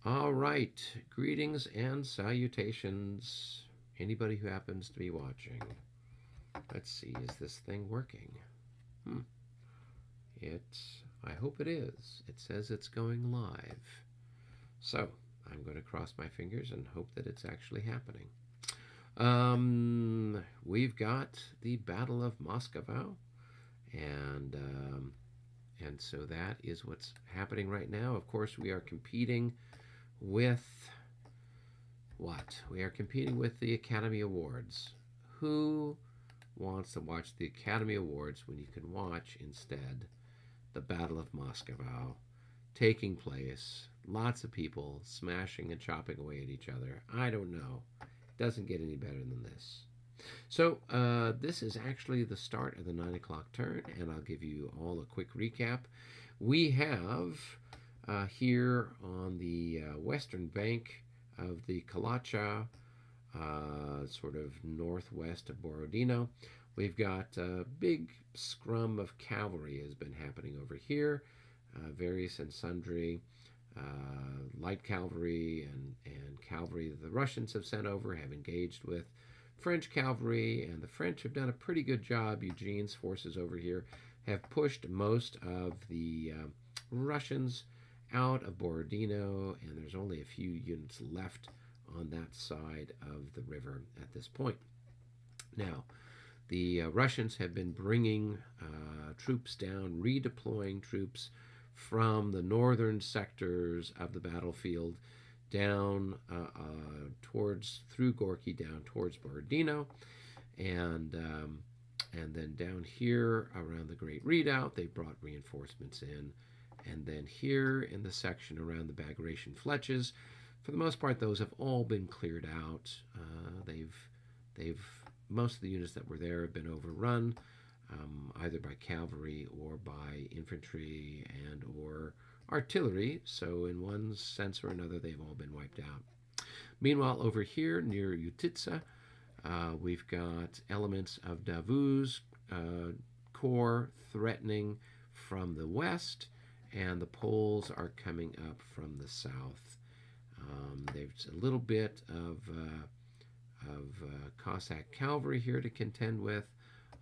All right, greetings and salutations. Anybody who happens to be watching. Let's see, is this thing working? Hmm. I hope it is. It says it's going live. So, I'm going to cross my fingers and hope that it's actually happening. We've got the Battle of Moscow, and so that is what's happening right now. Of course, we are competing with what? We are competing with the Academy Awards. Who wants to watch the Academy Awards when you can watch instead the Battle of Moscow taking place? Lots of people smashing and chopping away at each other. I don't know. Doesn't get any better than this. So this is actually the start of the 9 o'clock turn, and I'll give you all a quick recap. We have here on the western bank of the Kalacha, sort of northwest of Borodino, we've got a big scrum of cavalry has been happening over here, various and sundry. Light cavalry and cavalry that the Russians have sent over have engaged with French cavalry, and the French have done a pretty good job. Eugene's forces over here have pushed most of the Russians out of Borodino, and there's only a few units left on that side of the river at this point. Now, the Russians have been bringing troops down, redeploying troops from the northern sectors of the battlefield down through Gorky down towards Borodino, and then down here around the Great Redoubt they brought reinforcements in, and then here in the section around the Bagration Fletches, for the most part those have all been cleared out. They've most of the units that were there have been overrun, either by cavalry or by infantry and or artillery, so in one sense or another they've all been wiped out. Meanwhile, over here near Utitsa, we've got elements of Davout's corps threatening from the west, and the Poles are coming up from the south. There's a little bit of Cossack cavalry here to contend with.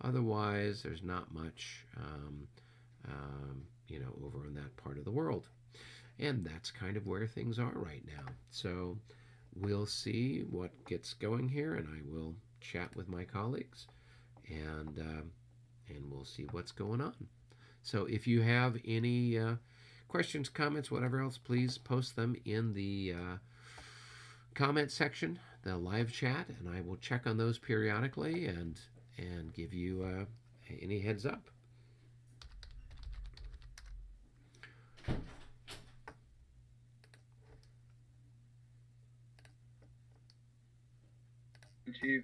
Otherwise, there's not much, over in that part of the world. And that's kind of where things are right now. So we'll see what gets going here, and I will chat with my colleagues, and we'll see what's going on. So if you have any questions, comments, whatever else, please post them in the comment section, the live chat, and I will check on those periodically and give you any heads up. Chief,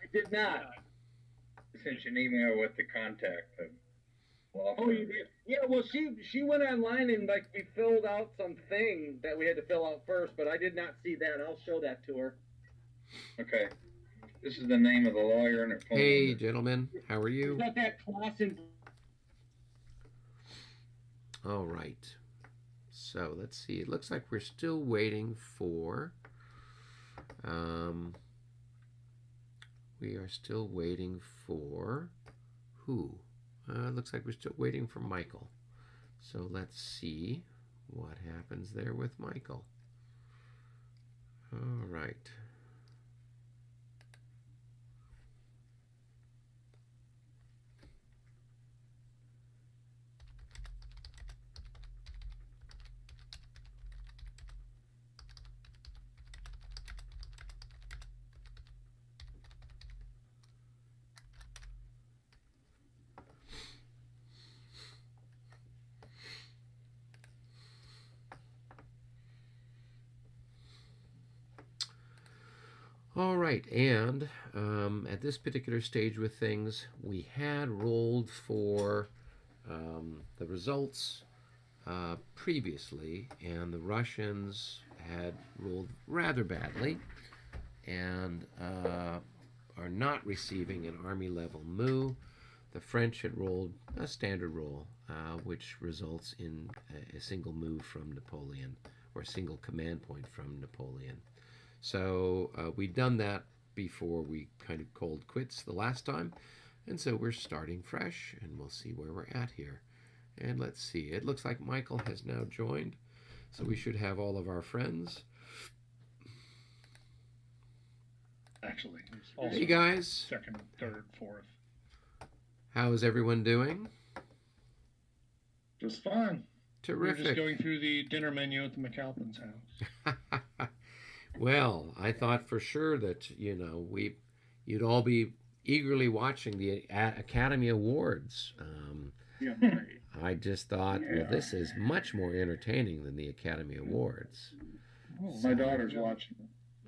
I did not. I sent you an email with the contact. Oh, you did? Yeah, well, she went online and we filled out some thing that we had to fill out first, but I did not see that. I'll show that to her. Okay. This is the name of the lawyer and her phone Hey, number. gentlemen, how are you? Got that class in. All right. So let's see. It looks like we're still waiting for. We are still waiting for who? Looks like we're still waiting for Michael. So let's see what happens there with Michael. All right. All right, and at this particular stage with things, we had rolled for the results previously, and the Russians had rolled rather badly and are not receiving an army level move. The French had rolled a standard roll, which results in a single move from Napoleon or a single command point from Napoleon. So we'd done that before we kind of called quits the last time. And so we're starting fresh, and we'll see where we're at here. And let's see. It looks like Michael has now joined. So we should have all of our friends. Actually, also hey, guys. second, third, fourth. How is everyone doing? Just fine. Terrific. We're just going through the dinner menu at the McAlpin's house. Well, I thought for sure that, you'd all be eagerly watching the Academy Awards. Yeah, right. I just thought, well, this is much more entertaining than the Academy Awards. Oh, my daughter's watching.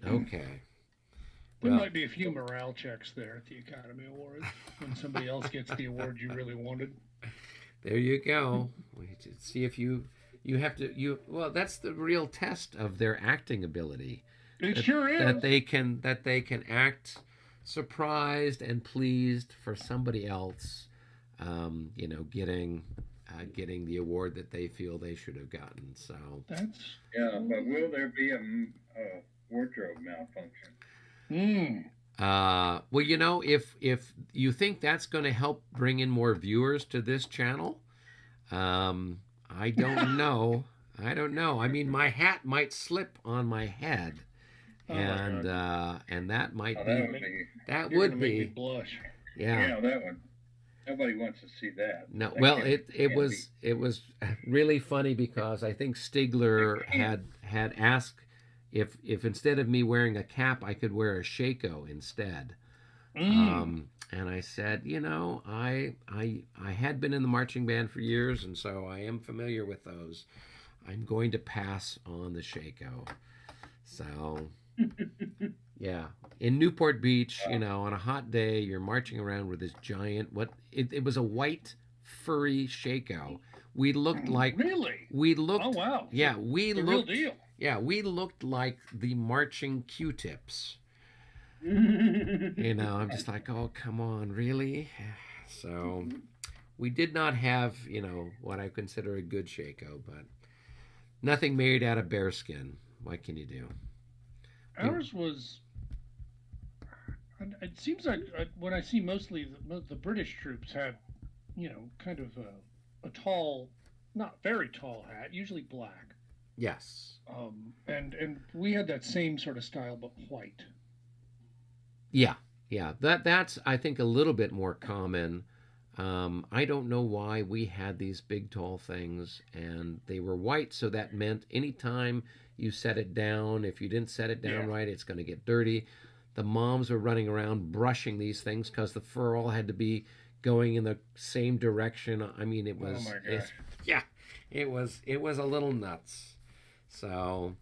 Okay. There might be a few morale checks there at the Academy Awards when somebody else gets the award you really wanted. There you go. See if you have to. Well, that's the real test of their acting ability. It sure is. That they can act surprised and pleased for somebody else, getting the award that they feel they should have gotten. So that's but will there be a wardrobe malfunction? Well, if you think that's going to help bring in more viewers to this channel, I don't know. I mean, my hat might slip on my head, and that might that would make be me blush. Yeah, that one. Nobody wants to see that. No, well, it was really funny because I think Stigler had asked if instead of me wearing a cap, I could wear a shako instead. And I said, I had been in the marching band for years, and so I am familiar with those. I'm going to pass on the shako. So, yeah. In Newport Beach, on a hot day, you're marching around with this giant, it was a white, furry shako. We looked like... Really? We looked... Oh, wow. Yeah, we the looked... real deal. Yeah, we looked like the marching Q-tips. I'm just like, oh, come on, really? So we did not have, what I consider a good shako, but nothing made out of bearskin. What can you do? Ours was... It seems like when I see mostly the British troops had, kind of a tall, not very tall hat, usually black. Yes. And we had that same sort of style, but white. Yeah. That's I think a little bit more common. I don't know why we had these big tall things, and they were white, so that meant anytime you set it down, if you didn't set it down right, it's going to get dirty. The moms were running around brushing these things because the fur all had to be going in the same direction. I mean, it was... Oh, my gosh. It was a little nuts. So,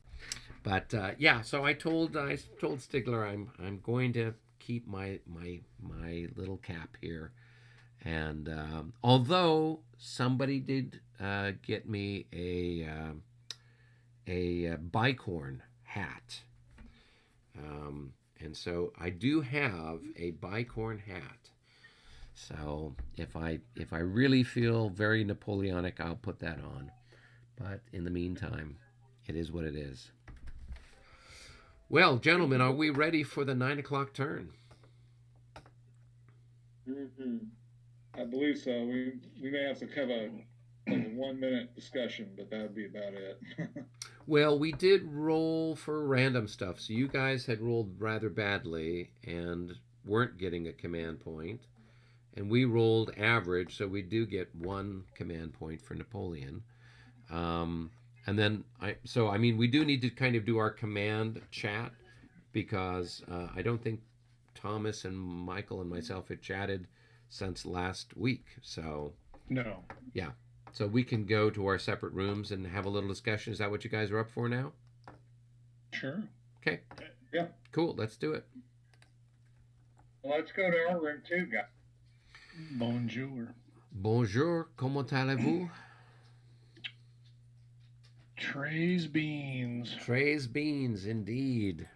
but so I told Stigler I'm going to keep my little cap here, and although somebody did get me a bicorn hat, and so I do have a bicorn hat. So if I really feel very Napoleonic, I'll put that on. But in the meantime, it is what it is. Well, gentlemen, are we ready for the 9 o'clock turn? Mm-hmm. I believe so. We may have to have a 1-minute discussion, but that would be about it. Well, we did roll for random stuff, so you guys had rolled rather badly and weren't getting a command point. And we rolled average, so we do get 1 command point for Napoleon. And then, we do need to kind of do our command chat, because I don't think Thomas and Michael and myself had chatted since last week. So, no. Yeah. So we can go to our separate rooms and have a little discussion. Is that what you guys are up for now? Sure. Okay. Yeah. Cool. Let's do it. Well, let's go to our room too, guys. Bonjour. Bonjour. Comment allez-vous? Trey's beans. Trey's beans, indeed.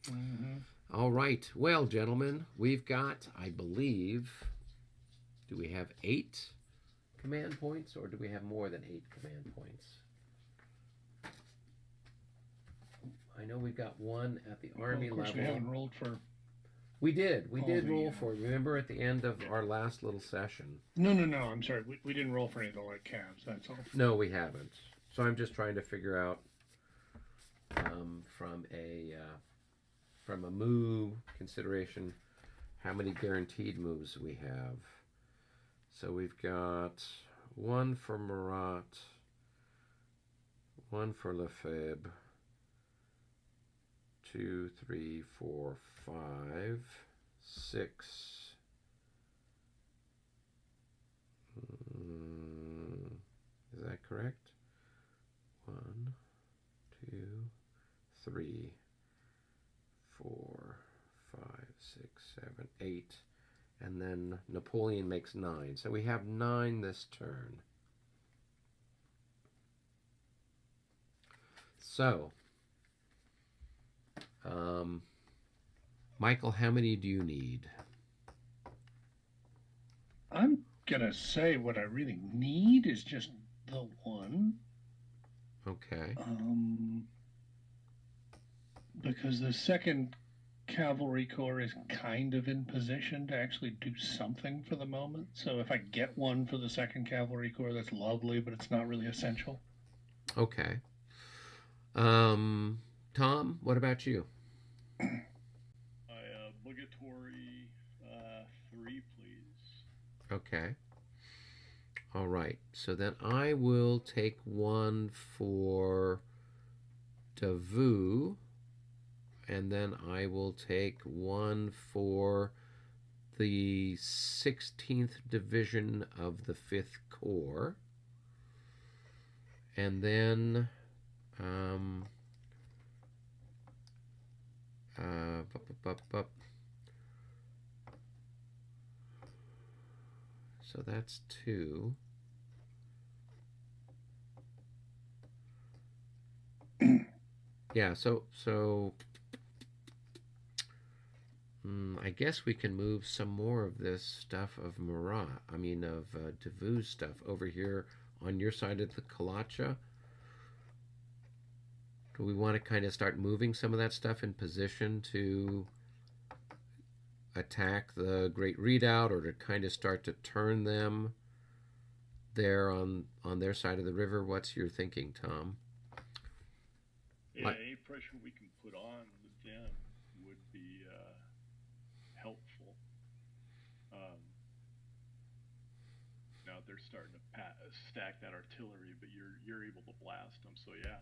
Mm-hmm. All right. Well, gentlemen, we've got, I believe, do we have 8 command points, or do we have more than 8 command points? I know we've got one at the Well, Army of course, level. we haven't rolled for. We did. We all did the, roll for it. Remember at the end of our last little session? No. I'm sorry. We didn't roll for any of the light cabs. That's all. No, we haven't. So I'm just trying to figure out from a move consideration how many guaranteed moves we have. So we've got one for Marat, one for Lefebvre, 2, 3, 4, 5, 6. Is that correct? 1, 2, 3, 4, 5, 6, 7, 8. And then Napoleon makes 9. So we have 9 this turn. So, Michael, how many do you need? I'm gonna say what I really need is just the one. Okay. Because the second Cavalry Corps is kind of in position to actually do something for the moment. So if I get one for the second Cavalry Corps, that's lovely, but it's not really essential. Okay. Tom, what about you? Obligatory 3, please. Okay. All right. So then I will take one for Davout, and then I will take one for the 16th Division of the 5th Corps. And then so that's 2. Yeah, so I guess we can move some more of this stuff of Davout's stuff over here on your side of the Kalacha. Do we want to kind of start moving some of that stuff in position to attack the Great Redoubt, or to kind of start to turn them there on their side of the river? What's your thinking, Tom? Yeah, any pressure we can put on them would be helpful. Now they're starting to stack that artillery, but you're able to blast them. So yeah,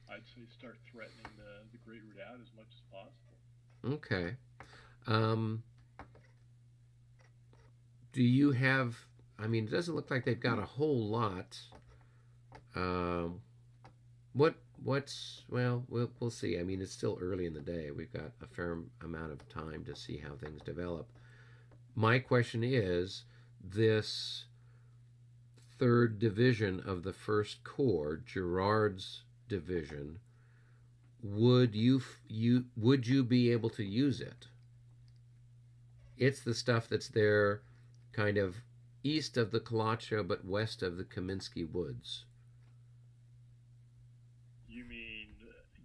I'd say start threatening the Great Redoubt as much as possible. Okay. Do you have? I mean, it doesn't look like they've got a whole lot. Well, we'll see. I mean, it's still early in the day. We've got a fair amount of time to see how things develop. My question is, this 3rd Division of the 1st Corps, Girard's division, would you be able to use it? It's the stuff that's there kind of east of the Kalacha but west of the Kaminsky Woods. You mean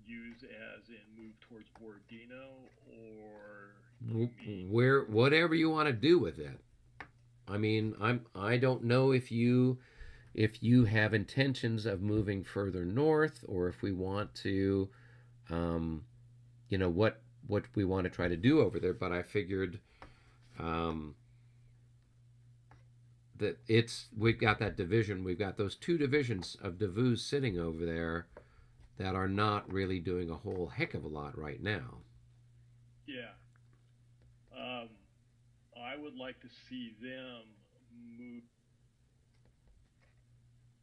use as in move towards Borodino, or whatever you want to do with it. I mean, I don't know if you have intentions of moving further north, or if we want to what we want to try to do over there, but I figured that we've got that division, we've got those 2 divisions of Davout sitting over there that are not really doing a whole heck of a lot right now. Yeah. I would like to see them move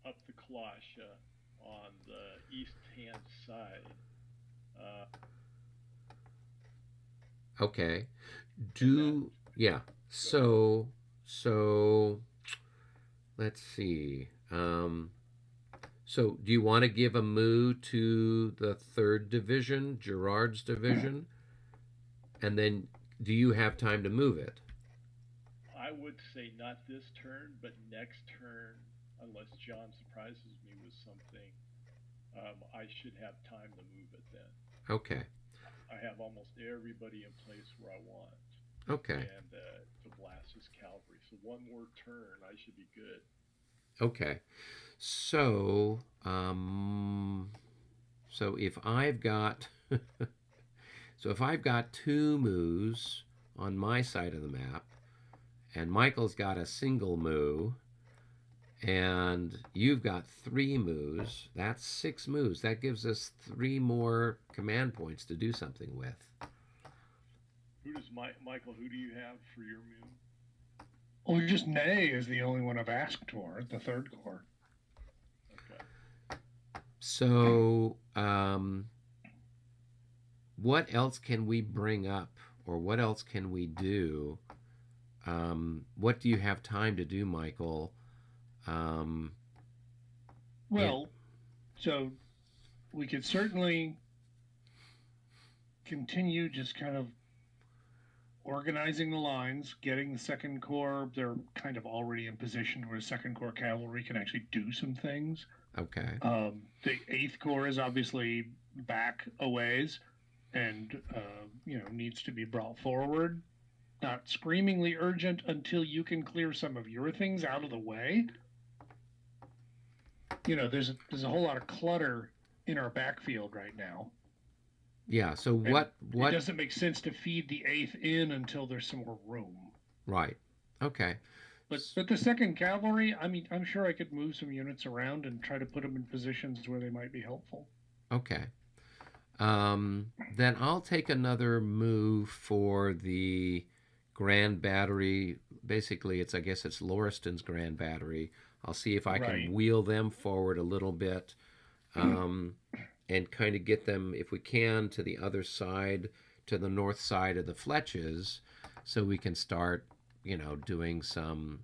up the Kalasha on the east-hand side. Okay. So let's see. So do you want to give a move to the 3rd Division, Girard's division? And then do you have time to move it? I would say not this turn, but next turn, unless John surprises me with something. I should have time to move it then. Okay. I have almost everybody in place where I want. Okay. And to blast his cavalry. So one more turn, I should be good. Okay. So, so if I've got, so if I've got 2 moves on my side of the map, and Michael's got a single move, and you've got 3 moves, that's 6 moves. That gives us 3 more command points to do something with. Who does Michael? Who do you have for your move? Well, just Nay is the only one I've asked for, the 3rd Corps. Okay. So, what else can we bring up, or what else can we do? What do you have time to do, Michael? Well, so we could certainly continue just kind of organizing the lines, getting the 2nd Corps. They're kind of already in position where 2nd Corps cavalry can actually do some things. Okay. The 8th Corps is obviously back a ways and, needs to be brought forward. Not screamingly urgent until you can clear some of your things out of the way. There's a whole lot of clutter in our backfield right now. Yeah, so And what it doesn't make sense to feed the 8th in until there's some more room. Right. Okay. But the 2nd Cavalry, I mean, I'm sure I could move some units around and try to put them in positions where they might be helpful. Okay. Then I'll take another move for the Grand Battery. Basically, I guess it's Lauriston's Grand Battery. I'll see if I can wheel them forward a little bit. And kind of get them, if we can, to the other side, to the north side of the Fletches, so we can start, doing some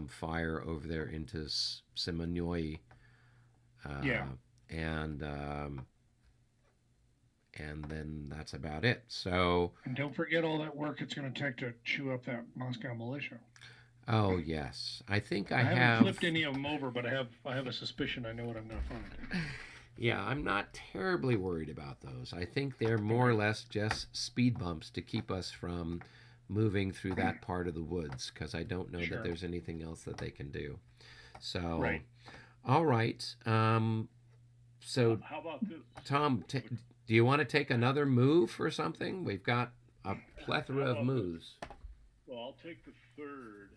fire over there into Simonoi. And then that's about it. So. And don't forget all that work it's going to take to chew up that Moscow militia. Oh yes, I think I haven't flipped any of them over, but I have a suspicion I know what I'm going to find. Yeah, I'm not terribly worried about those. I think they're more or less just speed bumps to keep us from moving through that part of the woods, because I don't know that there's anything else that they can do. So, all right. So, how about this? Tom, do you want to take another move or something? We've got a plethora of moves. Well, I'll take the 3rd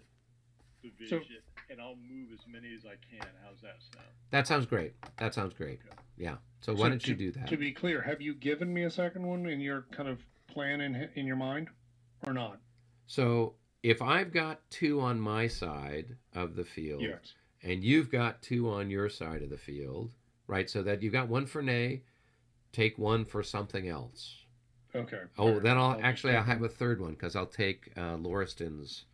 division, and I'll move as many as I can. How's that sound? That sounds great. Okay. Yeah. So why don't you do that? To be clear, have you given me a 2nd one in your kind of plan in your mind, or not? So if I've got 2 on my side of the field, yes, and you've got 2 on your side of the field, right? So that you've got 1 for Nay, take 1 for something else. Okay. Oh, then I'll have a 3rd one, because I'll take Lauriston's.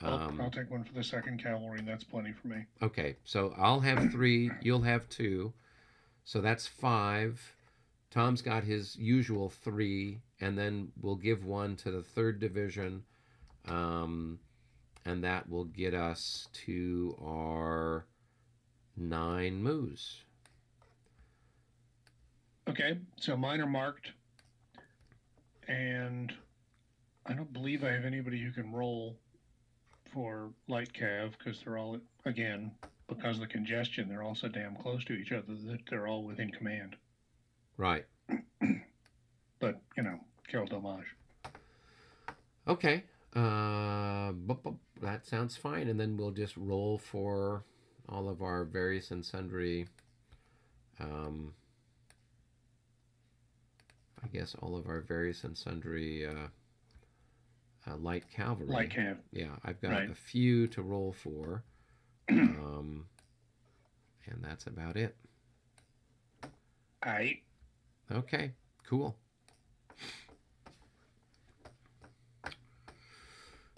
I'll take 1 for the 2nd Cavalry, and that's plenty for me. Okay, so I'll have 3, you'll have 2, so that's 5. Tom's got his usual 3, and then we'll give 1 to the 3rd Division, and that will get us to our 9 moves. Okay, so mine are marked, and I don't believe I have anybody who can roll for light cav, because they're all, again, because of the congestion, they're all so damn close to each other that they're all within command. Right. But, quel dommage. Okay. That sounds fine, and then we'll just roll for all of our various and sundry, light cavalry. Light cav. Yeah, I've got a few to roll for, and that's about it. Aight. Okay, cool.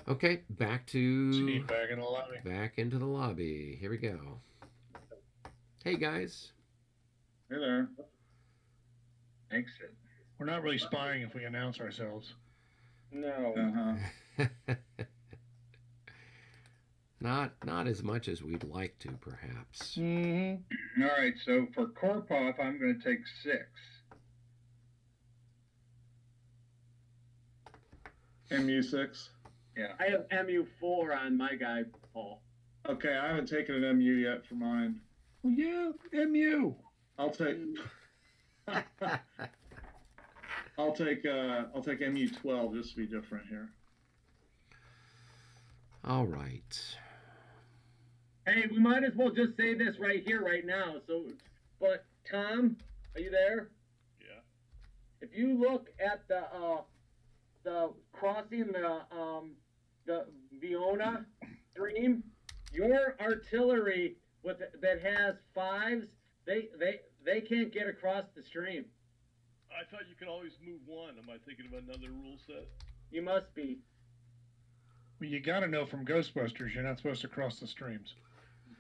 Okay, back into the lobby. Here we go. Hey guys. Hey there. Exit. We're not really spying if we announce ourselves. No. Not as much as we'd like to, perhaps. Mm-hmm. All right, so for Korpov, I'm going to take 6. MU6. Yeah. I have MU4 on my guy, Paul. Okay, I haven't taken an MU yet for mine. Well, yeah, MU. I'll take. I'll take MU12 just to be different here. All right. Hey, we might as well just say this right here, right now. So, but Tom, are you there? Yeah. If you look at the crossing the Viona stream, your artillery that has 5s, they can't get across the stream. I thought you could always move one. Am I thinking of another rule set? You must be. Well, you got to know from Ghostbusters, you're not supposed to cross the streams.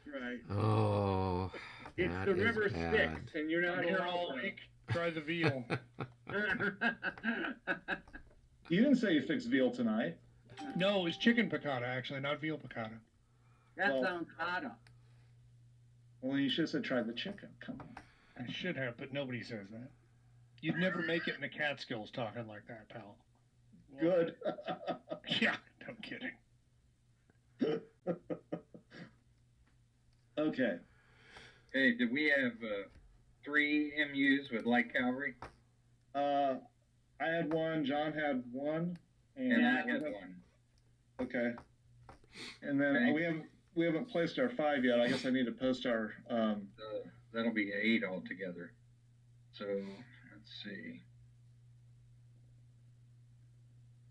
That's right. Oh, It's that the is river bad. Styx, and you're not I'm here allowed all to. week. Try the veal. You didn't say you fixed veal tonight. No, it was chicken piccata, actually, not veal piccata. That Well- sounds hotter. Well, you should have said try the chicken. Come on. I should have, but nobody says that. You'd never make it in the Catskills talking like that, pal. Good. Yeah, no kidding. Okay. Hey, did we have 3 MUs with light cavalry? I had 1. John had 1. And I had 1. Okay. And then Okay. we haven't placed our 5 yet. I guess I need to post our. So that'll be 8 altogether. So let's see.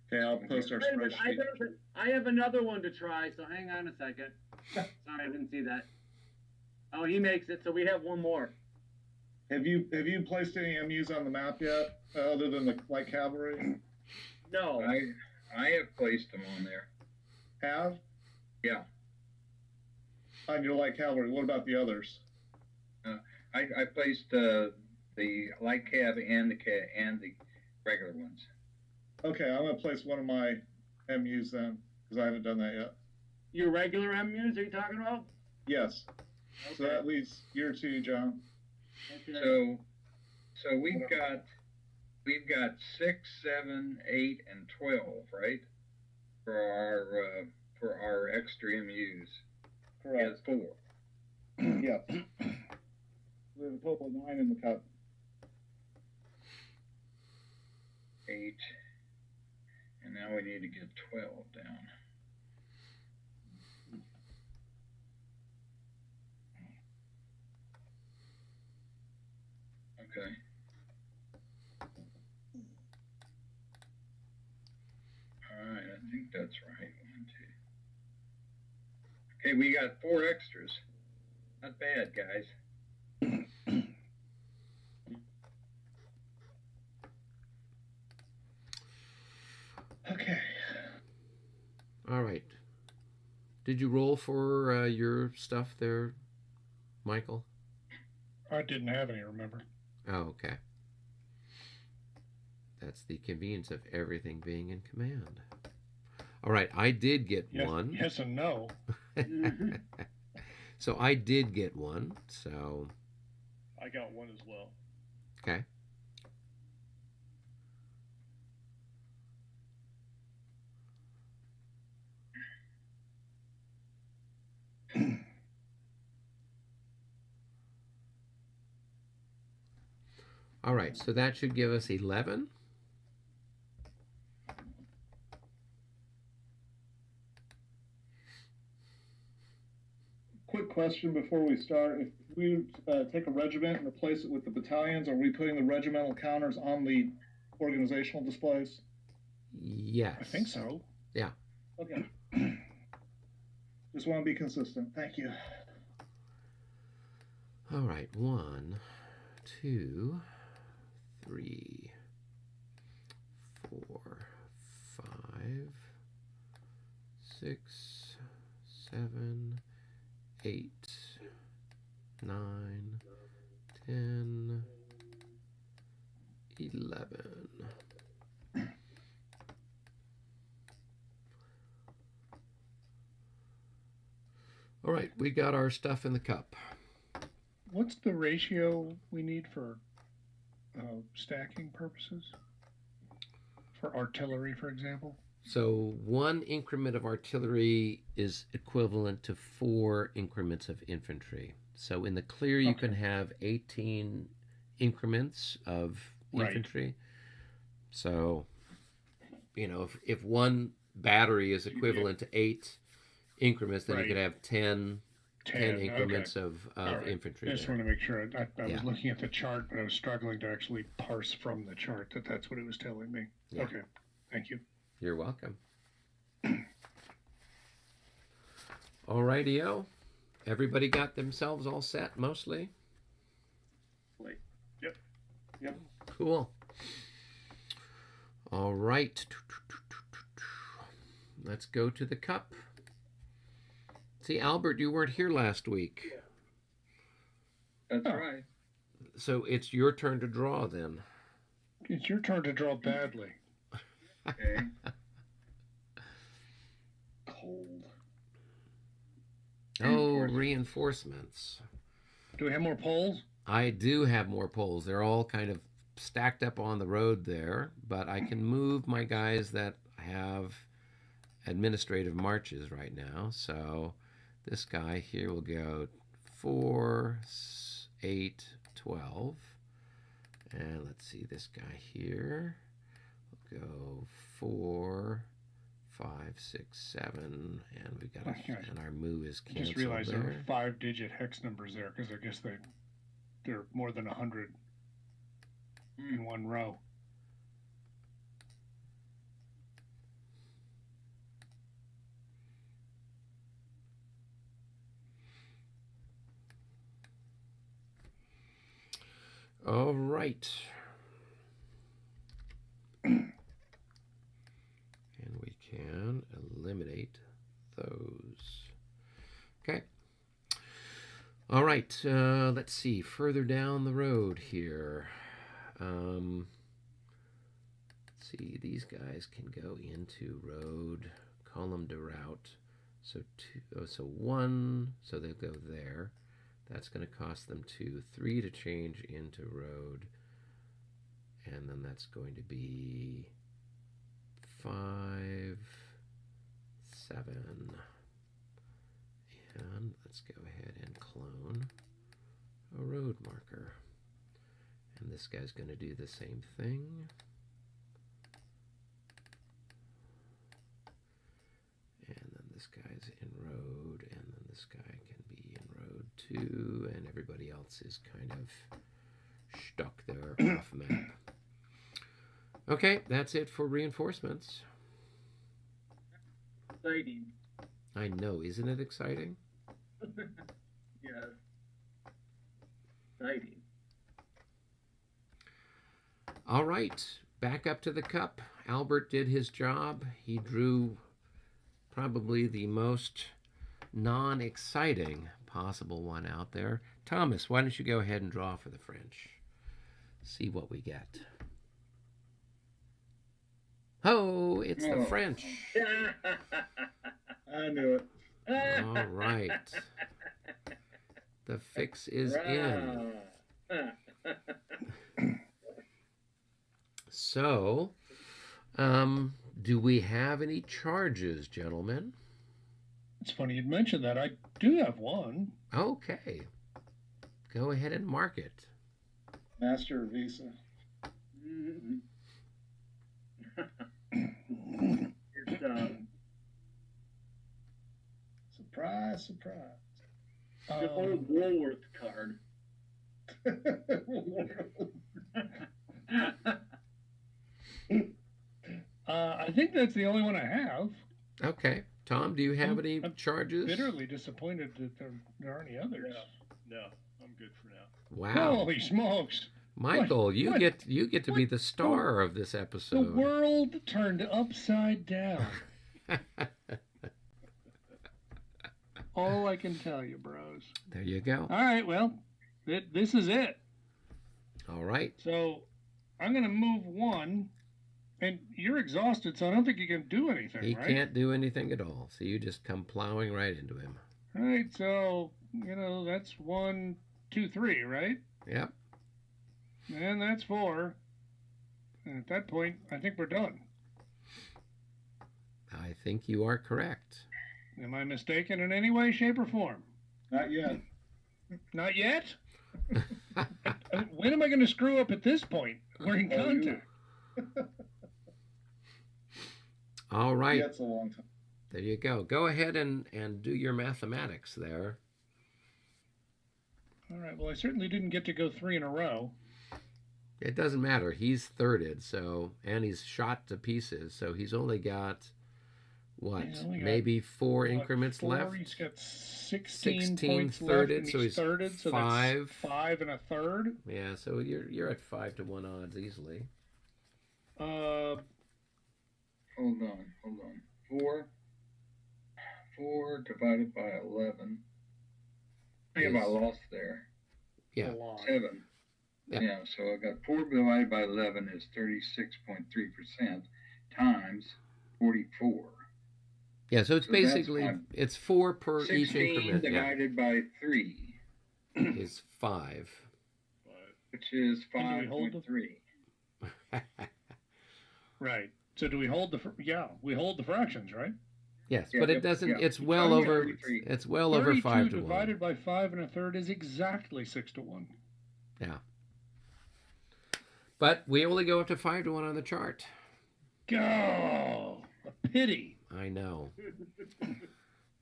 Okay, I'll post our Wait a minute, spreadsheet. I have another one to try, so hang on a second. Sorry, I didn't see that. Oh, he makes it, so we have one more. Have you placed any MUs on the map yet, other than the light cavalry? No. I have placed them on there. Have? Yeah. On your light cavalry. What about the others? I placed the light cav and the regular ones. Okay, I'm gonna place one of my MUs then, because I haven't done that yet. Your regular MUs, are you talking about? Yes. So Okay. that leaves your 2, John. Okay. So we've got 6, 7, 8, and 12, right? For our extra MUs. Correct. 4. Yes. We have a total of 9 in the cup. 8. And now we need to get 12 down. Okay. All right, I think that's right. 1, 2. Okay, we got 4 extras. Not bad, guys. Okay. All right. Did you roll for your stuff there, Michael? I didn't have any, remember? Oh, okay. That's the convenience of everything being in command. All right, I did get Yes, one. yes and no. So I did get one. So, I got one as well. okay. All right, so that should give us 11. Quick question before we start. If we take a regiment and replace it with the battalions, are we putting the regimental counters on the organizational displays? Yes. I think so. Yeah. Okay. Just want to be consistent. Thank you. All right, 1, 2, 3, 4, 5, 6, 7, 8, 9, 10, 11. All right, we got our stuff in the cup. What's the ratio we need for stacking purposes? For artillery, for example? So 1 increment of artillery is equivalent to 4 increments of infantry. So in the clear, you can have 18 increments of infantry. So, you know, if one battery is equivalent to 8 increments, then you could have 10 increments of infantry. I just want to make sure. I was looking at the chart, but I was struggling to actually parse from the chart that's what it was telling me. Yeah. Okay, thank you. You're welcome. All righty-o. Everybody got themselves all set, mostly? Yep. Cool. All right. Let's go to the cup. See, Albert, you weren't here last week. That's right. So it's your turn to draw then. It's your turn to draw badly. Okay. Cold. Oh, reinforcements. Do we have more poles? I do have more poles. They're all kind of stacked up on the road there, but I can move my guys that have administrative marches right now. So this guy here will go 4, 8, 12. And let's see, this guy here will go 4, 5, 6, 7, and we got and our move is canceled. I just realized there were 5-digit hex numbers there because I guess they're more than 100 in one row. All right. And we can eliminate those. Okay. All right. Let's see. Further down the road here. Let's see. These guys can go into road, column to route. So 1. So they'll go there. That's going to cost them 2. 3 to change into road. And then that's going to be 5, 7. And let's go ahead and clone a road marker. And this guy's going to do the same thing. And then this guy's in road, and then this guy can be in road 2, and everybody else is kind of stuck there off map. Okay, that's it for reinforcements. Exciting. I know, isn't it exciting? Yes. Exciting. All right, back up to the cup. Albert did his job. He drew probably the most non-exciting possible one out there. Thomas, why don't you go ahead and draw for the French? See what we get. Oh, it's the French. I knew it. All right. The fix is in. So, do we have any charges, gentlemen? It's funny you'd mention that. I do have one. Okay. Go ahead and mark it. Master Visa. It's Surprise, surprise. the old Woolworth card. I think that's the only one I have. Okay. Tom, do you have any charges? Bitterly disappointed that there aren't any others. No, I'm good for now. Wow. Holy smokes. Michael, you get to be the star of this The episode. world turned upside down. All I can tell you, bros. There you go. All right, well, this is it. All right. So I'm going to move 1, and you're exhausted, so I don't think you can do anything, He right? can't do anything at all, so you just come plowing right into him. Right, so, that's 1, 2, 3, right? Yep. And that's 4. And at that point, I think we're done. I think you are correct. Am I mistaken in any way, shape, or form? Not yet. Not yet? When am I going to screw up at this point? We're in contact. All right. Yeah, it's a long time. There you go. Go ahead and do your mathematics there. All right, well, I certainly didn't get to go 3 in a row. It doesn't matter. He's thirded, so, and he's shot to pieces, so he's only got, what, maybe 4 increments 4? left? He's got 16 points thirded, left, and so he's thirded, so 5. that's 5 and a third. Yeah, so you're at 5 to 1 odds easily. Hold on. 4 divided by 11. I think I lost there. Yeah. 7. Yeah, so I got 4 divided by 11 is 36.3% times 44. Yeah, so it's basically, it's 4 per each 16 increment. divided by 3 is 5. which is And do we hold 5.3. Right. So do we hold we hold the fractions, right? Yes, Yeah, but yep, it doesn't. yeah. It's well over. 33. It's well over 5 to 1. divided by 5 and a third is exactly 6 to 1. Yeah. But we only go up to 5 to 1 on the chart. Go! A pity. I know.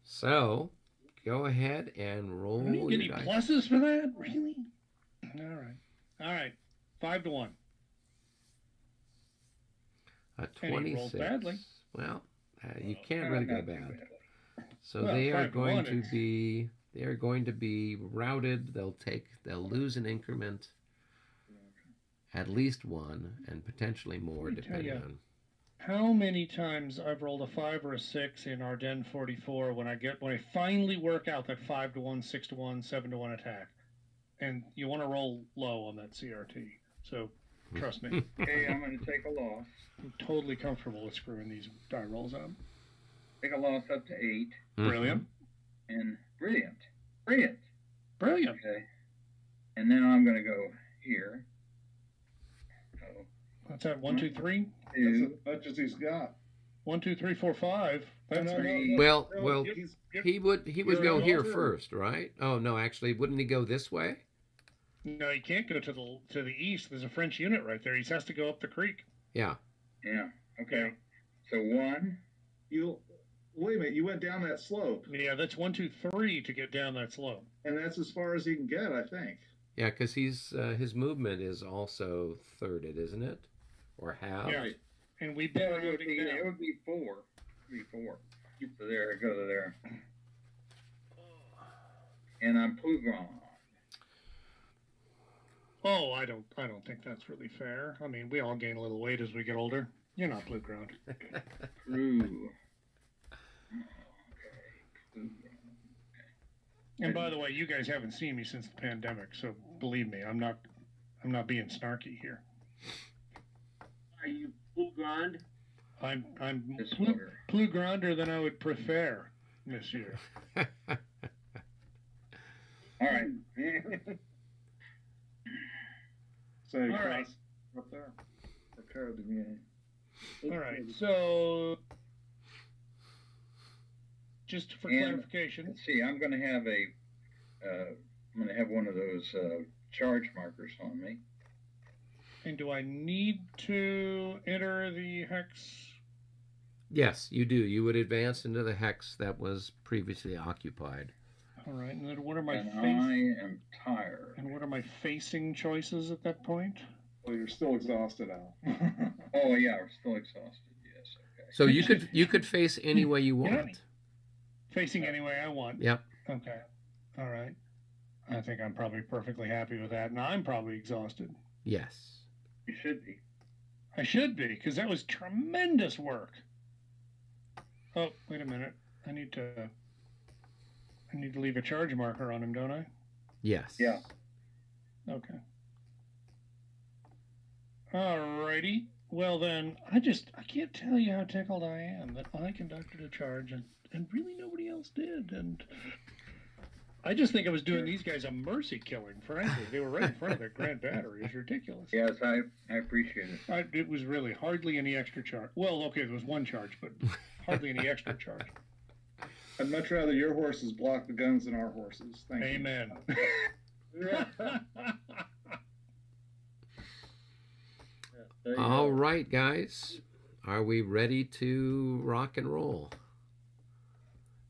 So, go ahead and roll Are you your getting dice. pluses for that? Really? All right. 5 to 1. A And he rolled 26. badly. Well, you can't really go bad. So Well, they are 5 to going 1 to is- be. They are going to be routed. They'll lose an increment. At least 1, and potentially more, Let me tell depending ya. on. How many times I've rolled a 5 or a 6 in Ardennes 44 when I finally work out that 5 to 1, 6 to 1, 7 to 1 attack. And you want to roll low on that CRT. So trust me. Okay, I'm going to take a loss. I'm totally comfortable with screwing these die rolls up. Take a loss up to 8. Brilliant. And brilliant. Brilliant. Okay. And then I'm going to go here. What's that? 1, 2, 3? That's 2, as much as he's got. 1, 2, 3, 4, 5. That's No, three. Well, he's- he would You're go an here alter. first, right? Oh no, actually, wouldn't he go this way? No, he can't go to the east. There's a French unit right there. He has to go up the creek. Yeah. Yeah. Okay. So 1. Wait a minute, you went down that slope, Yeah, that's 1, 2, 3 to get down that slope. and that's as far as he can get, I think. Yeah, because his movement is also thirded, isn't it? Or half? Yeah. And we've Yeah, been it would moving be, down. it would be 4. It would be 4. So there, I go to there. And I'm Plougron. Oh, I don't think that's really fair. I mean, we all gain a little weight as we get older. You're not blue ground. True. And by the way, you guys haven't seen me since the pandemic, so believe me, I'm not being snarky here. Are you full grind? I'm Disorder. plus grander than I would prefer, monsieur. All right. So All right. up there. Prepare the game. All right, so just for And- clarification, Let's see. I'm going to have one of those charge markers on me. and do I need to enter the hex? Yes, you do. You would advance into the hex that was previously occupied. All right, and then what are my And face? I am tired. And what are my facing choices at that point? Well, you're still exhausted, Al. Oh yeah, we're still exhausted. Yes. Okay. So you could face any way you want. Facing any way I want. Yep. Okay. All right. I think I'm probably perfectly happy with that, and I'm probably exhausted. Yes. You should be. I should be, because that was tremendous work. Oh, wait a minute. I need to leave a charge marker on him, don't I? Yes. Yeah. Okay. Alrighty. Well, then, I can't tell you how tickled I am that I conducted a charge and really nobody else did. And I just think I was doing these guys a mercy killing, frankly. They were right in front of their Grand Battery. It's ridiculous. Yes, I appreciate it. It was really hardly any extra charge. Well, okay, there was one charge, but hardly any extra charge. I'd much rather your horses block the guns than our horses. Thank Amen. you. All right, guys. Are we ready to rock and roll?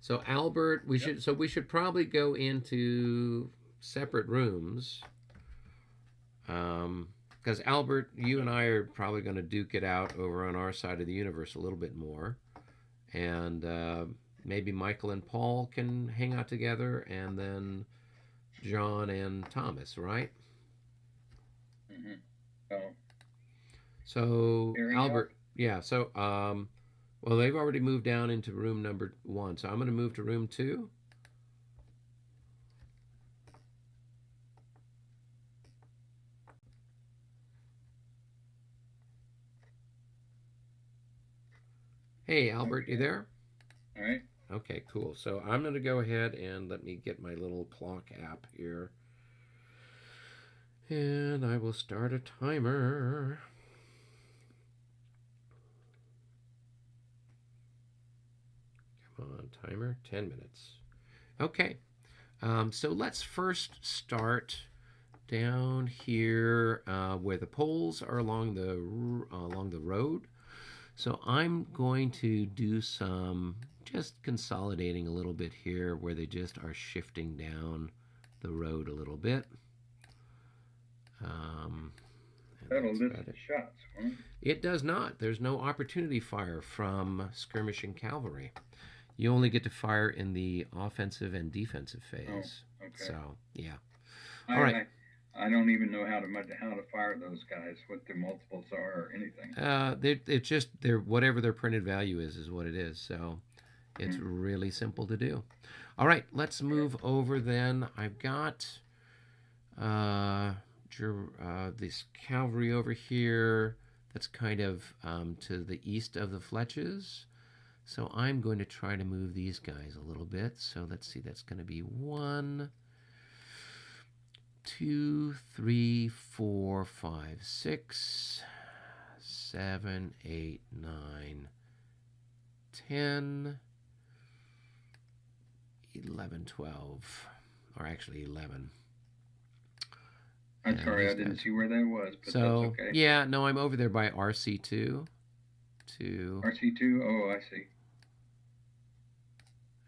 So Albert, we should probably go into separate rooms. Because Albert, you and I are probably going to duke it out over on our side of the universe a little bit more. And maybe Michael and Paul can hang out together, and then John and Thomas, right? Mm-hmm. Oh. So Albert, yeah. So well, they've already moved down into room number 1, so I'm going to move to room 2. Hey, Albert, you there? All right. Okay, cool. So I'm going to go ahead and let me get my little clock app here. And I will start a timer. Come on, timer, 10 minutes. Okay, so let's first start down here where the poles are along the road. So I'm going to do some just consolidating a little bit here where they just are shifting down the road a little bit. That'll list the shots, won't it? It does not. There's no opportunity fire from skirmishing cavalry. You only get to fire in the offensive and defensive phase. Oh, okay. So, yeah. All right. I don't even know how to fire those guys, what the multiples are or anything. It's just whatever their printed value is what it is. So it's really simple to do. All right, let's move over then. I've got this cavalry over here that's kind of to the east of the Fletches. So I'm going to try to move these guys a little bit. So let's see, that's going to be 1, 2, 3, 4, 5, 6, 7, 8, 9, 10, 11, 12, or actually 11. I'm sorry, I didn't see where that was, but so, that's okay. Yeah, no, I'm over there by RC2. RC2? Oh, I see.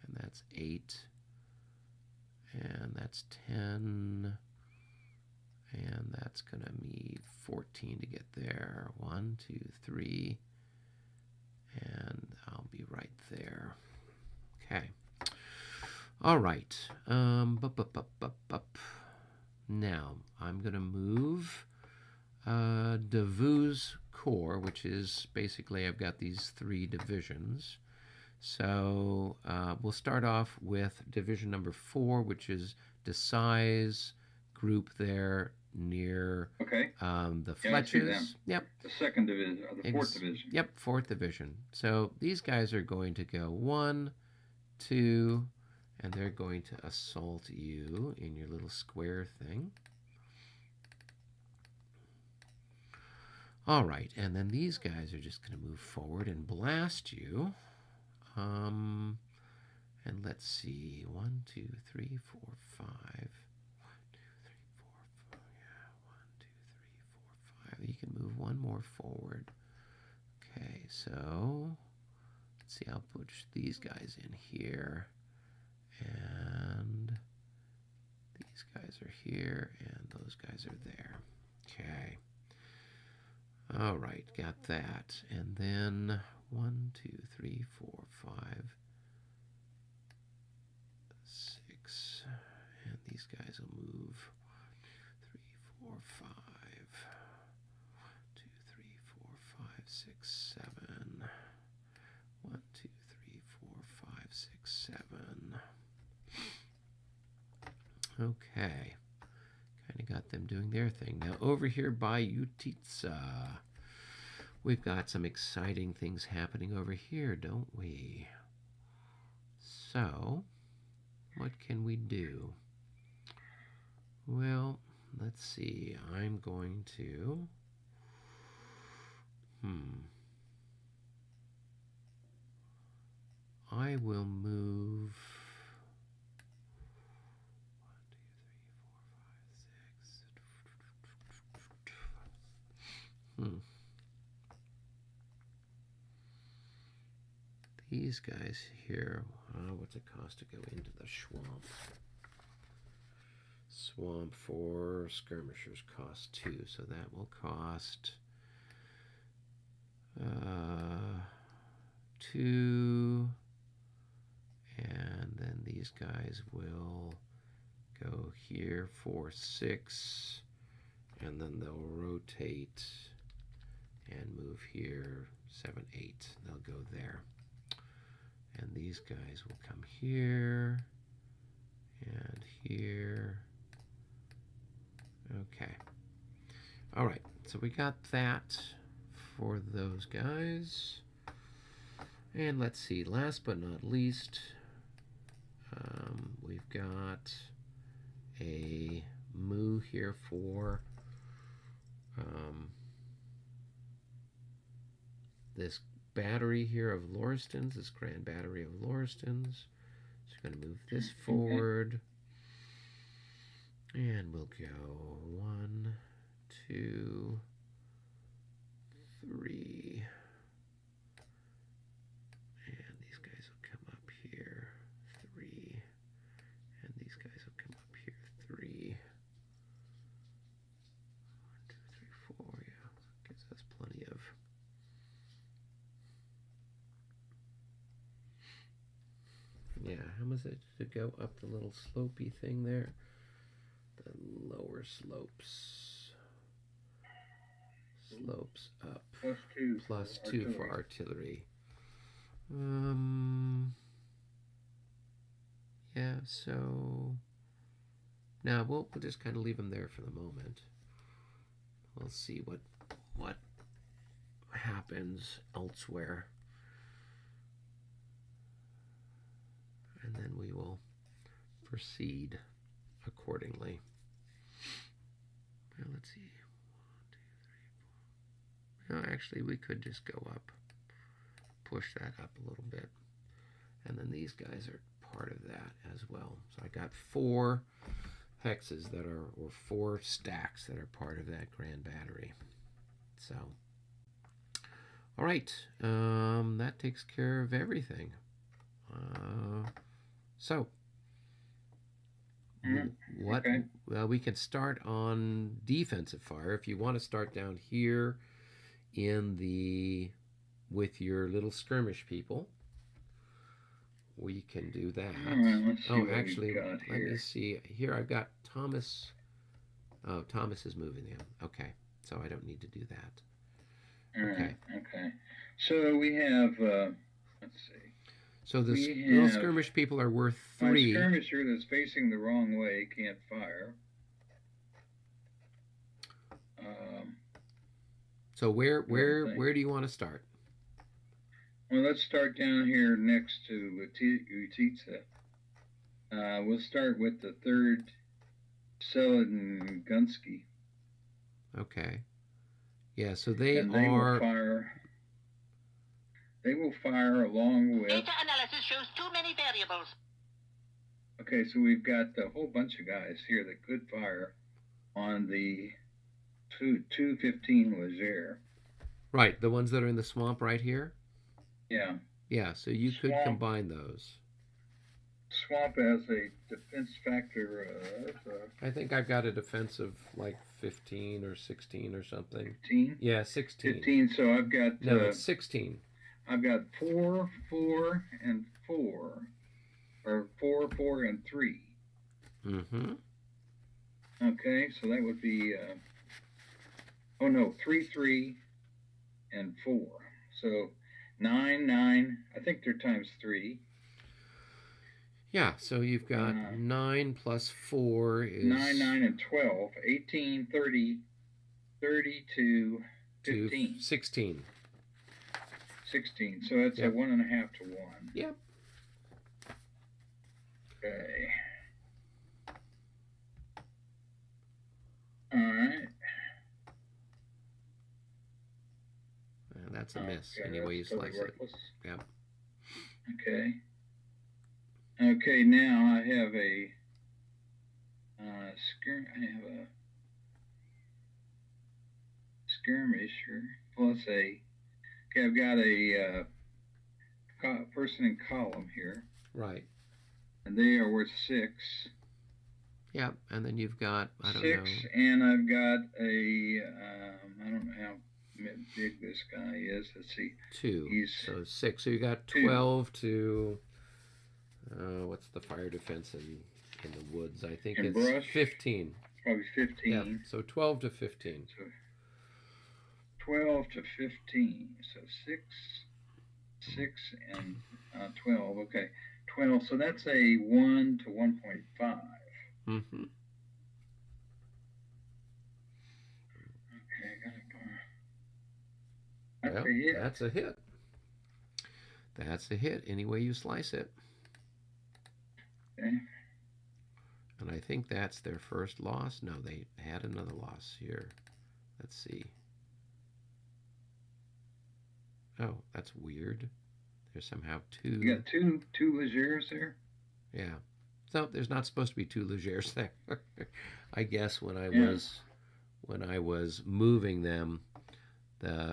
And that's 8. And that's 10. And that's going to be 14 to get there. 1, 2, 3. And I'll be right there. Okay. All right. Now, I'm going to move Davout's Corps, which is basically I've got these 3 divisions. So we'll start off with division number 4, which is Desai's group there near the Fletches. Yep. The 2nd division, or the 4th division. Yep, 4th division. So these guys are going to go 1, 2, and they're going to assault you in your little square thing. All right, and then these guys are just going to move forward and blast you. And let's see, 1, 2, 3, 4, 5. 1, 2, 3, 4, 5. Yeah, 1, 2, 3, 4, 5. You can move one more forward. Okay, so let's see. I'll push these guys in here, and these guys are here, and those guys are there. Okay. All right, got that. And then 1, 2, 3, 4, 5, 6, and these guys will move 1, 2, 3, 4, 5, 1, 2, 3, 4, 5, 6, 7, 1, 2, 3, 4, 5, 6, 7. Okay. Kind of got them doing their thing. Now over here by Utitsa, we've got some exciting things happening over here, don't we? So, what can we do? Well, let's see. I'm going to... I will move... 1, 2, 3, 4, 5, 6... These guys here, what's it cost to go into the swamp? Swamp for skirmishers cost 2, so that will cost 2, and then these guys will go here for 6, and then they'll rotate and move here 7, 8. They'll go there. And these guys will come here and here. Okay. All right. So we got that for those guys. And let's see. Last but not least, we've got a moo here for this battery here of Lauristons, this grand battery of Lauristons. So we're going to move this forward. And we'll go 1, 2, 3. And these guys will come up here, 3. And these guys will come up here, 3. 1, 2, 3, 4. Yeah, gives us plenty of... Yeah, how much is it to go up the little slopey thing there? The lower slopes. Slopes up. +2. +2 for artillery. Yeah, so... Now, we'll just kind of leave them there for the moment. We'll see what happens elsewhere. And then we will proceed accordingly. Well, let's see. 1, 2, 3, 4. No, actually, we could just go up. Push that up a little bit. And then these guys are part of that as well. So I got 4 hexes that are, or 4 stacks that are part of that grand battery. So, all right. That takes care of everything. So, what? Okay. Well, we can start on defensive fire. If you want to start down here in the with your little skirmish people, we can do that. All right, let's see what actually, we've got let here. me see. Here I've got Thomas. Oh, Thomas is moving in. Okay, so I don't need to do that. All Okay. right, okay. So we have, let's see. So the We little have skirmish people are worth My 3. skirmisher that's facing the wrong way can't fire. So where do you want to start? Well, let's start down here next to Utitsa. We'll start with the 3rd Selin Gunsky. Okay. Yeah, so they and are... They will fire along with... Data analysis shows too many variables. Okay, so we've got a whole bunch of guys here that could fire on the 215 Leger. Right, the ones that are in the swamp right here? Yeah. Yeah, so you could Swamp. combine those. Swamp has a defense factor of... I think I've got a defense of like 15 or 16 or something. 15? Yeah, 16. 15, so I've got... No, it's 16. I've got 4, 4, and 4. Or 4, 4, and 3. Mm-hmm. Okay, so that would be... oh, no, 3, 3, and 4. So 9, 9. I think they're times 3. Yeah, so you've got 9 plus 4 is... 9, 9, and 12. 18, 30, 32, 15. 16. 16. So it's Yep. a 1.5 to 1. Yep. Okay. All right. And that's a miss. Okay, Any way you that's totally slice it. worthless. Yep. Okay. Okay, now I have a skirmisher plus a. Okay, I've got a person in column here, Right. and they are worth 6. Yep. And then you've got, I don't 6, know. and I've got a. I don't know how big this guy is. Let's see. 2. He's So 6. So you got 2. 12 to. What's the fire defense in the woods? I think In it's brush? 15. Probably 15. Yeah. So 12 to 15. So 12 to 15. So 6, and 12. Okay, 12. So that's a 1 to 1.5. Mm-hmm. Okay, I got it. That's Well, a hit. that's a hit. That's a hit any way you slice it. Okay. And I think that's their first loss. No, they had another loss here. Let's see. Oh, that's weird. There's somehow 2. You got two Legers there? Yeah. So there's not supposed to be 2 Legers there. I guess when I was moving them,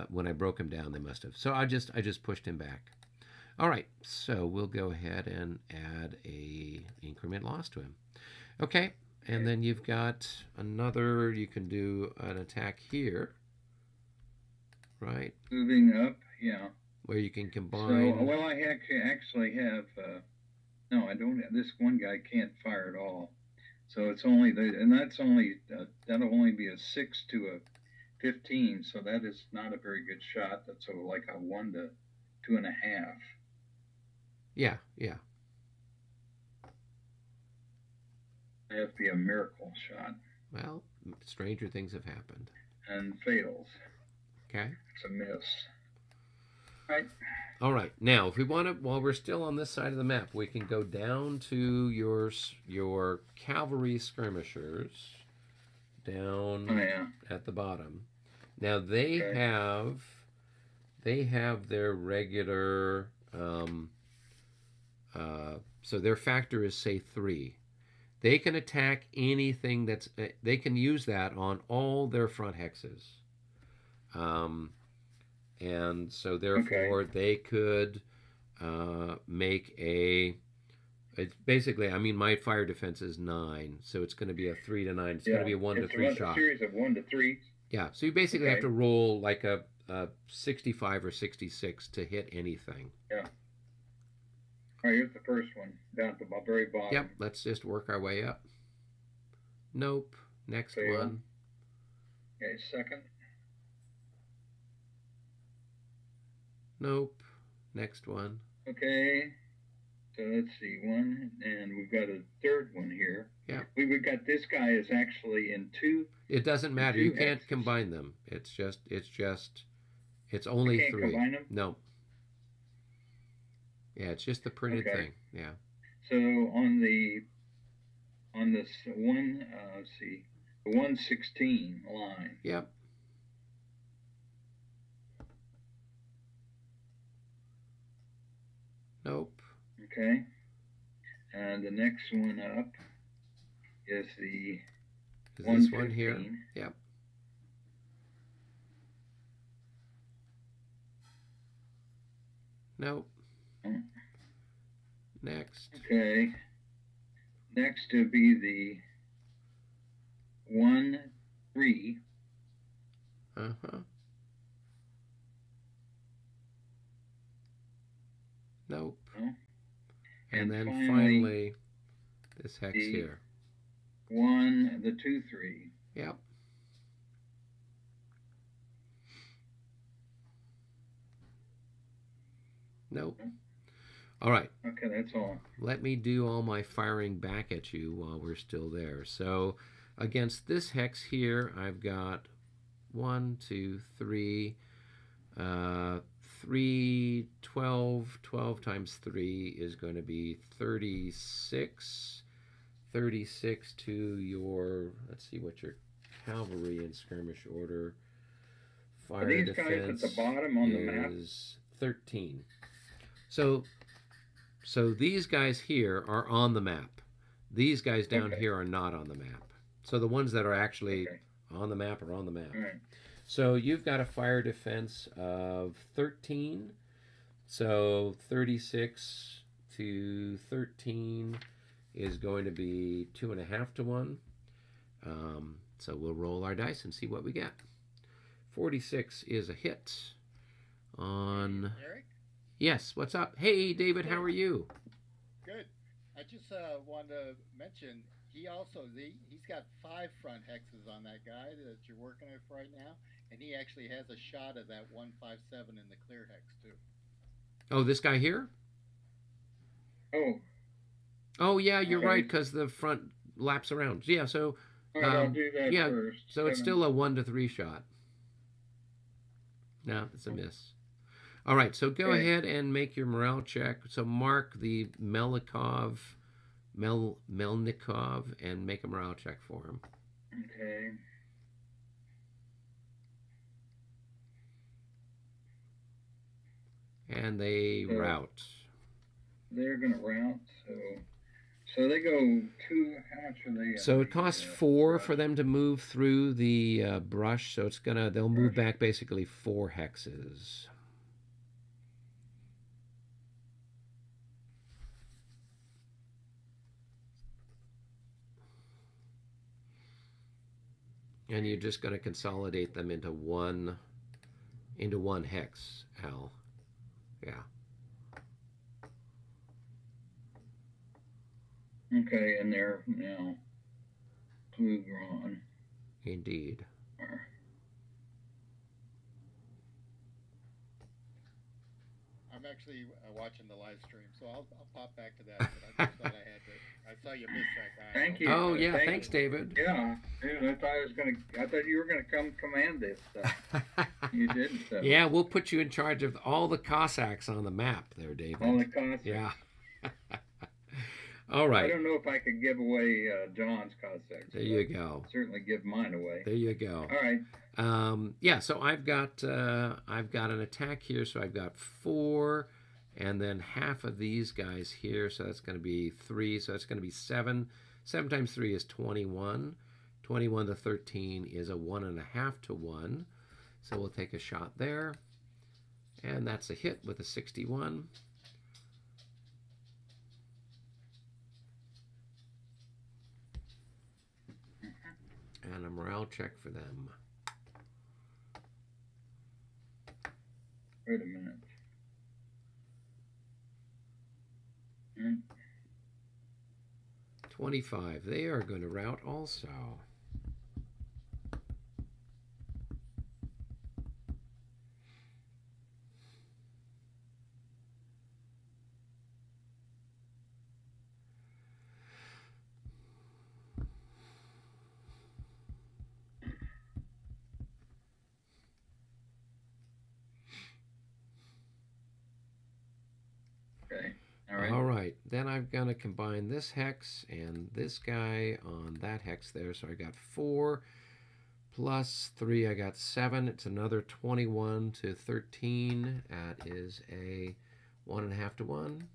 when I broke him down, they must have. So I just pushed him back. All right, so we'll go ahead and add a increment loss to him. Okay, and then you've got another, you can do an attack here, right? Moving up, yeah. Where you can combine. So, well, I actually have, no, I don't, this one guy can't fire at all. So it's only, and that's only, that'll only be a 6 to a 15, so that is not a very good shot. That's like a 1 to 2.5. Yeah, yeah. It has to be a miracle shot. Well, stranger things have happened. And fails. Okay. It's a miss. Right. All right. Now, if we want to, while we're still on this side of the map, we can go down to your cavalry skirmishers down at the bottom. Now they have their regular. So their factor is, say, 3. They can attack anything that's... They can use that on all their front hexes. And so, therefore, they could make a... It's basically, I mean, my fire defense is 9, so it's going to be a 3 to 9. It's going to be a 1 to 3 shot. It's a series of 1 to 3. Yeah, so you basically have to roll like a 65 or 66 to hit anything. Yeah. All right, here's the first one, down at the very bottom. Yep, let's just work our way up. Nope. Next Fail. one. Okay, second. Nope. Next one. Okay, so let's see, 1, and we've got a third one here. Yeah. We've got this guy is actually in 2. It doesn't matter. You can't combine them. It's only 3. Combine them? No. Yeah, it's just the printed thing. Yeah. So on this one, let's see, the 116 line. Yep. Nope. Okay. And the next one up is the this one here? Yep. Nope. Next. Okay. Next to be the 1, 3. Uh-huh. Nope. No. And then finally this hex the here. 1, the 2, 3. Yep. Nope. All right. Okay, that's all. Let me do all my firing back at you while we're still there. So against this hex here, I've got 1, 2, 3, 3, 12. 12 times 3 is going to be 36. 36 to your, let's see what your cavalry and skirmish order. Fire these defense guys at the bottom on the map is 13. So these guys here are on the map. These guys down here are not on the map. So the ones that are actually on the map are on the map. All right. So you've got a fire defense of 13. So 36 to 13 is going to be 2.5 to 1. So we'll roll our dice and see what we get. 46 is a hit on... Eric? Yes, what's up? Hey, David, how are you? Good. I just wanted to mention, he's got 5 front hexes on that guy that you're working with right now, and he actually has a shot of that 157 in the clear hex, too. Oh, this guy here? Oh, yeah, you're right, because the front laps around. Yeah, so... I'll do that first. So it's still a 1 to 3 shot. No, it's a miss. All right, so go ahead and make your morale check. So mark the Melnikov, and make a morale check for him. Okay. And they rout. They're going to rout, so they go 2. How much are they? So it costs 4 for them to move through the brush. So they'll move back basically 4 hexes. And you're just going to consolidate them into one hex, Al. Yeah. Okay, and they're now blue drawn. Indeed. I'm actually watching the live stream, so I'll pop back to that. But I just thought I saw you miss that guy. Thank you. Oh yeah, thanks, David. Yeah, dude, I thought you were gonna come command this stuff. You didn't. So. Yeah, we'll put you in charge of all the Cossacks on the map there, David. All the Cossacks. Yeah. All right. I don't know if I could give away John's Cossacks. There you go. I'll certainly give mine away. There you go. All right. Yeah, so I've got an attack here, so I've got 4, and then half of these guys here, so that's going to be 3, so that's going to be 7. 7 times 3 is 21. 21 to 13 is a 1.5 to 1. So we'll take a shot there, and that's a hit with a 61. And a morale check for them. Wait a minute. 25. They are going to rout also. All right, then I'm going to combine this hex and this guy on that hex there. So I got 4 plus 3, I got 7. It's another 21 to 13. That is a 1.5 to 1.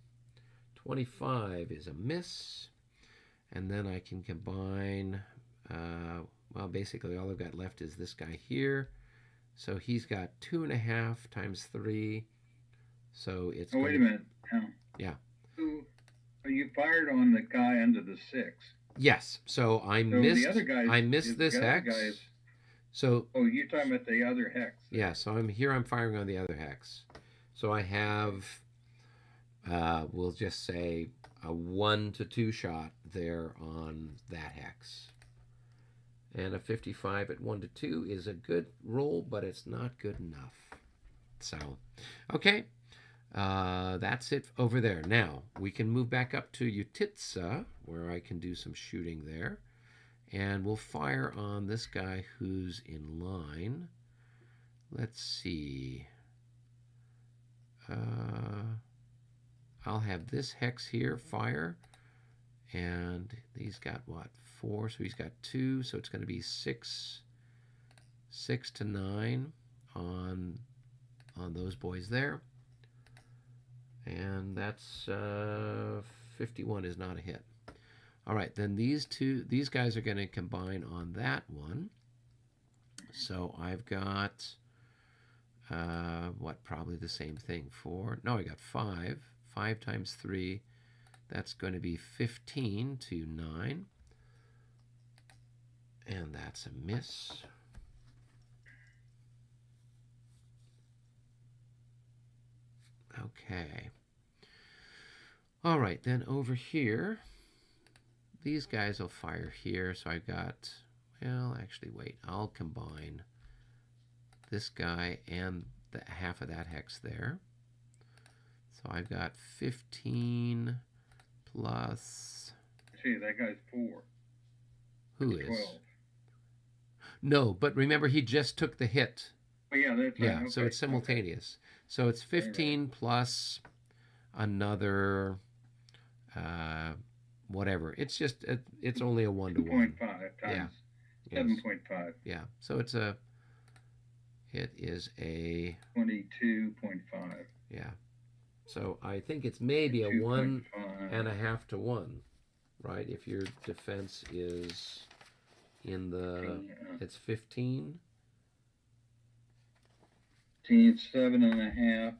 25 is a miss. And then I can combine, well, basically all I've got left is this guy here. So he's got 2.5 times 3. So it's... Oh, wait a minute. Yeah. So you fired on the guy under the 6. Yes. So I missed this hex. So oh, you're talking about the other hex. Yeah. So I'm firing on the other hex. So I have, we'll just say a 1 to 2 shot there on that hex. And a 55 at 1 to 2 is a good roll, but it's not good enough. So, okay. That's it over there. Now, we can move back up to Utitsa, where I can do some shooting there. And we'll fire on this guy who's in line. Let's see. I'll have this hex here fire, and he's got what, 4, so he's got 2, so it's going to be 6 to 9 on those boys there, and that's 51 is not a hit. All right, then these guys are going to combine on that one. So I've got what, probably the same thing. 4. No, I got 5. 5 times 3. That's going to be 15 to 9. And that's a miss. Okay. All right, then over here, these guys will fire here. So I've got, well, actually, wait. I'll combine this guy and the half of that hex there. So I've got 15 plus... See, that guy's 4. Who That's is? 12. No, but remember, he just took the hit. Oh, yeah, that's right. Yeah, Okay. so it's simultaneous. So it's 15 plus another... whatever. It's just, it's only a 1-to-1. 2.5 times Yes. 7.5. Yeah. So it is a 22.5. Yeah. So I think it's maybe a 1.5 to 1, right? If your defense is in the, it's 15. 15, 7.5.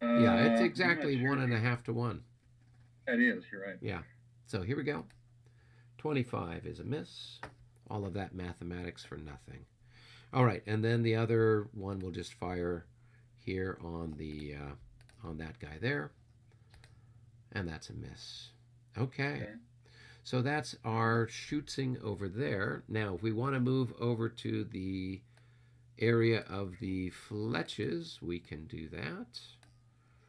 Yeah, it's I'm exactly not sure. 1.5 to 1. That is, you're right. Yeah. So here we go. 25 is a miss. All of that mathematics for nothing. All right, and then the other one will just fire here on the on that guy there, and that's a miss. Okay. So that's our shooting over there. Now, if we want to move over to the area of the fletches, we can do that.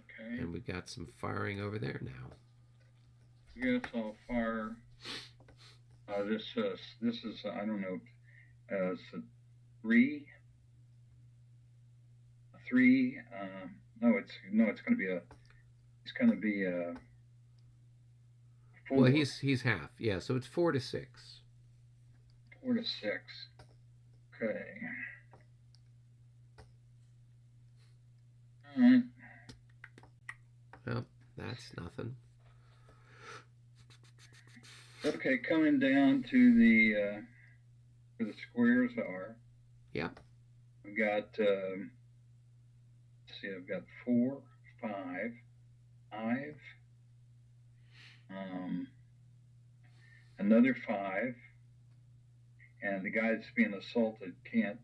Okay. And we've got some firing over there now. I guess I'll fire. This is I don't know. It's a 3. No, it's going to be a. It's going to be a 4. Well, he's half. Yeah, so it's 4 to 6. 4 to 6. Okay. All right. Well, that's nothing. Okay, coming down to the where the squares are. Yeah. I've got let's see, I've got 4, 5, 5, another 5, and the guy that's being assaulted can't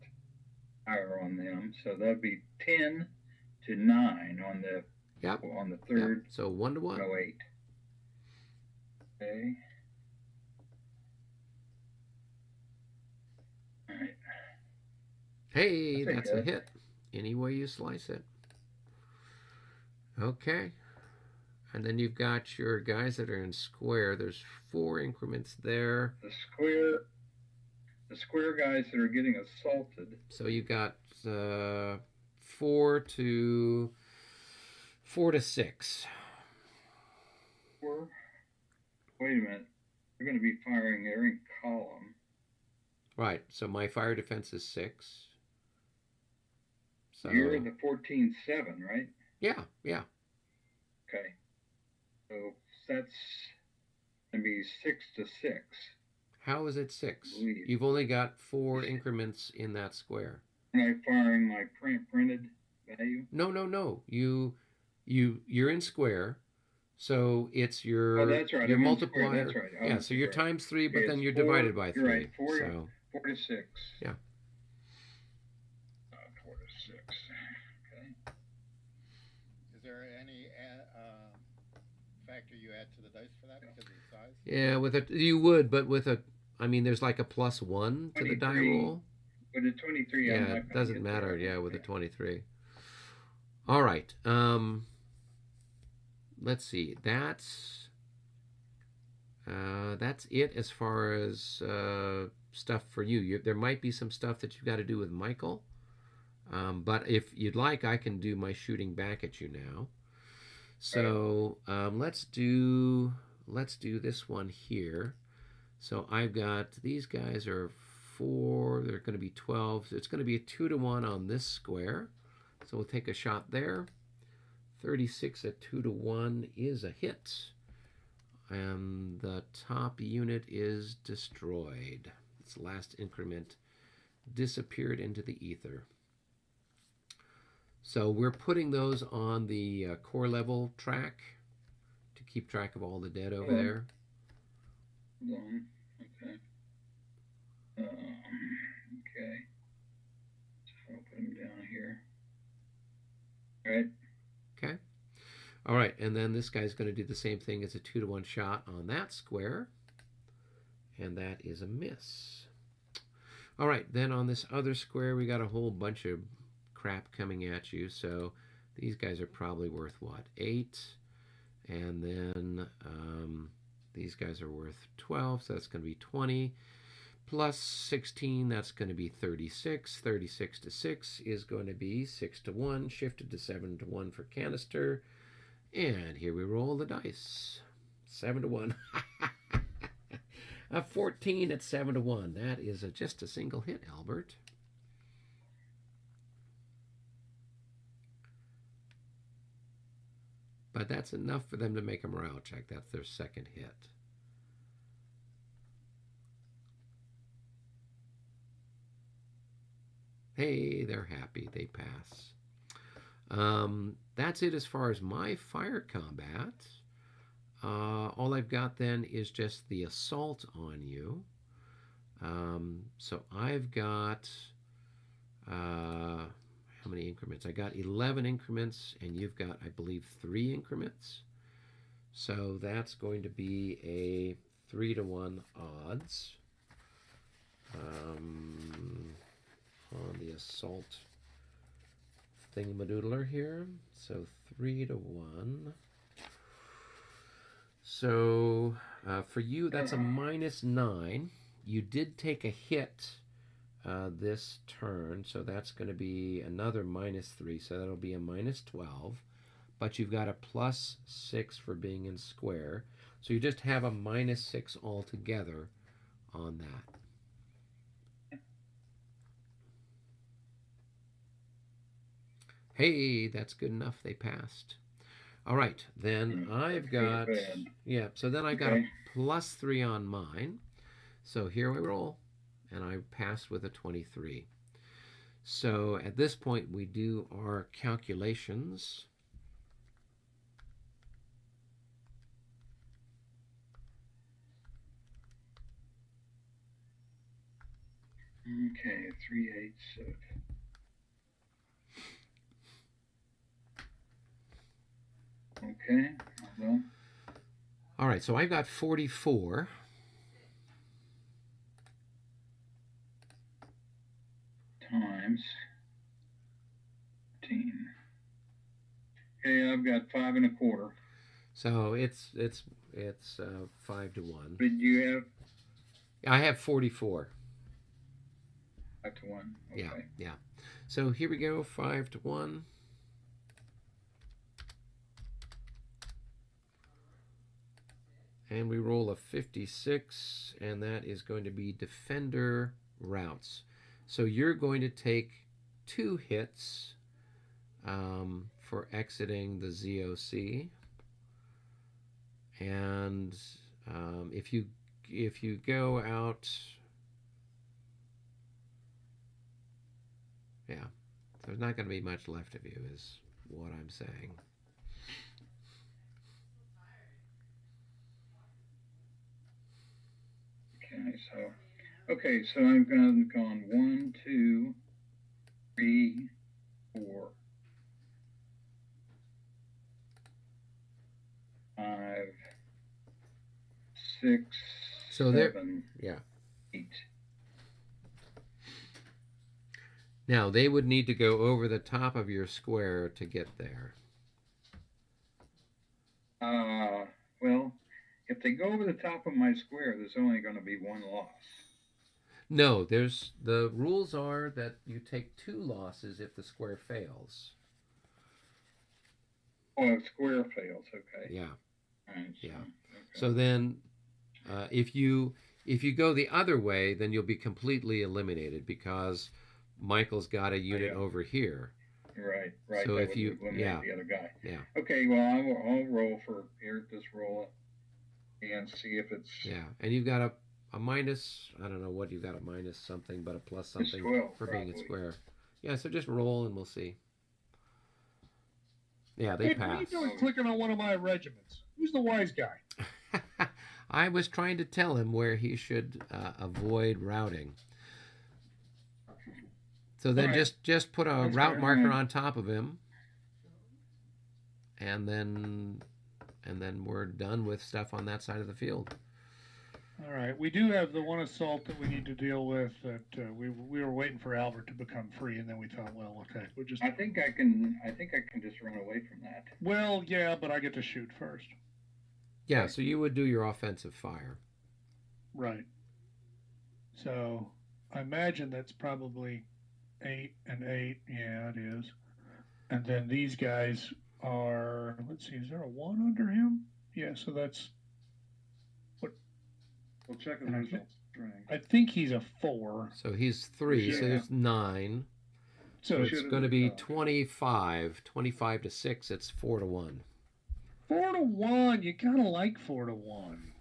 fire on them, so that'd be 10 to 9 on the on the third. Yep. So 1 to 1. No, 8. Okay. All right. Hey, That's that's a hit. Any way you slice it. Okay. And then you've got your guys that are in square. There's 4 increments there. The square guys that are getting assaulted. So you've got 4 to 6. 4. Wait a minute. They're going to be firing every column. Right. So my fire defense is 6. So You're in the 14-7, right? Yeah. Yeah. Okay. So that's going to be 6 to 6. How is it 6? I believe. You've only got 4 increments in that square. Am I firing my printed value? No. You're in square, so it's your that's right. your I'm in multiplier. square. That's right. Yeah, so you're times 3, but Okay, then it's you're 4, divided by 3. You're right. 4 to 6. Yeah. 4 to 6. Okay. Is there any factor you add to the dice for that because of the size? Yeah, you would, but with a, I mean, there's like a +1 to the die 23. roll. With a 23, Yeah, I'm not it gonna doesn't get matter. there. Yeah, with a 23. All right. Let's see. That's it as far as stuff for you. There might be some stuff that you've got to do with Michael. But if you'd like, I can do my shooting back at you now. So let's do this one here. So I've got, these guys are 4, they're going to be 12. So it's going to be a 2-to-1 on this square. So we'll take a shot there. 36 at 2-to-1 is a hit. And the top unit is destroyed. Its last increment disappeared into the ether. So we're putting those on the core level track to keep track of all the dead over there. Okay. Okay. So I'll put them down here. All right. Okay. All right, and then this guy's going to do the same thing as a 2-to-1 shot on that square, and that is a miss. All right, then on this other square, we got a whole bunch of crap coming at you. So these guys are probably worth what, 8, and then these guys are worth 12, so that's going to be 20 plus 16, that's going to be 36. 36 to 6 is going to be 6-to-1, shifted to 7-to-1 for canister, and here we roll the dice. 7-to-1. A 14 at 7-to-1. That is just a single hit, Albert. But that's enough for them to make a morale check. That's their second hit. Hey, they're happy. They pass. That's it as far as my fire combat. All I've got then is just the assault on you. So I've got... how many increments? I got 11 increments, and you've got, I believe, 3 increments. So that's going to be a 3-to-1 odds on the assault thingamadoodler here. So 3-to-1. So for you, that's a -9. You did take a hit this turn, so that's going to be another -3, so that'll be a -12, but you've got a +6 for being in square, so you just have a -6 altogether on that. Hey, that's good enough. They passed. All right, then I've got, yeah, so then I've got a +3 on mine, so here we roll. And I passed with a 23. So at this point, we do our calculations. Okay, 3/8 of... Okay, well. All right, so I've got 44. Times 15. Okay, I've got 5 1/4. So it's 5-to-1. But you have? I have 44. 5-to-1. Okay. Yeah. So here we go, 5-to-1. And we roll a 56, and that is going to be defender routes. So you're going to take 2 hits for exiting the ZOC, and if you go out, yeah, there's not going to be much left of you, is what I'm saying. Okay, so I'm going to go on 1, 2, 3, 4, 5, 6, so 7, yeah, 8. Now they would need to go over the top of your square to get there. Well, if they go over the top of my square, there's only going to be 1 loss. No, the rules are that you take 2 losses if the square fails. Oh, if square fails, okay. Yeah. Right, Yeah. okay. So then, if you go the other way, then you'll be completely eliminated because Michael's got a unit over here. Right. So that if would you eliminate the other guy. Yeah. Okay, well I'll roll for here. Just roll it and see if it's and you've got a minus. I don't know what you've got, a minus something, but a plus something 12, for being a probably. square. Yeah. So just roll and we'll see. Yeah, they Hey, pass. what are you doing clicking on one of my regiments? Who's the wise guy? I was trying to tell him where he should avoid routing. So then just put a route marker on top of him, and then we're done with stuff on that side of the field. All right, we do have the one assault that we need to deal with. That we were waiting for Albert to become free, and then we thought, well, okay, we'll just. I think I can just run away from that. Well, yeah, but I get to shoot first. Yeah, so you would do your offensive fire. Right. So I imagine that's probably 8 and 8. Yeah, it is. And then these guys are. Let's see, is there a 1 under him? Yeah, so that's. We'll check his results. I think he's a 4. So he's 3, so there's 9. So it's going to be 25 to 6. It's 4 to 1. 4 to 1. You gotta like 4 to 1,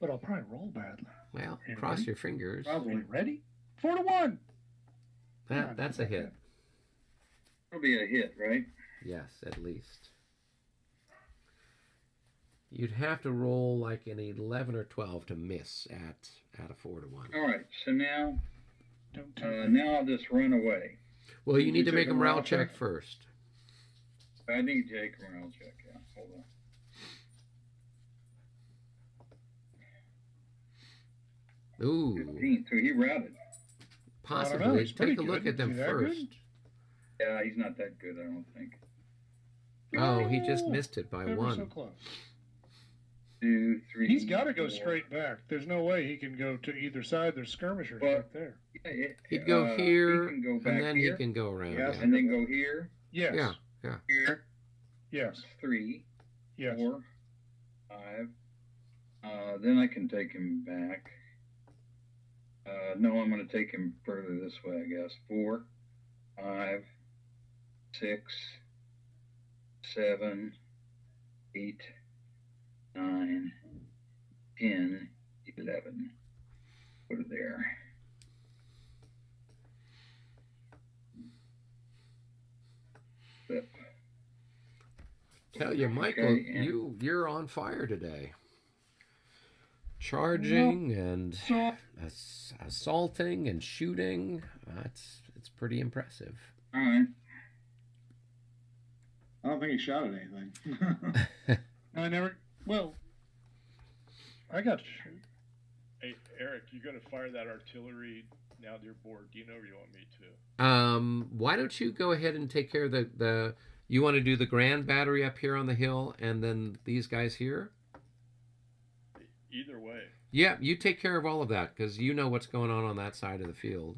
but I'll probably roll badly. Well, cross your fingers. Probably. Ready? 4 to 1. That's a hit. It'll be a hit, right? Yes, at least. You'd have to roll like an 11 or 12 to miss at a 4 to 1. All right, so now I'll just run away. Well, you need to make a morale check first. I need to take a morale check. Yeah, hold on. Ooh. 15. So he routed. Possibly. Take a look at them first. Yeah, he's not that good, I don't think. Oh, he just missed it by Ever 1. so close. 2, 3. He's got to go 4. straight back. There's no way he can go to either side. There's skirmishers right there. He'd go here, he can go back and then here. he can go around. Yes, and then go here. Yes. Yeah. Here. Yes. 3. Yes. 4. 5. Then I can take him back. No, I'm going to take him further this way, I guess. 4, 5, 6, 7, 8, 9, 10, 11. Put it there. Flip. Tell you, Michael, Okay, you're on fire today. Charging and assaulting and shooting. It's pretty impressive. All right. I don't think he shot at anything. I never. Well, I got to shoot. Hey, Eric, you going to fire that artillery now near Borodino, or you want me to? Why don't you go ahead and take care of the you want to do the grand battery up here on the hill and then these guys here? Either way. Yeah, you take care of all of that because you know what's going on that side of the field.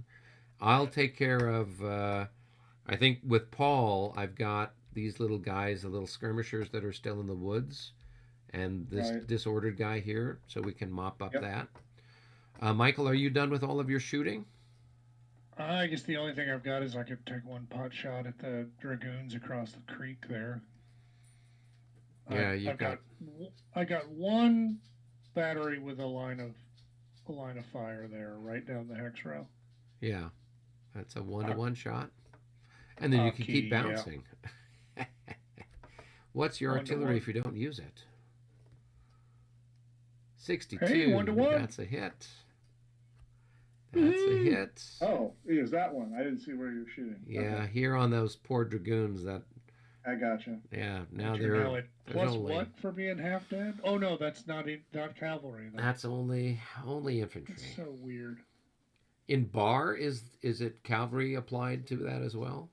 I'll take care of, I think with Paul, I've got these little guys, the little skirmishers that are still in the woods, and this disordered guy here, so we can mop up that. Michael, are you done with all of your shooting? I guess the only thing I've got is I could take one pot shot at the dragoons across the creek there. Yeah, I got one battery with a line of fire there, right down the hex row. Yeah, that's a 1-to-1 shot, and then you can keep bouncing. Yeah. What's your artillery if you don't use it? 62. Hey, 1-to-1. That's a hit. That's a hit. Oh, it is that one. I didn't see where you were shooting. Yeah, here on those poor dragoons. That. I gotcha. Yeah, now But they're now at plus only, what for being half dead? Oh no, that's not cavalry. That's only infantry. That's so weird. In bar, is it cavalry applied to that as well?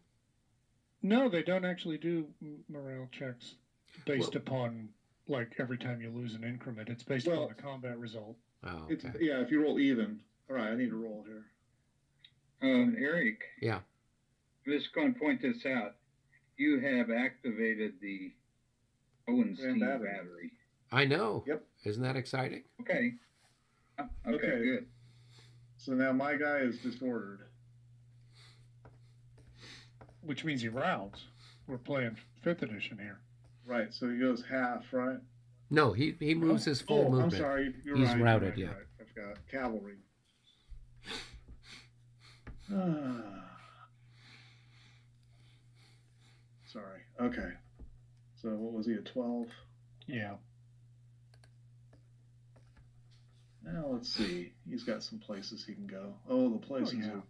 No, they don't actually do morale checks based upon like every time you lose an increment. It's based upon the combat result. Oh, okay. Yeah, if you roll even. All right, I need to roll here. Eric. Yeah. I'm just going to point this out. You have activated the Owenstein battery. I know. Yep. Isn't that exciting? Okay. Okay, good. So now my guy is disordered. Which means he rounds. We're playing 5th edition here. Right, so he goes half, right? No, he moves his full movement. I'm sorry. He's right. routed, Right, yeah. right. I forgot. Cavalry. Sorry. Okay. So what was he, a 12? Yeah. Now let's see. He's got some places he can go. Oh, the places. Yeah.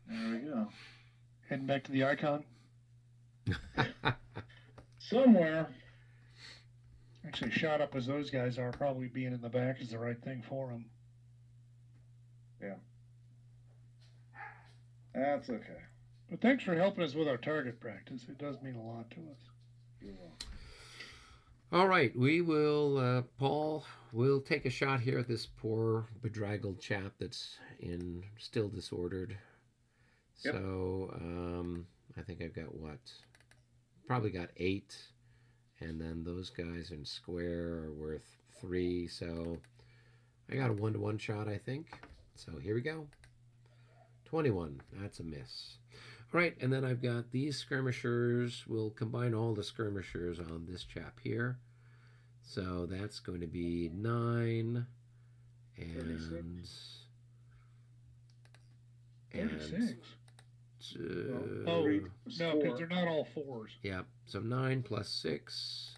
There we go. Heading back to the icon. Somewhere. Actually, shot up as those guys are, probably being in the back is the right thing for them. Yeah. That's okay. But thanks for helping us with our target practice. It does mean a lot to us. You're welcome. All right, we will, Paul, we'll take a shot here at this poor bedraggled chap that's still disordered. Yep. So, I think I've got probably got 8, and then those guys in square are worth 3, so I got a 1-to-1 shot, I think. So here we go. 21, that's a miss. All right, and then I've got these skirmishers. We'll combine all the skirmishers on this chap here. So that's going to be 9 and 36. Oh, no, because they're not all 4s. Yeah, so 9 plus 6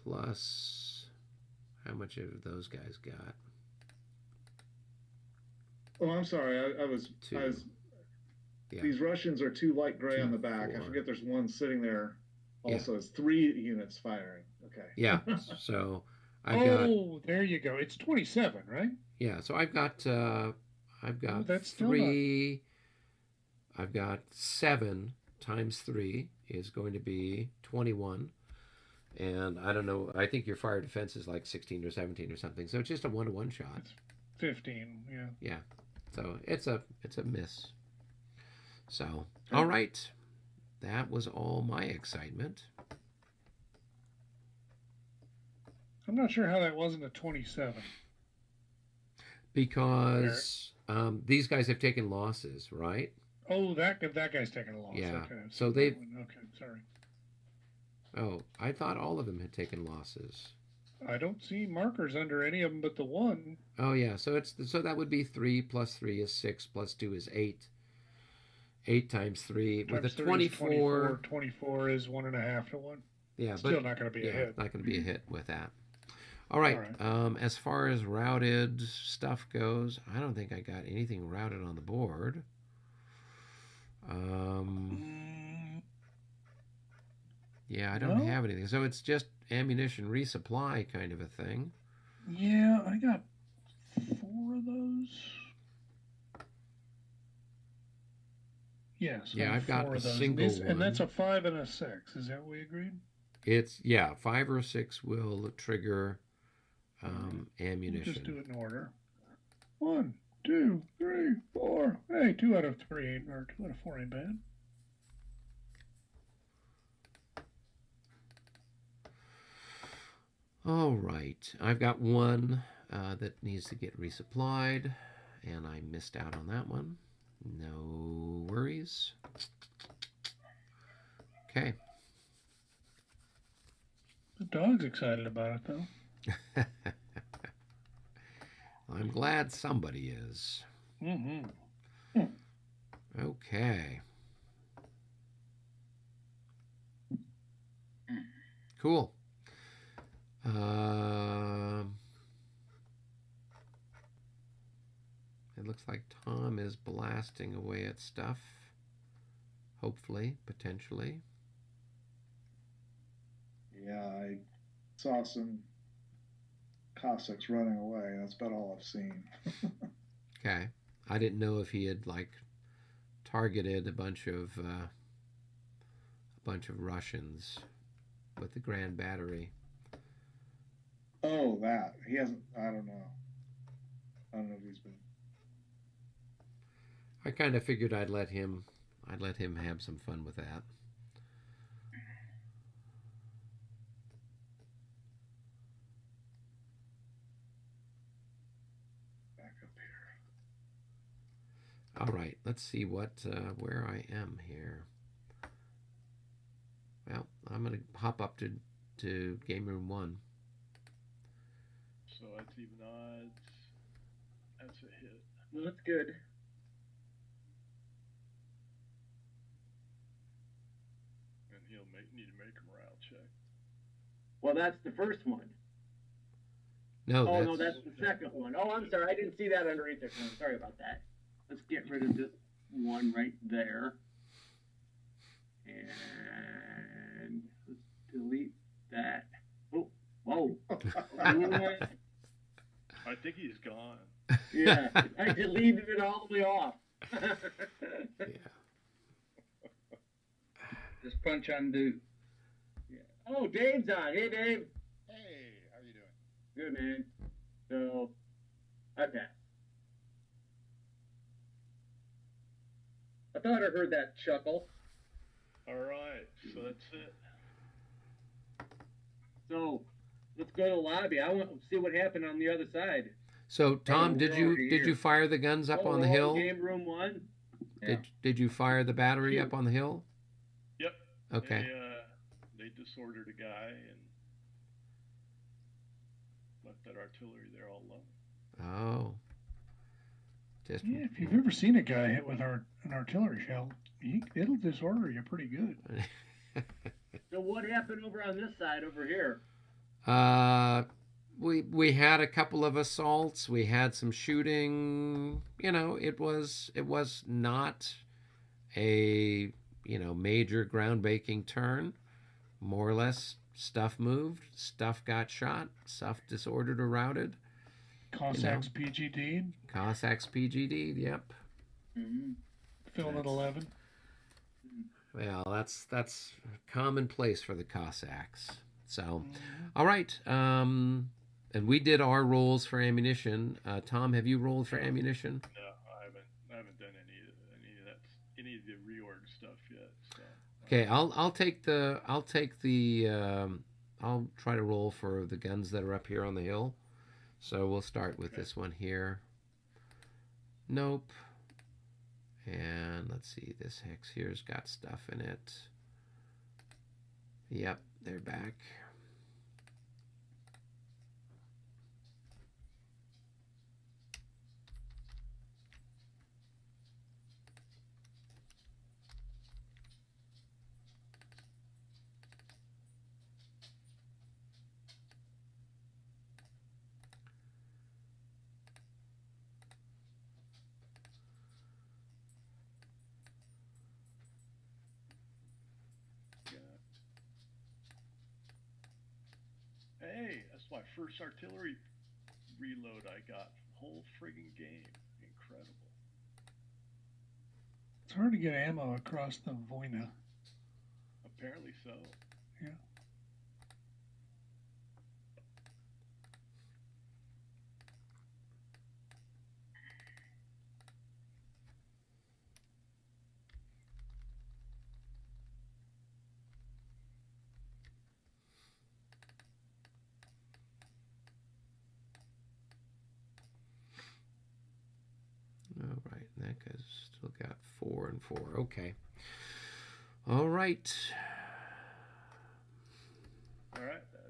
plus how much have those guys got? Oh, I'm sorry. I was. 2. Yeah. These Russians are 2 light gray 2, on the back. 4. I forget there's one sitting there. Also, Yeah. it's 3 units firing. Okay. Yeah. So I've got. There you go. It's 27, right? Yeah. So I've got. That's still 3. I've got 7 times 3 is going to be 21. And I don't know. I think your fire defense is like 16 or 17 or something. So it's just a 1-to-1 shot. It's 15. Yeah. Yeah. So it's a miss. So all right, that was all my excitement. I'm not sure how that wasn't a 27. Because these guys have taken losses, right? Oh, that guy's taking a loss. Yeah. Okay. So they've. Okay, sorry. Oh, I thought all of them had taken losses. I don't see markers under any of them but the one. Oh yeah, so that would be 3 plus 3 is 6 plus 2 is 8. 8 times 3 with a 24. 24 is 1.5 to 1. Yeah, still not going to be a hit. Not going to be a hit with that. All right. As far as routed stuff goes, I don't think I got anything routed on the board. Yeah, I don't have anything. So it's just ammunition resupply kind of a thing. Yeah, I got 4 of those. Yes. Yeah, I've got a those. single one. And that's a 5 and a 6. Is that what we agreed? It's 5 or 6 will trigger ammunition. We'll just do it in order. 1, 2, 3, 4. Hey, 2 out of 3 ain't, or 2 out of 4 ain't bad. All right, I've got 1 that needs to get resupplied, and I missed out on that one. No worries. Okay. The dog's excited about it, though. I'm glad somebody is. Mm-hmm. Okay. Cool. It looks like Tom is blasting away at stuff. Hopefully, potentially. Yeah, I saw some Cossacks running away. That's about all I've seen. Okay. I didn't know if he had like targeted a bunch of Russians with the Grand Battery. Oh, that. He hasn't, I don't know. I don't know if he's been. I kind of figured I'd let him have some fun with that. Back up here. All right, let's see where I am here. Well, I'm going to hop up to game room 1. So that's even odds. That's a hit. Well, that's good. And he'll need to make a morale check. Well, that's the first one. No, no, that's the second one. Oh, I'm sorry. I didn't see that underneath there. No, sorry about that. Let's get rid of this one right there. And let's delete that. Oh, whoa. I think he's gone. Yeah, I deleted it all the way off. Yeah. Just punch undo. Yeah. Oh, Dave's on. Hey, Dave. Hey, how you doing? Good, man. So, okay. I thought I heard that chuckle. All right, so that's it. So, let's go to the lobby. I want to see what happened on the other side. So, Tom, Oh, did we're you fire the guns up on the we're hill? all in game room 1. Yeah. Did you fire the battery up on the hill? Yep. Okay. They disordered a guy and left that artillery there all alone. Oh. Just Yeah, if you've ever seen a guy hit with an artillery shell, it'll disorder you pretty good. So what happened over on this side over here? We had a couple of assaults. We had some shooting. You know, it was not a major groundbreaking turn. More or less, stuff moved, stuff got shot, stuff disordered or routed. Cossacks PGD'd. Cossacks PGD'd. Yep. Mm-hmm. Filling at 11. Well, that's commonplace for the Cossacks. So, all right. And we did our rolls for ammunition. Tom, have you rolled for ammunition? No, I haven't done any of the reorg stuff yet. So. Okay, I'll try to roll for the guns that are up here on the hill. So we'll start with this one here. Nope. And let's see, this hex here's got stuff in it. Yep, they're back. Hey, that's my first artillery reload I got. Whole friggin' game. Incredible. It's hard to get ammo across the Voina. Apparently so. Yeah. All right, that guy's still got 4 and 4. Okay. All right. All right, that's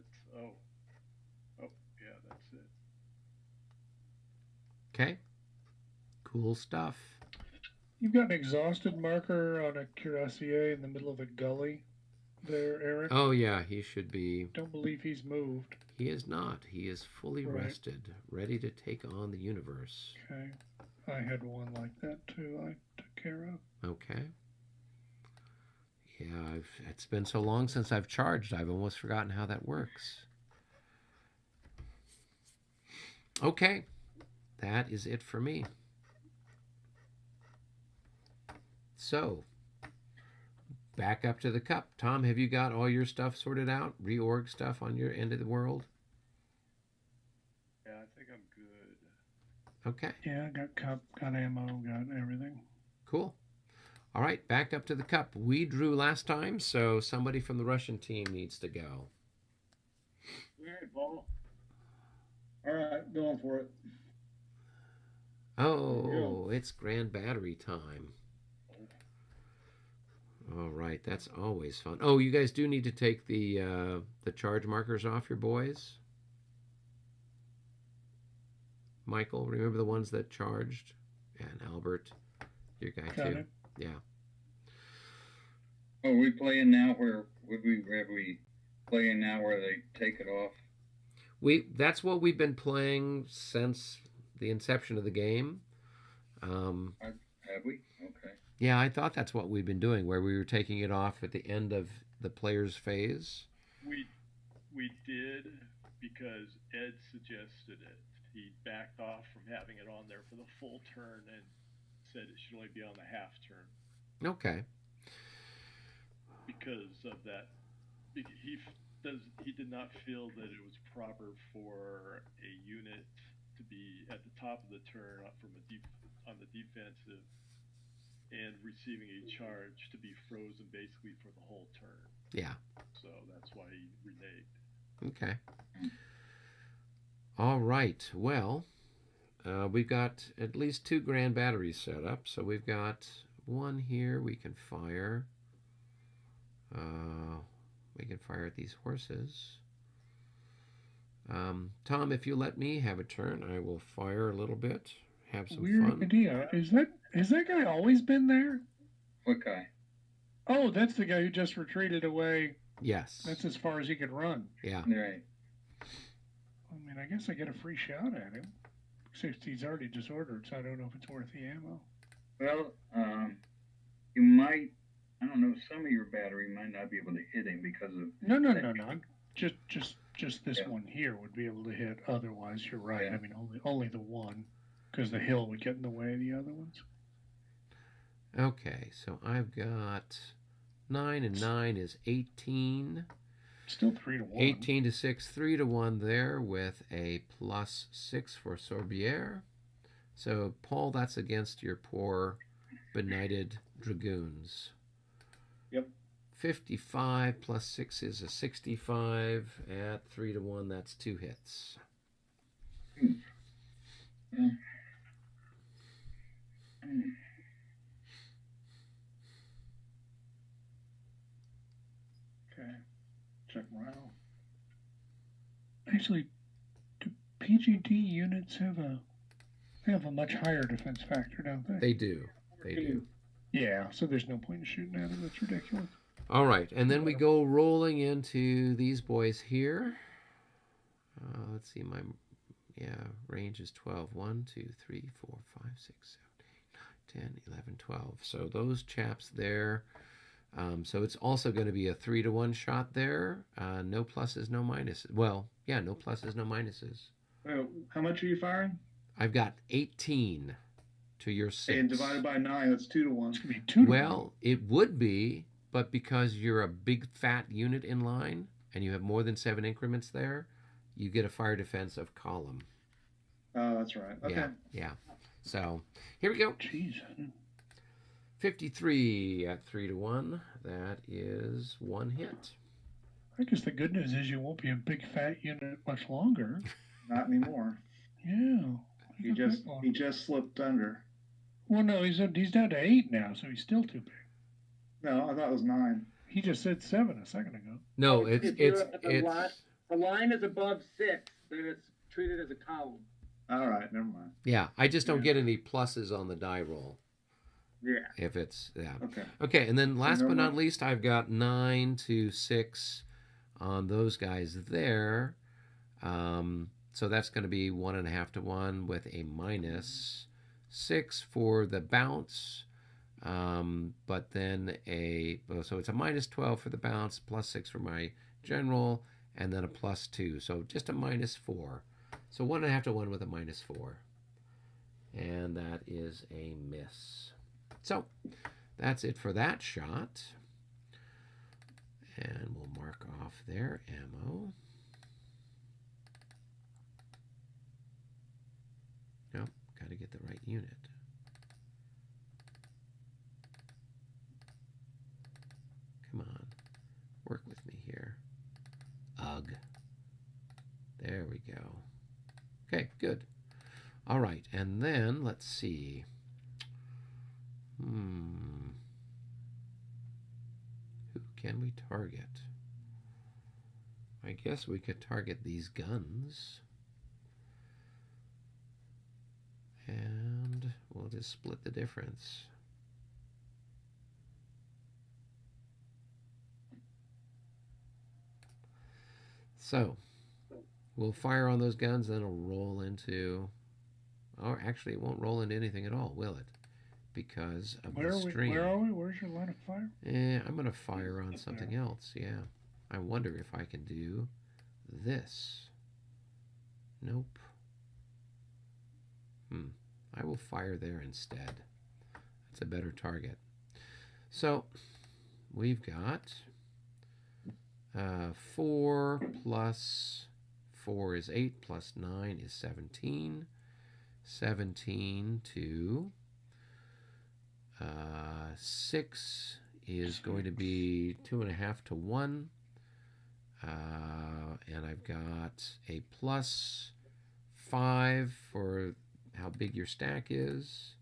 yeah, that's it. Okay. Cool stuff. You've got an exhausted marker on a cuirassier in the middle of a gully there, Eric. Oh yeah, he should be. Don't believe he's moved. He is not. He is fully Right. rested, ready to take on the universe. Okay. I had one like that too. I took care of. Okay. Yeah, it's been so long since I've charged, I've almost forgotten how that works. Okay. That is it for me. So, back up to the cup. Tom, have you got all your stuff sorted out? Reorg stuff on your end of the world? Yeah, I think I'm good. Okay. Yeah, got cup, got ammo, got everything. Cool. All right, back up to the cup. We drew last time, so somebody from the Russian team needs to go. All right, Paul. All right, going for it. Oh, it's Grand Battery time. All right, that's always fun. Oh, you guys do need to take the charge markers off your boys. Michael, remember the ones that charged? And Albert, your guy Got too. it. Yeah. Oh, are we playing now where we playing now where they take it off? That's what we've been playing since the inception of the game. Have we? Okay. Yeah, I thought that's what we've been doing, where we were taking it off at the end of the player's phase. We did because Ed suggested it. He backed off from having it on there for the full turn and said it should only be on the half turn. Okay. Because of that, he did not feel that it was proper for a unit to be at the top of the turn on the defensive and receiving a charge to be frozen basically for the whole turn. Yeah. So that's why he reneged. Okay. All right. Well, we've got at least 2 grand batteries set up. So we've got one here we can fire. We can fire at these horses. Tom, if you let me have a turn, I will fire a little bit. Have some Weird fun. idea. Has that guy always been there? What guy? Oh, that's the guy who just retreated away. Yes. That's as far as he could run. Yeah. Right. I mean, I guess I get a free shot at him. Except he's already disordered, so I don't know if it's worth the ammo. Well, you might. I don't know. Some of your battery might not be able to hit him because of. No. Just this one here would be able to hit. Otherwise, you're right. Yeah. I mean, only the one, because the hill would get in the way of the other ones. Okay, so I've got 9 and 9 is 18. Still 3 to 1. 18 to 6, 3 to 1 there with a +6 for Sorbier. So, Paul, that's against your poor benighted dragoons. Yep. 55 plus 6 is a 65. At 3 to 1, that's 2 hits. Yeah. Okay. Check morale. Actually, do PGD units have a much higher defense factor, don't they? They do. They do. Yeah, so there's no point in shooting at them. That's ridiculous. All right, and then we go rolling into these boys here. Let's see, range is 12. 1, 2, 3, 4, 5, 6, 7, 8, 9, 10, 11, 12. So those chaps there. So it's also going to be a 3 to 1 shot there. No pluses, no minuses. Well, yeah, no pluses, no minuses. How much are you firing? I've got 18 to your 6. And divided by 9, that's 2 to 1. It's going to be 2 to 1. Well, it would be, but because you're a big fat unit in line and you have more than 7 increments there, you get a fire defense of column. Oh, that's right. Okay. Yeah. So here we go. Jeez. 53 at 3 to 1. That is 1 hit. I guess the good news is you won't be a big fat unit much longer. Not anymore. Yeah. He just slipped under. Well, no, he's down to 8 now, so he's still too big. No, I thought it was 9. He just said 7 a second ago. No, The line is above 6, then it's treated as a column. All right, never mind. Yeah, I just don't get any pluses on the die roll. Yeah. If it's, yeah. Okay, and then last but not least, I've got 9 to 6 on those guys there. So that's going to be 1.5 to 1 with a -6 for the bounce. But then so it's a -12 for the bounce, +6 for my general, and then a +2. So just a -4. So 1.5 to 1 with a -4. And that is a miss. So that's it for that shot. And we'll mark off their ammo. Nope, got to get the right unit. Come on, work with me here. Ugh. There we go. Okay, good. All right, and then let's see. Who can we target? I guess we could target these guns. And we'll just split the difference. So, we'll fire on those guns, then it'll roll into... Or actually, it won't roll into anything at all, will it? Because of the stream. Where are we? Where's your line of fire? I'm going to fire on something else, yeah. I wonder if I can do this. Nope. I will fire there instead. That's a better target. So, we've got 4 plus 4 is 8, plus 9 is 17. 17 to 6 is going to be 2.5 to 1. And I've got a plus 5 for how big your stack is.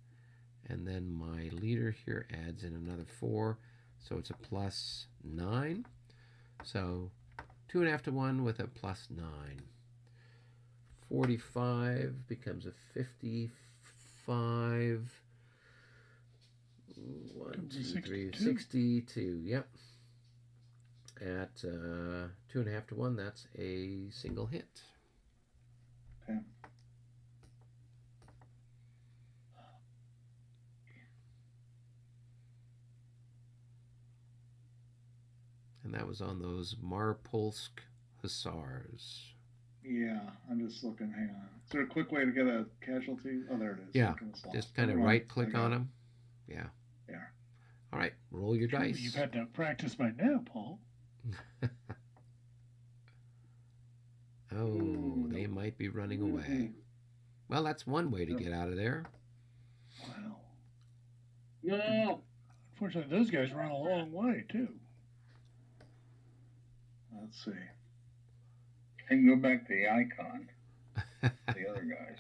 And then my leader here adds in another 4. So it's a plus 9. So 2.5 to 1 with a plus 9. 45 becomes a 55. 1, 2, 3, 62. Yep. At 2.5 to 1, that's a single hit. Okay. And that was on those Marpolsk Hussars. Yeah, I'm just looking. Hang on. Is there a quick way to get a casualty? Oh, there it is. Yeah, just kind of right-click on them. Yeah. Yeah. All right, roll your dice. You've had to practice by now, Paul. Oh, they might be running away. Well, that's one way to get out of there. Wow. No. Unfortunately, those guys run a long way, too. Let's see. I can go back to the icon. The other guys.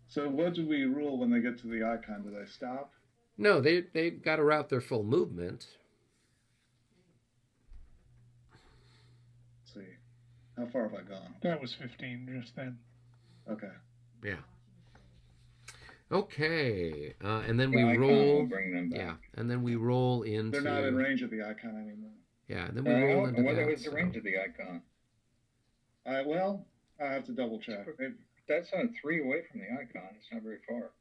So what do we rule when they get to the icon? Do they stop? No, they got to route their full movement. Let's see. How far have I gone? That was 15 just then. Okay. Yeah. Okay, and then we The icon roll. will bring them back. Yeah, and then we roll into. They're not in range of the icon anymore. Yeah, and then we roll into what that. was the range of the icon? Well, I have to double check. That's on 3 away from the icon. It's not very far.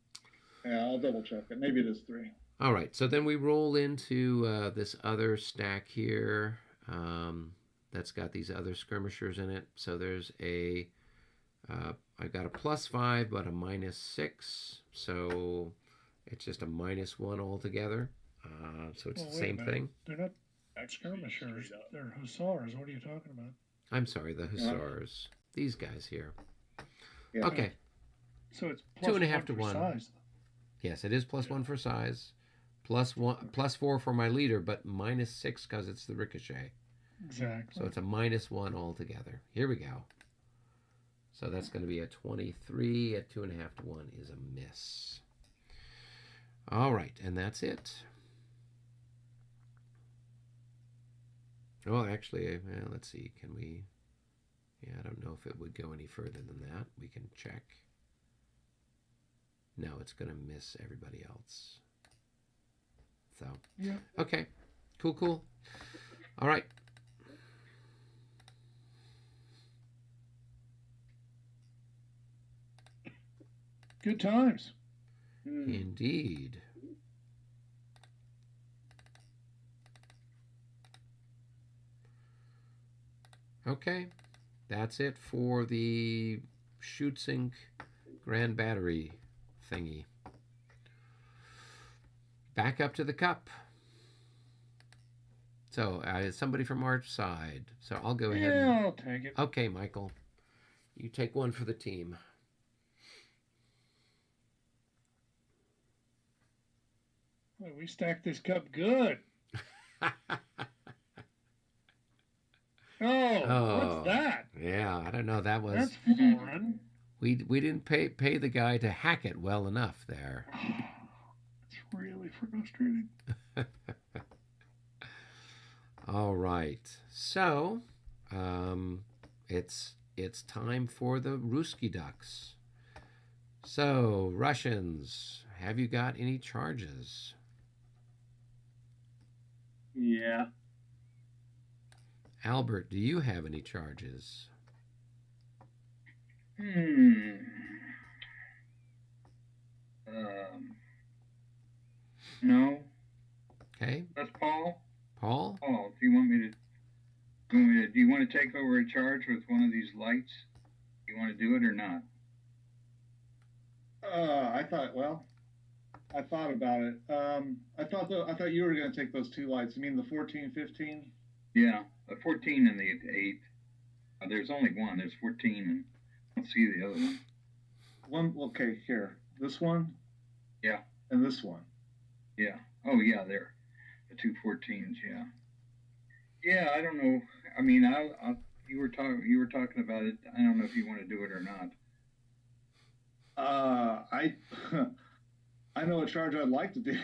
Yeah, I'll double check it. Maybe it is 3. All right, so then we roll into this other stack here that's got these other skirmishers in it. So there's a, I got a plus 5, but a minus 6. So it's just a minus 1 altogether. So it's the same thing. They're not skirmishers. They're hussars. What are you talking about? I'm sorry, the hussars. These guys here. Yeah. Okay. So it's plus 2.5 to 1. Size. Yes, it is plus 1 for size. Plus 4 for my leader, but minus 6 because it's the ricochet. Exactly. So it's a minus 1 altogether. Here we go. So that's going to be a 23 at 2.5 to 1 is a miss. All right, and that's it. Oh, actually, let's see. Can we... Yeah, I don't know if it would go any further than that. We can check. No, it's going to miss everybody else. So, yeah. Okay. Cool. All right. Good times. Indeed. Okay. That's it for the shoot sink grand battery thingy. Back up to the cup. So, somebody from our side. So I'll go ahead. Yeah, I'll take it. Okay, Michael. You take one for the team. Well, we stacked this cup good. Oh, what's that? Yeah, I don't know. That was... That's foreign. We didn't pay the guy to hack it well enough there. It's really frustrating. All right. So, it's time for the Ruski Ducks. So, Russians, have you got any charges? Yeah. Albert, do you have any charges? No. Okay. That's Paul. Paul? Paul, do you want me to? Do you want to take over a charge with one of these lights? Do you want to do it or not? I thought about it. I thought you were going to take those two lights. You mean the 14, 15? Yeah, the 14 and the 8. There's only one. There's 14, and I don't see the other one. Okay, here. This one? Yeah. And this one? Yeah. Oh, yeah, there. The two 14s, yeah. Yeah, I don't know. I mean, you were talking about it. I don't know if you want to do it or not. I know a charge I'd like to do.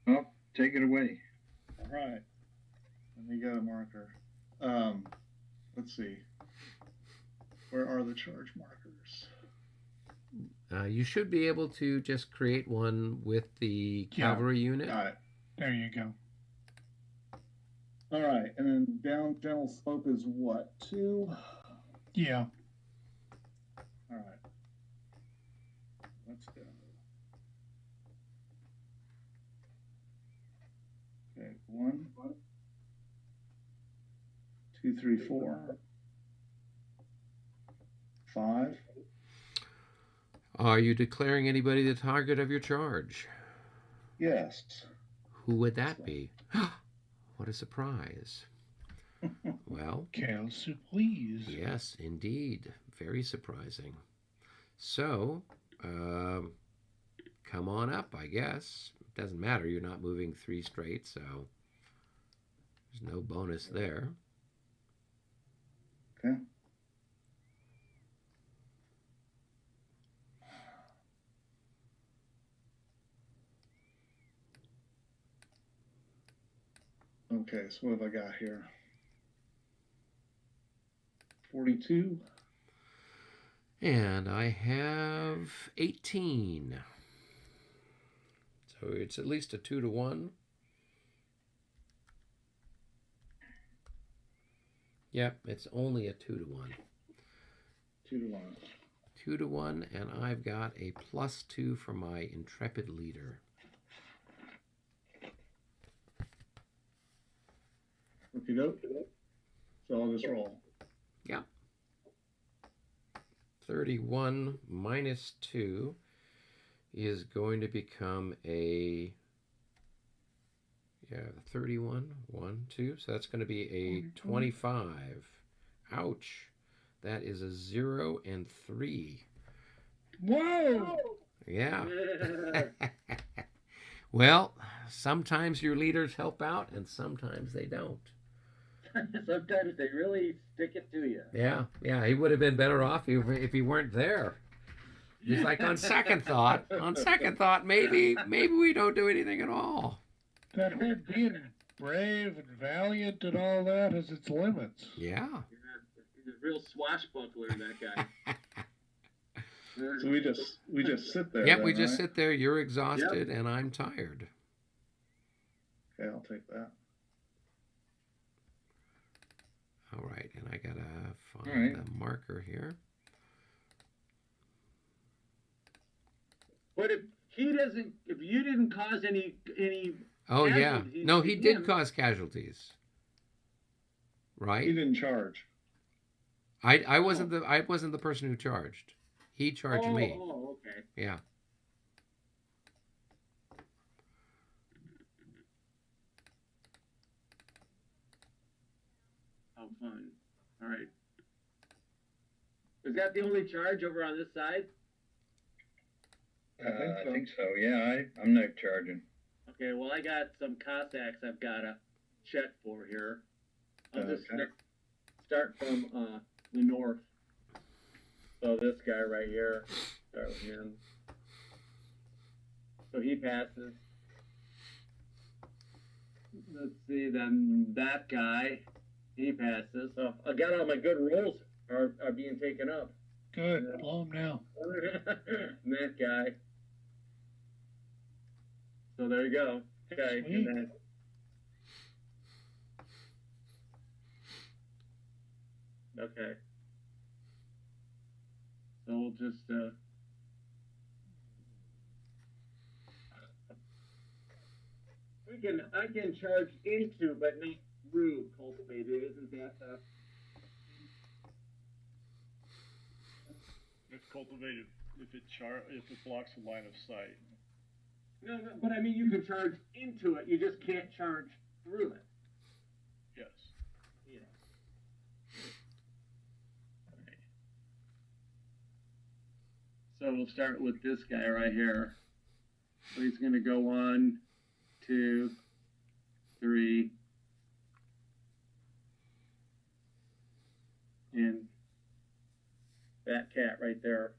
Well, take it away. All right. Let me get a marker. Let's see. Where are the charge markers? You should be able to just create one with the cavalry unit. Got it. There you go. All right, and then down general slope is what? 2? Yeah. All right. Let's go. Okay, 1, 2, 3, 4, 5. Are you declaring anybody the target of your charge? Yes. Who would that be? What a surprise. Well, Quelle surprise. yes, indeed. Very surprising. So, come on up, I guess. It doesn't matter. You're not moving 3 straight, so there's no bonus there. Okay. Okay, so what have I got here? 42. And I have 18. So it's at least a 2-to-1. Yep, it's only a 2-to-1. 2-to-1. 2-to-1, and I've got a +2 for my intrepid leader. Okie doke. So I'll just roll. Yeah. 31 minus 2 is going to become a 31. 1, 2. So that's going to be a 25. Ouch. That is a 0 and 3. Whoa! Yeah. Well, sometimes your leaders help out and sometimes they don't. Sometimes they really stick it to you. Yeah, he would have been better off if he weren't there. He's like, on second thought, maybe we don't do anything at all. That whole being brave and valiant and all that has its limits. Yeah. He's a real swashbuckler, that guy. So we just sit there. Yep, then, we just right? sit there. You're exhausted and I'm tired. Okay, I'll take that. All right, and I gotta find All right. the marker here. But if you didn't cause any Oh yeah, casualties no, to he did him. cause casualties. right? He didn't charge. I wasn't the person who charged. He charged me. Oh, okay. Yeah. How fun. All right. Is that the only charge over on this side? I think so. Yeah, I'm not charging. Okay, well, I got some Cossacks I've got to check for here. I'll just start from the north. So this guy right here, start with him. So he passes. Let's see, then that guy, he passes. So I got all my good rolls are being taken up. Good, blow him now. And that guy. So there you go. Okay, Sweet. and then okay. So we'll just I can charge into but not through cultivated, isn't that It's cultivated if it blocks the line of sight. no, but I mean you can charge into it, you just can't charge through it. Yes. Yeah. So we'll start with this guy right here. So he's going to go 1, 2, 3, and that cat right there.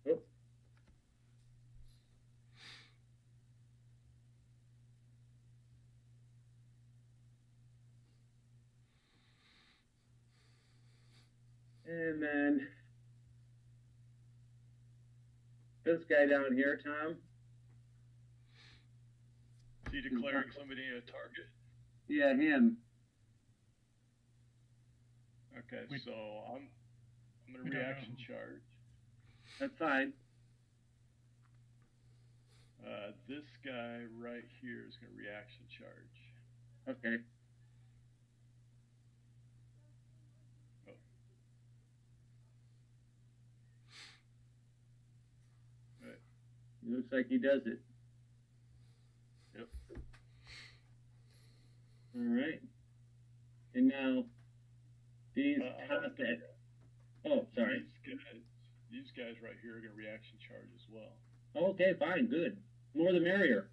Oh. And then this guy down here, Tom. Is he declaring somebody a target? Yeah, him. Okay, so I'm gonna we don't reaction know. charge. That's fine. This guy right here is gonna reaction charge. Okay. Right. Looks like he does it. Yep. All right. And now these Okay. Oh, sorry. These guys right here are gonna reaction charge as well. Okay, fine, good. More the merrier.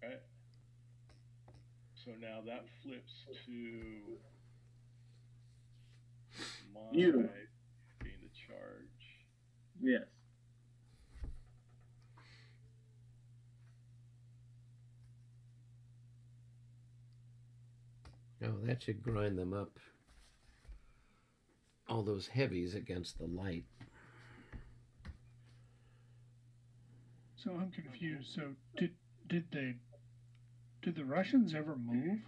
Right. So now that flips to my You. being the charge. Yes. Oh, that should grind them up. All those heavies against the light. So I'm confused. So did the Russians ever move?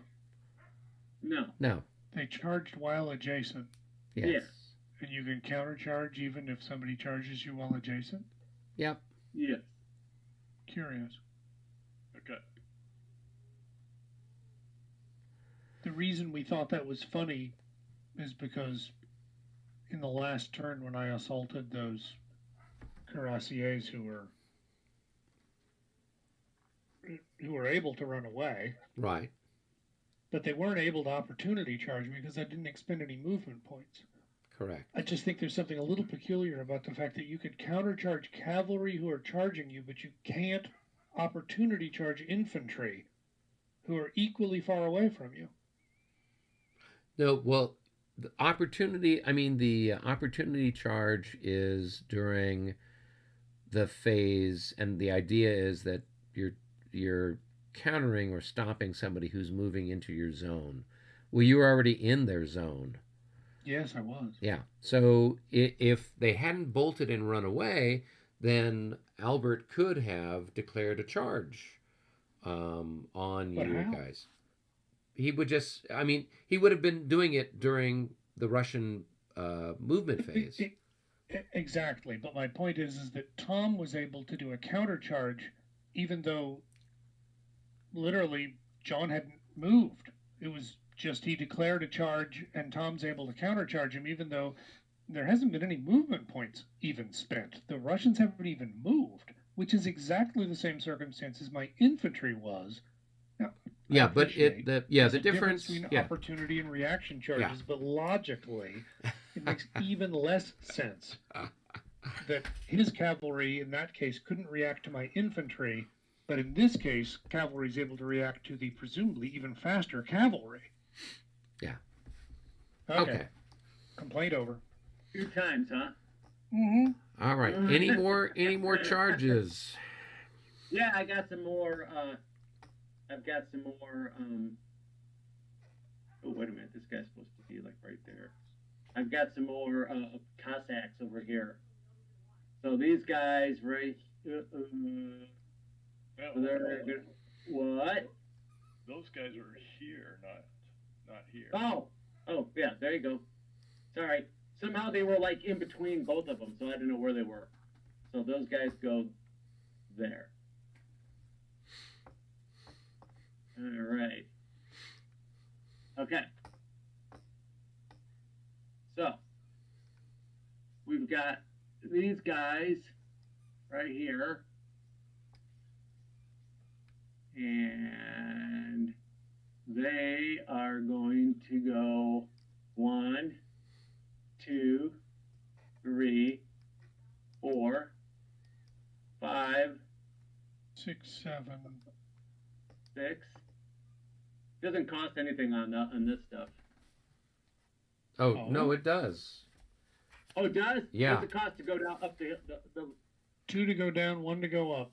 No. No. They charged while adjacent, Yes. Yes. and you can countercharge even if somebody charges you while adjacent? Yep. Yes. Curious. Okay. The reason we thought that was funny is because in the last turn when I assaulted those cuirassiers who were able to run away, Right. but they weren't able to opportunity charge me because I didn't expend any movement points. Correct. I just think there's something a little peculiar about the fact that you could countercharge cavalry who are charging you, but you can't opportunity charge infantry who are equally far away from you. No, well, the opportunity charge is during the phase, and the idea is that you're countering or stopping somebody who's moving into your zone. Well, you were already in their zone. Yes, I was. Yeah. So if they hadn't bolted and run away, then Albert could have declared a charge on But you how? guys. He would just, he would have been doing it during the Russian movement phase. Exactly. But my point is that Tom was able to do a countercharge, even though literally John hadn't moved. It was just he declared a charge, and Tom's able to countercharge him, even though there hasn't been any movement points even spent. The Russians haven't even moved, which is exactly the same circumstances my infantry was. Now, Yeah, but the difference between opportunity and reaction charges, but logically, it makes even less sense that his cavalry in that case couldn't react to my infantry, but in this case, cavalry is able to react to the presumably even faster cavalry. Yeah. Okay. Complaint over. 2 times, huh? Mm-hmm. All right. Any more charges? Yeah, I got some more. I've got some more. Oh, wait a minute. This guy's supposed to be like right there. I've got some more Cossacks over here. So these guys, right? What? Those guys are here, not here. Oh, yeah. There you go. Sorry. Somehow they were like in between both of them, so I didn't know where they were. So those guys go there. All right. Okay. So we've got these guys right here, and they are going to go 1, 2, 3, 4, 5, 6, 7. 6. Doesn't cost anything on this stuff. Oh, no, it does. Oh, it does? Yeah. What's it cost to go down up the 2 to go down, 1 to go up.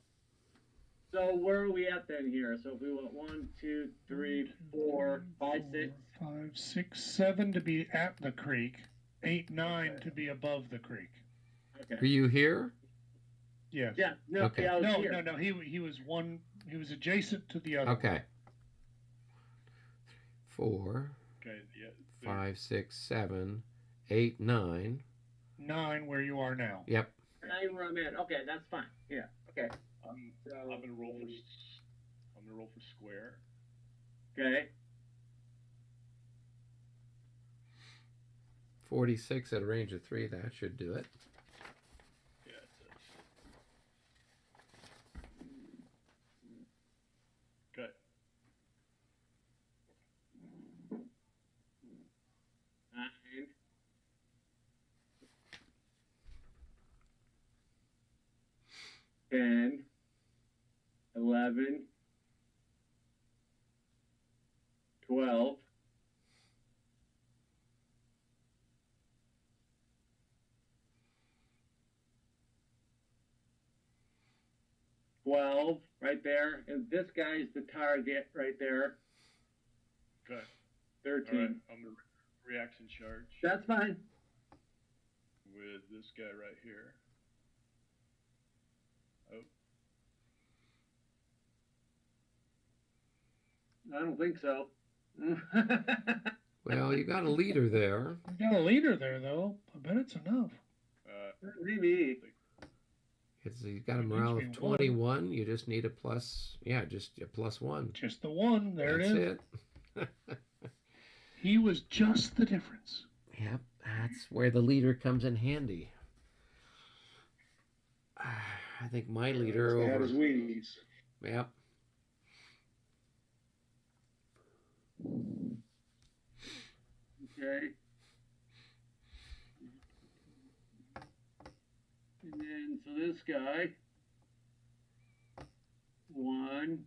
So where are we at then here? So if we want 1, 2, 3, 4, 5, 6. 5, 6, 7 to be at the creek. 8, 9 to be above the creek. Okay. Are you here? Yes. Yeah. No. Okay. Yeah, I was here. No. He was one. He was adjacent to the other. Okay. 4, Okay, yeah. 5, 6, 7, 8, 9. 9 where you are now. Yep. 9 where I'm at. Okay, that's fine. Yeah. Okay. I'm gonna roll for square. Okay. 46 at a range of 3. That should do it. Yeah, okay. 9. 10. 11. 12. 12 right there, and this guy's the target right there. Okay. 13. All right, I'm gonna reaction charge That's fine. with this guy right here. Oh, I don't think so. Well, you got a leader there. You got a leader there, though. I bet it's enough. Maybe. You got a morale of 21. You just need a plus. Yeah, just a +1. Just the 1. There That's it is. it. He was just the difference. Yep, that's where the leader comes in handy. I think my leader He had over. his Wheaties. Yep. Okay. And then, so this guy. 1,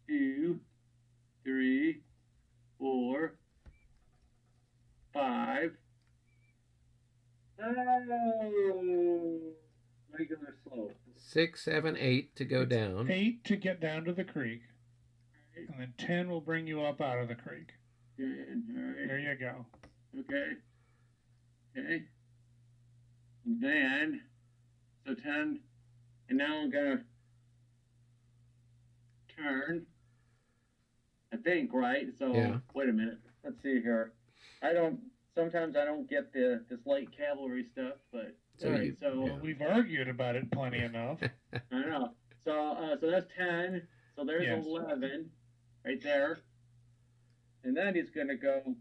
2, 3, 4, 5. Oh, regular slope. 6, 7, 8 to go down. 8 to get down to the creek. And then 10 will bring you up out of the creek. 10, all right. There you go. Okay. Okay. Then, so 10, and now I'm gonna turn. I think, right? So Yeah. wait a minute. Let's see here. Sometimes I don't get this light cavalry stuff, but So All right, you, so Well, we've argued about it plenty enough. I know. So that's 10. So there's Yes. 11 right there. And then he's going to go.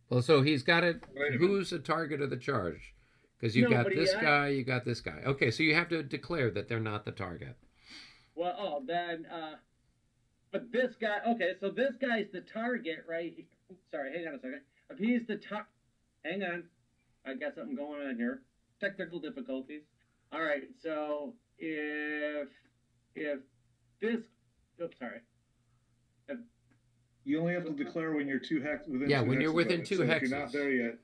well, so he's got it. Wait a minute. Who's the target of the charge? Because you No, got but this he- guy, you got this guy. Okay, so you have to declare that they're not the target. Well, but this guy. Okay, so this guy's the target, right? Sorry, hang on a second. If he's the hang on. I got something going on here. Technical difficulties. All right, so if this. Oops, sorry. You only have to declare when you're within Yeah, two when you're hexes within of it. two So if hexes. you're not there yet,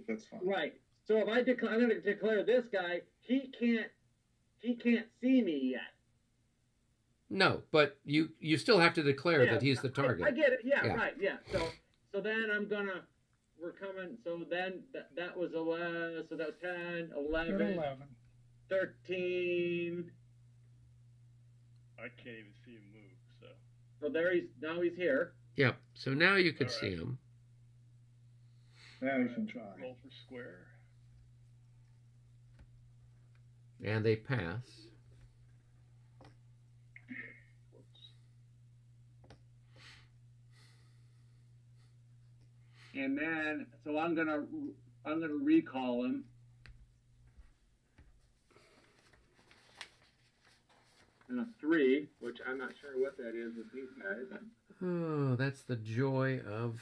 that's fine. Right. So if I'm going to declare this guy, he can't see me yet. No, but you still have to declare Yeah, that he's the target. I get it. Yeah, Yeah. right. Yeah. So then we're coming. So then that was 11. So that was 10, 11, You're 11. 13. I can't even see him move. So So now he's here. Yep. So now you could All see right. him. Now you can try. roll for square. And they pass. And then so I'm gonna recall him. And a 3, which I'm not sure what that is with these guys. Oh, that's the joy of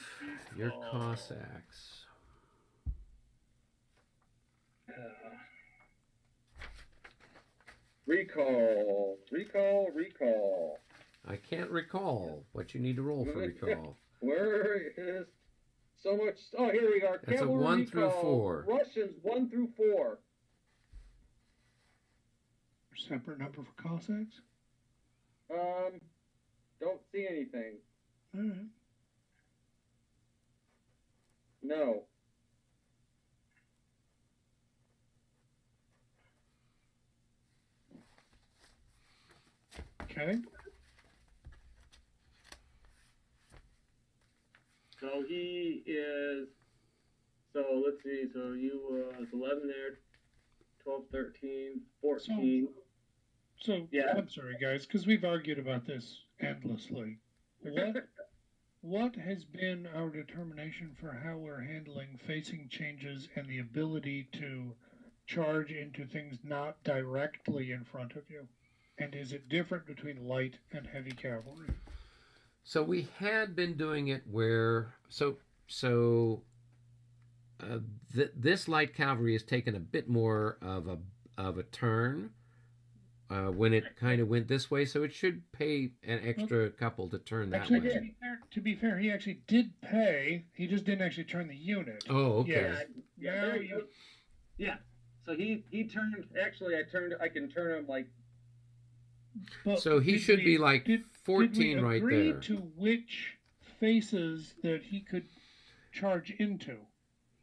your Oh. Cossacks. Recall. I can't recall what you need to roll for recall. Where is so much? Oh, here we are. That's a Cavalry 1 through recall. 4. Russians 1 through 4. Separate number for Cossacks? Don't see anything. All right. No. Okay. So he is. So let's see. So you was 11 there, 12, 13, 14. So, Yeah. I'm sorry, guys, because we've argued about this endlessly. What has been our determination for how we're handling facing changes and the ability to charge into things not directly in front of you? And is it different between light and heavy cavalry? So we had been doing it where this light cavalry has taken a bit more of a turn when it kind of went this way, so it should pay an extra couple to turn that Actually, way. to be fair, he actually did pay. He just didn't actually turn the unit. Oh, okay. Yes. Yeah. Now There you go. Yeah. So he turned. Actually, I can turn him like. But So he did should we- be like did 14 we right agree there. to which faces that he could charge into?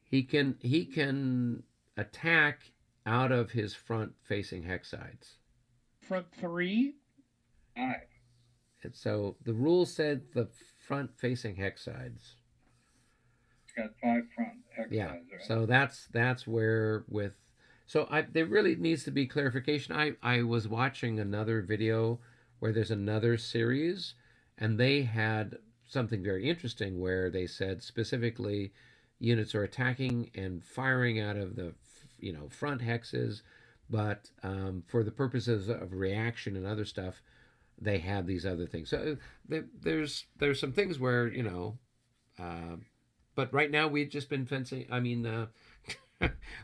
He can attack out of his front facing hex sides. Front 3? Aye. And so the rule said the front facing hex sides. It's got 5 front hex Yeah. sides, right? So that's where with there really needs to be clarification. I was watching another video where there's another series and they had something very interesting where they said specifically units are attacking and firing out of the front hexes, but for the purposes of reaction and other stuff, they had these other things. So there's some things where but right now we've just been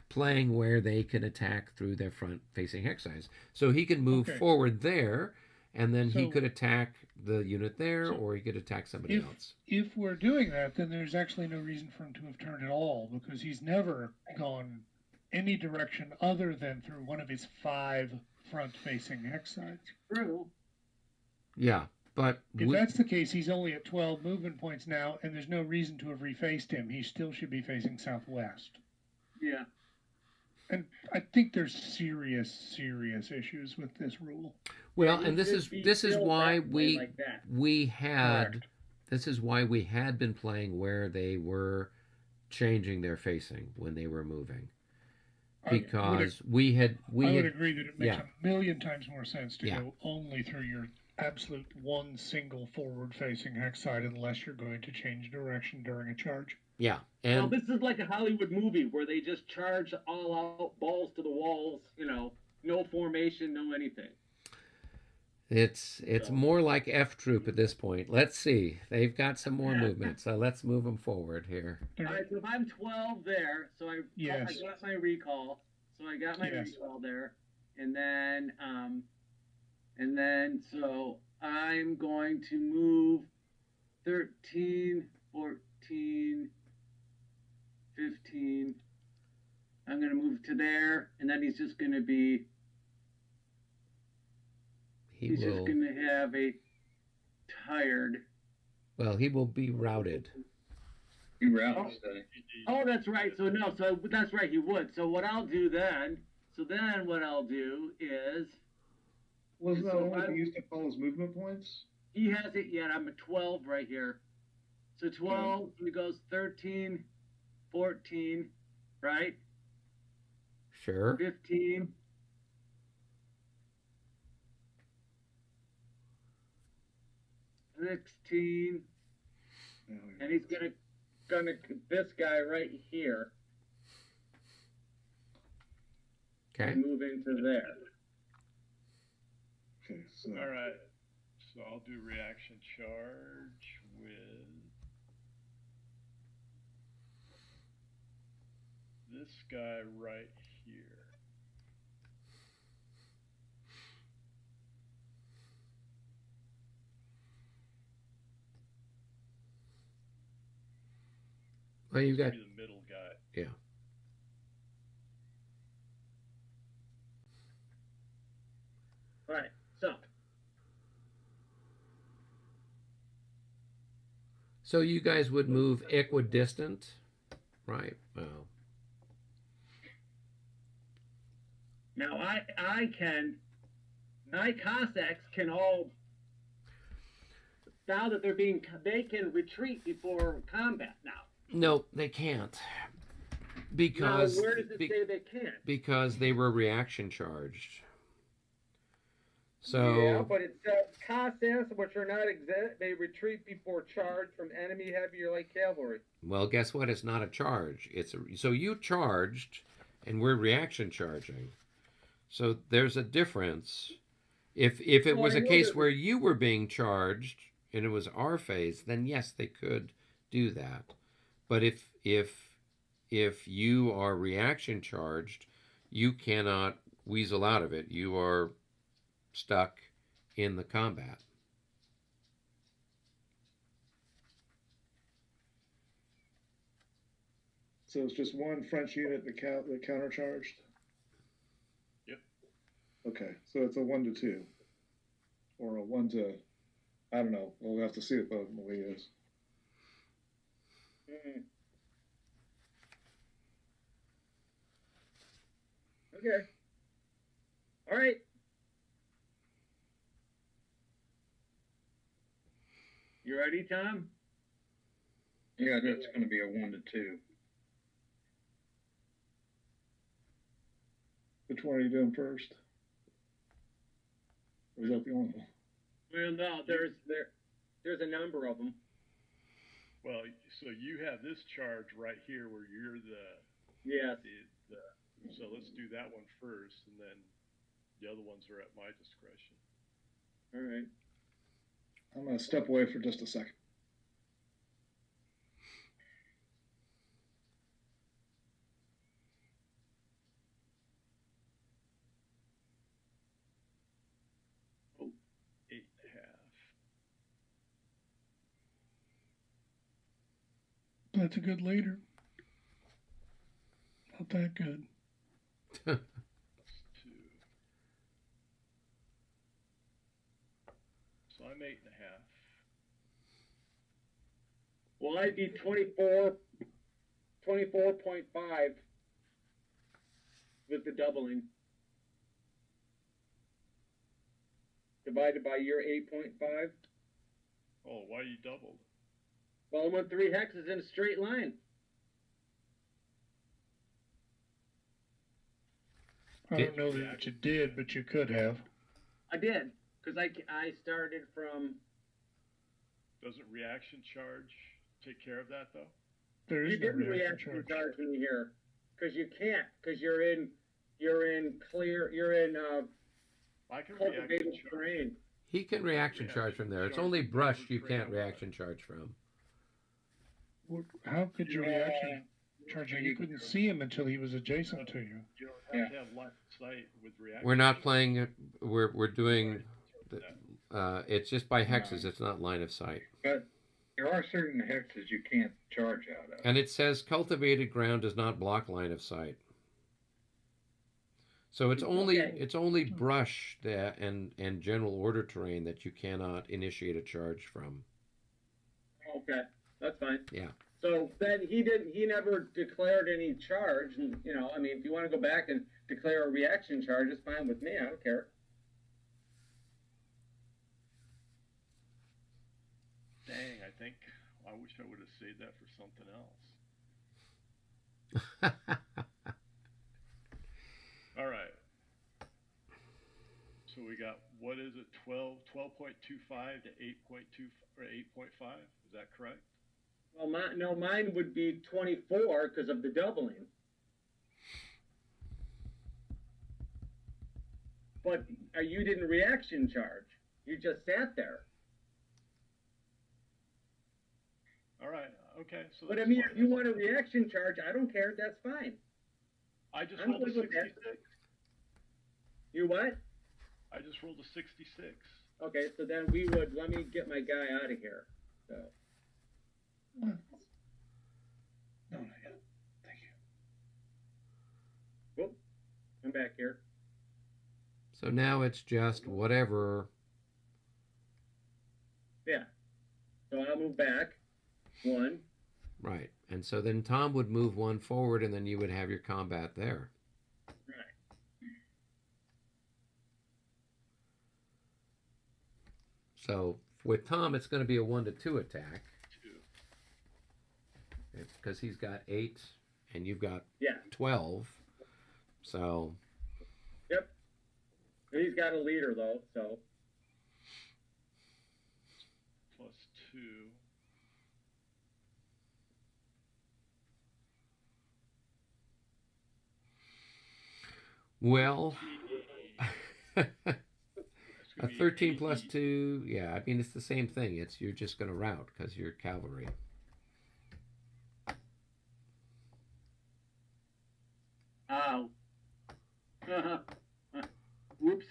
playing where they can attack through their front facing hex sides. So he can move Okay. forward there, and then he So- could attack the unit there, So or he could attack somebody else. If we're doing that, then there's actually no reason for him to have turned at all, because he's never gone any direction other than through one of his 5 front-facing hex sides. True. Yeah, but If that's the case, he's only at 12 movement points now, and there's no reason to have refaced him. He still should be facing southwest. Yeah. And I think there's serious issues with this rule. well, Yeah, and he this should be is still why that way we like that. we had Correct. this is why we had been playing where they were changing their facing when they were moving. because I would agree that it makes yeah. a million times more sense to Yeah. go only through your absolute one single forward-facing hex side unless you're going to change direction during a charge. Yeah, Well, and this is like a Hollywood movie where they just charge all out, balls to the walls, no formation, no anything. it's So. more like F Troop at this point. Let's see. They've got some more movement, so let's move them forward here. All right, so if I'm 12 there, so I got my recall. So I got my recall there. And then so I'm going to move 13, 14, 15. I'm going to move to there, and then he's just going to be. He's just going to have a tired. Well, he will be routed. He routes. Oh, that's right. So that's right. He would. So what I'll do then? So then what I'll do is. Wasn't that only used to call his movement points? He has it yet. I'm at 12 right here. So 12, he goes 13, 14, right? Sure. 15. $16, and he's gonna this guy right here. Okay. Move into there. Okay, so. All right. So I'll do reaction charge with this guy right here. Well, you've got the middle guy. Yeah. All right. So you guys would move equidistant, right? Well. Now my Cossacks can all. Now that they can retreat before combat now. No, they can't. Because now, where does it say they can't? Because they were reaction charged. So yeah, but it says Cossacks, which are not exempt, may retreat before charge from enemy heavy or light cavalry. Well, guess what? It's not a charge. So you charged, and we're reaction charging. So there's a difference. If it was a case where you were being charged and it was our phase, then yes, they could do that. But if you are reaction charged, you cannot weasel out of it. You are stuck in the combat. So it's just one French unit that countercharged? Yep. Okay, so it's a 1-2. Or a 1 to, I don't know. We'll have to see it the way it is. Okay. All right. You ready, Tom? Yeah, that's going to be a 1 to 2. Which one are you doing first? Or is that the only one? Well, no, there's a number of them. Well, so you have this charge right here where you're Yes. So let's do that one first, and then the other ones are at my discretion. All right. I'm going to step away for just a second. Oh, 8.5. That's a good leader. Not that good. Plus 2. So I'm 8.5. Well, I'd be 24.5 with the doubling. divided by your 8.5. Oh, why you doubled? Well, I went 3 hexes in a straight line. I don't know that you did, but you could have. I did, because I started from. Doesn't reaction charge take care of that though? There is You no didn't reaction reaction charge. charge me here, because you can't, because you're in I can cultivated reaction charge. terrain. He can reaction charge from there. It's only brush you can't reaction charge from. How could you reaction charge him? You couldn't see him until he was adjacent to you. You don't have to have line of sight with reaction. We're not playing. We're doing. It's just by hexes. It's not line of sight. But there are certain hexes you can't charge out of. And it says cultivated ground does not block line of sight. So it's only brush and general order terrain that you cannot initiate a charge from. Okay, that's fine. Yeah. So then he never declared any charge, and I mean, if you want to go back and declare a reaction charge, it's fine with me. I don't care. Dang, I wish I would have saved that for something else. All right. So we got, what is it, 12.25 to 8.2 or 8.5? Is that correct? Well, mine would be 24 because of the doubling. But you didn't reaction charge. You just sat there. All right. Okay. So. But I mean, if you want a reaction charge, I don't care. That's fine. I just rolled a 66. You what? I just rolled a 66. Okay, so then let me get my guy out of here. So. No, not yet. Thank you. Whoop, I'm back here. So now it's just whatever. Yeah. So I'll move back. 1. Right. And so then Tom would move 1 forward, and then you would have your combat there. Right. So with Tom, it's going to be a 1 to 2 attack. 2. Because he's got 8 and you've got 12. So. Yep. He's got a leader though, so. Plus 2. Well, a 13 plus 2, yeah, I mean, it's the same thing. You're just going to rout because you're cavalry. Ow. Whoops.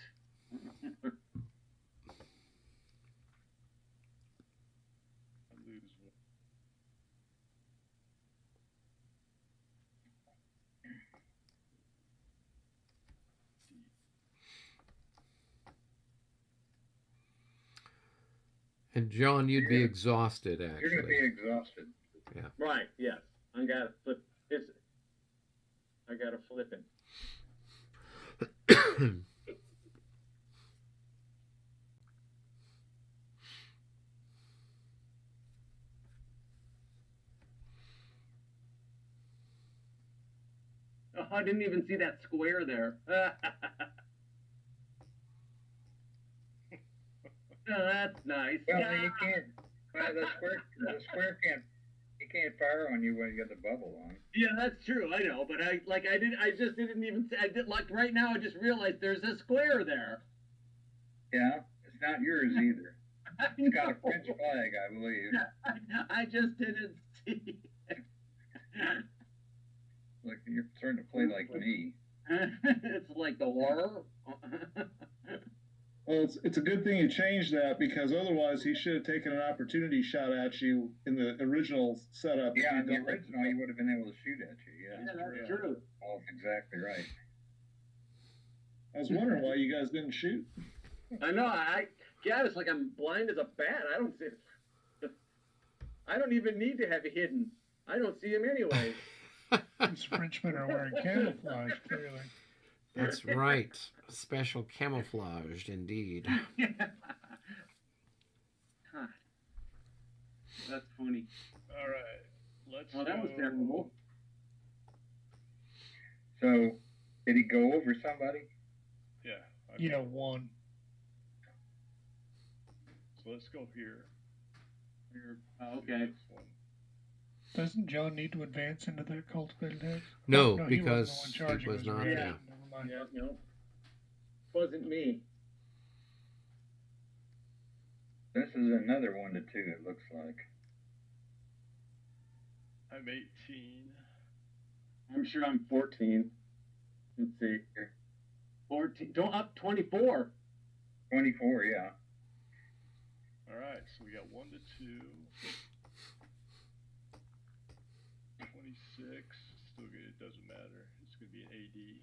And John, you'd be exhausted, actually. You're going to be exhausted. Yeah. Right, yes. I got to flip. I got to flip it. Oh, I didn't even see that square there. Oh, that's nice. Well, I mean, you can't. Well, the square can't. He can't fire on you when you got the bubble on. Yeah, that's true. I know, but I just didn't even. I did like right now. I just realized there's a square there. Yeah, it's not yours either. It's got a French flag, I believe. I just didn't see. Look, you're starting to play like me. It's like the horror. Well, it's a good thing you changed that because otherwise he should have taken an opportunity shot at you in the original setup. Yeah, in the original he would have been able to shoot at you. Yeah, that's true. Oh, that's exactly right. I was wondering why you guys didn't shoot. I know. It's like I'm blind as a bat. I don't see. I don't even need to have it hidden. I don't see him anyway. These Frenchmen are wearing camouflage, clearly. That's right. Special camouflaged, indeed. God. That's funny. All right. Let's that was terrible. So, Did he go over somebody? Yeah. Yeah, one. So let's go here. Here. Do Okay. this one. Doesn't John need to advance into that cultivated hex? No, he wasn't the because one he charging, was it not. Reggie. Yeah. Never mind. Yeah, no. Wasn't me. This is another 1 to 2. It looks like. I'm 18. I'm sure I'm 14. Let's see. 14. Don't up 24. 24, yeah. All right, so we got 1 to 2. 26. Still good. It doesn't matter. It's going to be an AD.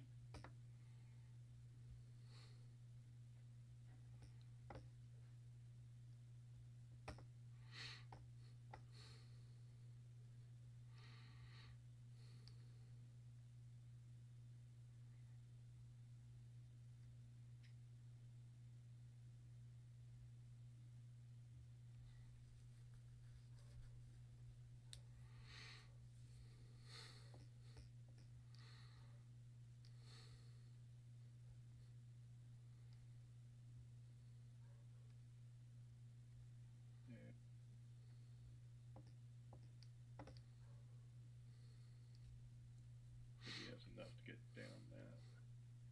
He has enough to get down that.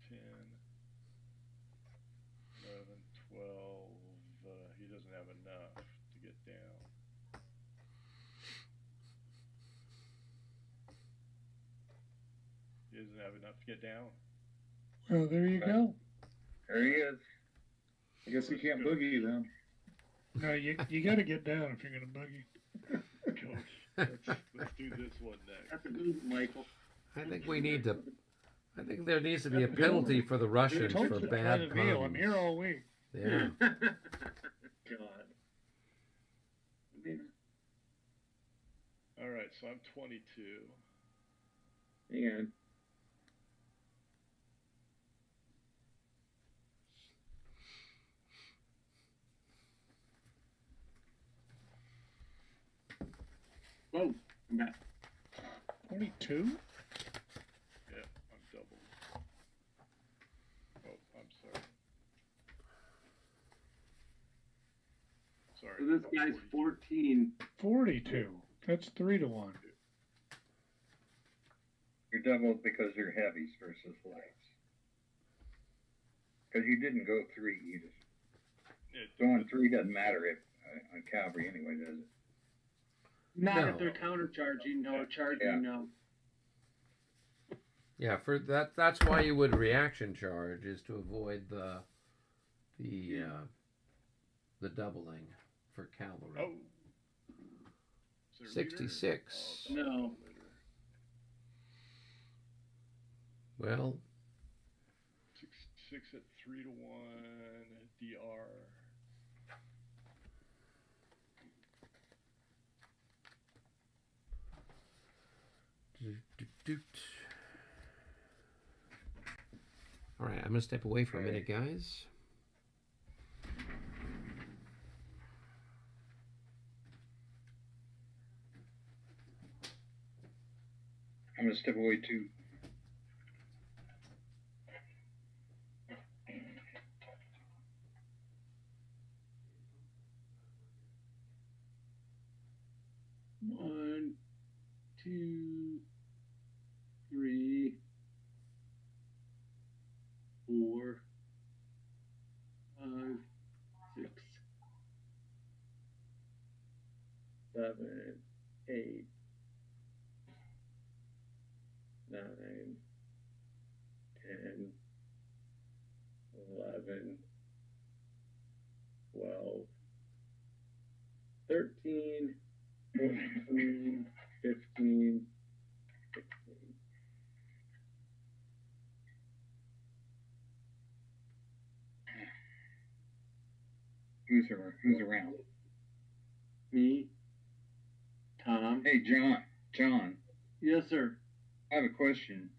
10, 11, 12. He doesn't have enough to get down. He doesn't have enough to get down. Well, there you go. There he is. I guess he can't boogie then. No, you got to get down if you're going to boogie. Coach, let's do this one next. That's a good one, Michael. I think we need to. I think there needs to be a penalty for the Russians Told for you to bad try the deal. I'm puns. here all week. Yeah. God. All right, so I'm 22. Hang on. Whoa, I'm back. 22? Yeah, I'm double. Oh, I'm sorry. Sorry. So this guy's 14. 42. That's 3 to 1. You're doubled because you're heavies versus lights. Because you didn't go 3 either. Going 3 doesn't matter if on cavalry anyway, does it? Not No. if they're countercharging, no. Charging, Yeah. no. Yeah, for that. That's why you would reaction charge, is to avoid the doubling for cavalry. Oh. Is there a leader? 66. Oh, No. leader. Well, 6 at 3 to 1. DR. all right, I'm gonna step away for a minute, guys. I'm going to step away too. One, two, three, 4, 5, 6, 7, 8, 9, 10, 11, 12, 13, 14, 15, 16. Who's around? Me, Tom. Hey, John, Yes, sir. I have a question.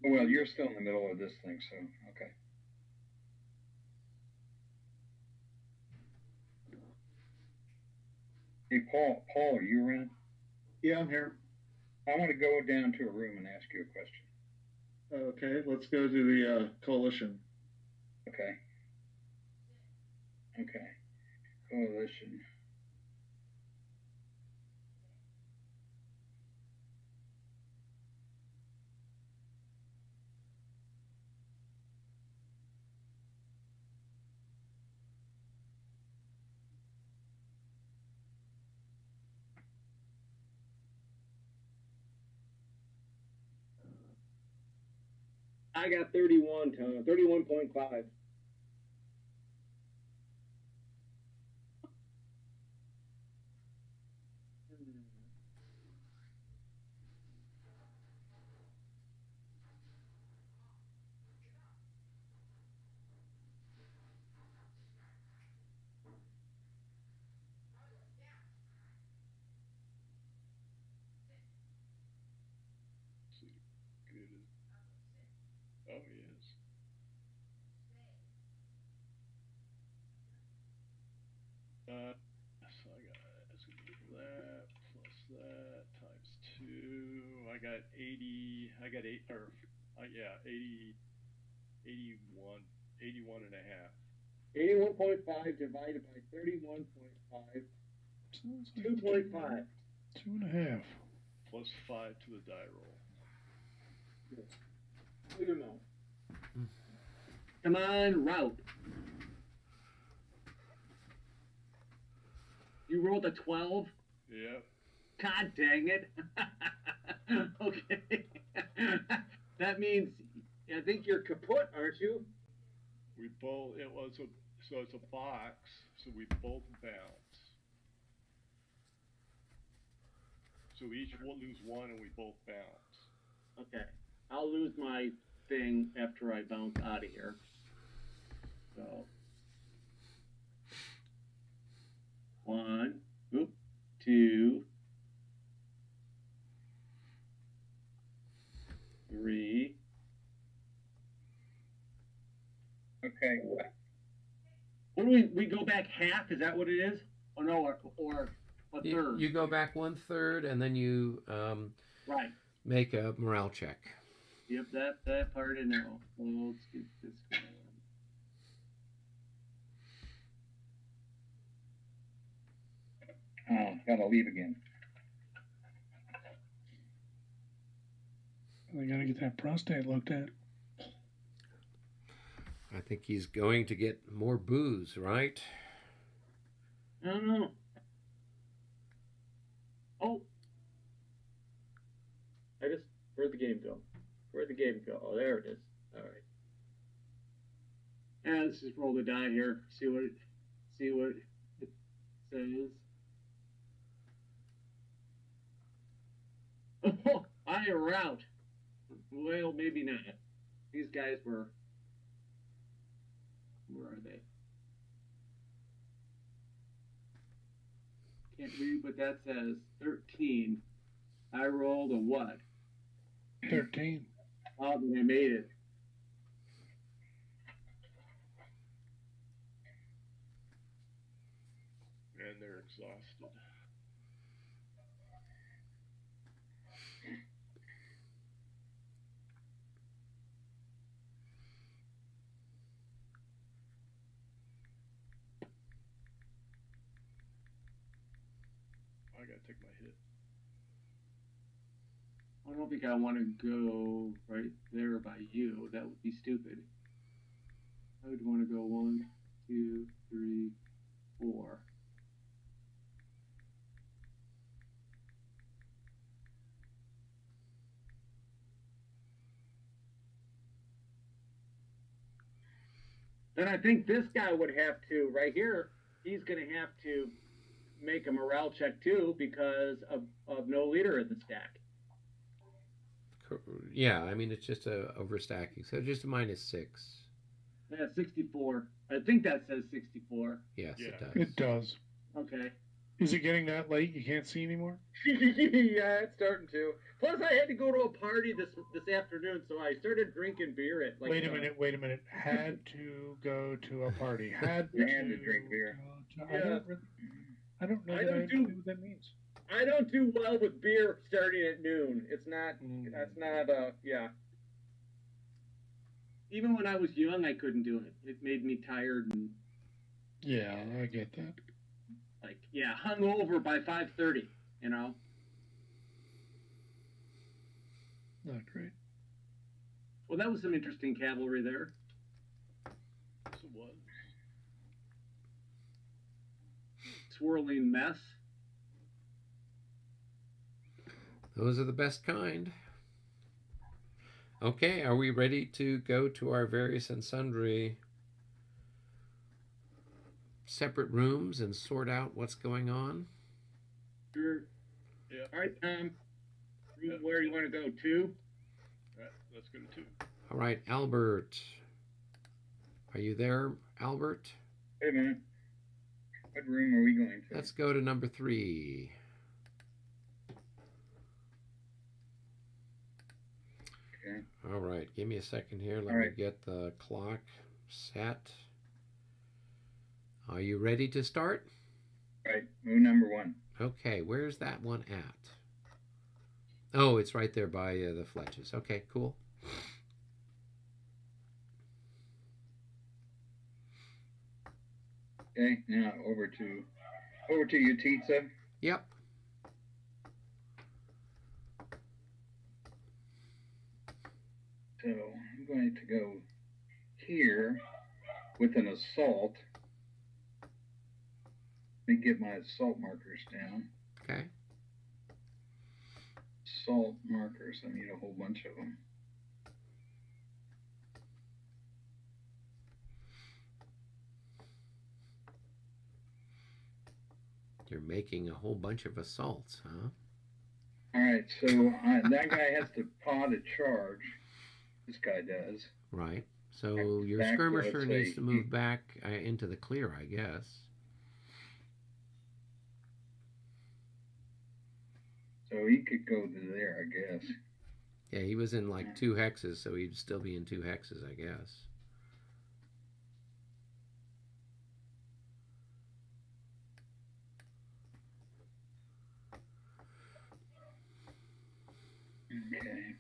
Oh, well, you're still in the middle of this thing, so, okay. Hey, Paul, are you around? Yeah, I'm here. I want to go down to a room and ask you a question. Okay, let's go to the coalition. Okay. Okay. Coalition. I got 31, Tom. 31.5. Good as. Oh, he is. So I got that plus that times 2. I got 80. I got 8 or yeah, 80, 81, 81 and a half. 81.5 divided by 31.5. 2.5. 2.5. Plus 5 to the die roll. Look at that. Come on, route. You rolled a 12? Yep. God dang it. Okay. That means, I think you're kaput, aren't you? We both, so it's a box, so we both bounce. So each will lose 1 and we both bounce. Okay. I'll lose my thing after I bounce out of here. So. 1, 2, 3. Okay. What do we go back half? Is that what it is? Or no, or a third? You go back 1/3, and then you right. make a morale check. Yep, that part I know. Well, let's get this going. Oh, gotta leave again. We gotta get that prostate looked at. I think he's going to get more booze, right? I don't know. Oh. Where'd the game go? Where'd the game go? Oh, there it is. All right. And let's just roll the die here. See what it says. Oh, I are out. Well, maybe not. These guys were. Where are they? Can't read what that says. 13. I rolled a what? 13. Oh, then I made it. And they're exhausted. I gotta take my hit. I don't think I want to go right there by you. That would be stupid. I would want to go 1, 2, 3, 4. Then I think this guy would have to, right here, he's going to have to make a morale check too because of no leader in the stack. Yeah, I mean, it's just a overstacking. So just a -6. Yeah, 64. I think that says 64. Yes, Yeah. it does. It does. Okay. Is it getting that late you can't see anymore? Yeah, it's starting to. Plus, I had to go to a party this afternoon, so I started drinking beer at like. Wait a minute. Had to go to a party. Had to drink beer. Yeah. I don't know what that means. I don't do well with beer starting at noon. It's not. That's not. Yeah. even when I was young, I couldn't do it. It made me tired and Yeah, I get that. like, yeah, hung over by 5:30. You know. Not great. Well, that was some interesting cavalry there. So what? Swirling mess. Those are the best kind. Okay, are we ready to go to our various and sundry separate rooms and sort out what's going on? Sure. Yeah. All right. Room where you want to go to? Right, let's go to 2. All right, Albert. Are you there, Albert? Wait a minute. What room are we going to? Let's go to number 3. Okay. All right, give me a second here. Let All me right. get the clock set. Are you ready to start? Right. Room number 1. Okay, where's that one at? Oh, it's right there by the Fletches. Okay, cool. Okay. Now over to you, Titsa. Yep. So I'm going to go here with an assault. Let me get my assault markers down. Okay. Assault markers. I need a whole bunch of them. You're making a whole bunch of assaults, huh? All right. So that guy has to pot a charge. This guy does. Right. So your Back to, skirmisher let's needs say, to move back into the clear, I guess. So he could go to there, I guess. Yeah, he was in like 2 hexes, so he'd still be in 2 hexes, I guess. Okay.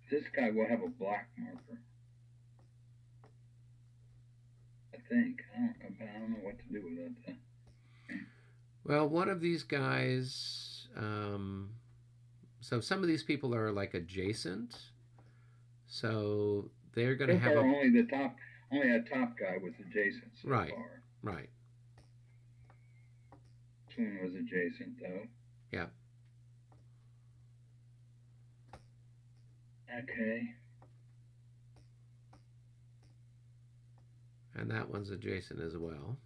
This guy will have a black marker. I think. I don't know what to do with that. Well, one of these guys, so some of these people are like adjacent, so they're going to So have far, a... only that top guy was adjacent so Right. far. Right. This one was adjacent, though. Yeah. Okay. And that one's adjacent as well.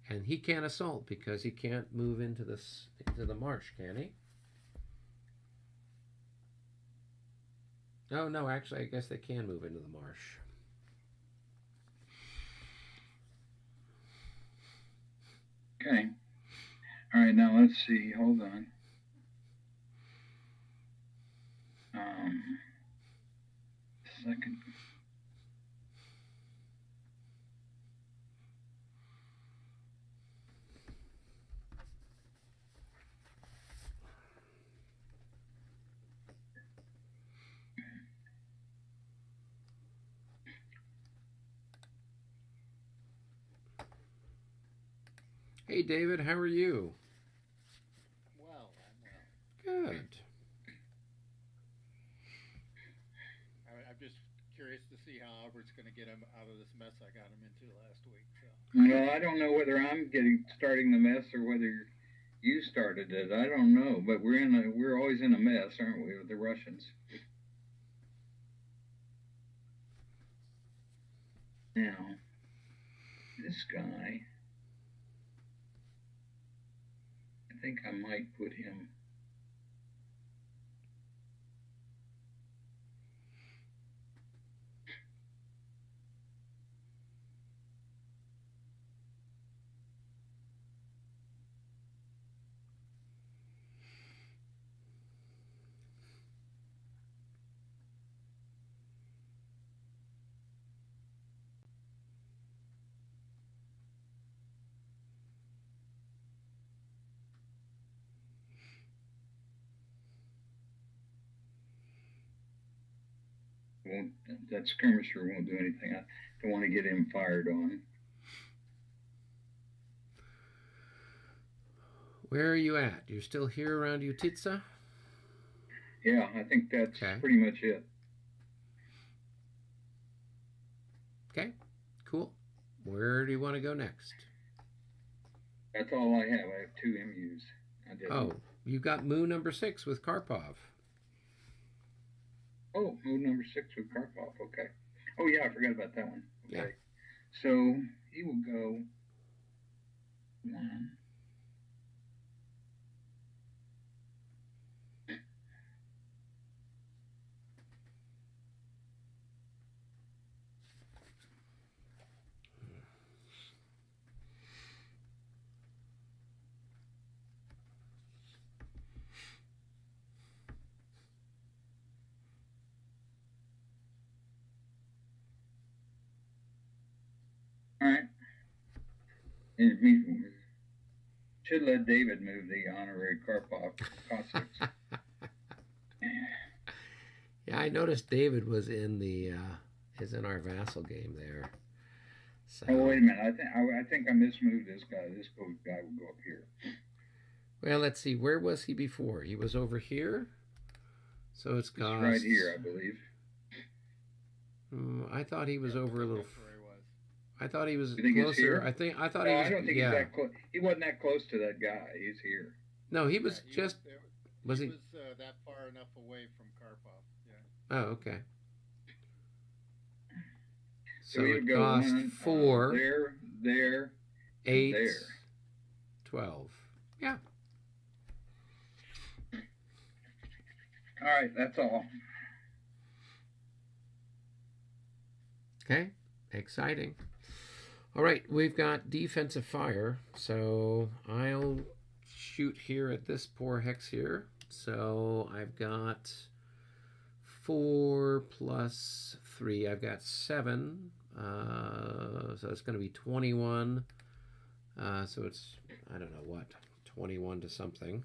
And he can't assault because he can't move into the marsh, can he? Oh, no, actually, I guess they can move into the marsh. Okay. All right, now let's see. Hold on. Second. Hey, David, how are you? Well, I'm well. Good. I'm just curious to see how Albert's going to get him out of this mess I got him into last week. So. Well, I don't know whether I'm starting the mess or whether you started it. I don't know, but we're always in a mess, aren't we, with the Russians? Now, this guy, I think I might put him. That skirmisher won't do anything. I don't want to get him fired on. Where are you at? You're still here around Utitsa? Yeah, I think that's Okay. pretty much it. Okay, cool. Where do you want to go next? That's all I have. I have 2 MUs. I did. Oh, you got Moo number 6 with Karpov. Oh, move number 6 with Karpov. Okay. Oh yeah, I forgot about that one. Okay. Yeah. So he will go 1. All right. And we should let David move the honorary Karpov Cossacks. Yeah, I noticed David was in the is in our vassal game there. So, Oh wait a minute! I think I mismoved this guy. This guy will go up here. well, let's see. Where was he before? He was over here. So it's It's cost. right here, I believe. I thought he was over a little. That's where he was. I thought he was You think he's closer. here? I thought No, he was. I don't think yeah. he's that close. He wasn't that close to that guy. He's here. No, he was Yeah, just. Was he? was that far enough away from Karpov. Yeah. Oh, okay. So So he it would go cost 1, 4, there, 8, there. 12. Yeah. All right, that's all. Okay. Exciting. All right, we've got defensive fire, so I'll shoot here at this poor hex here. So I've got 4 plus 3. I've got 7. So it's going to be 21. So it's, I don't know what, 21 to something.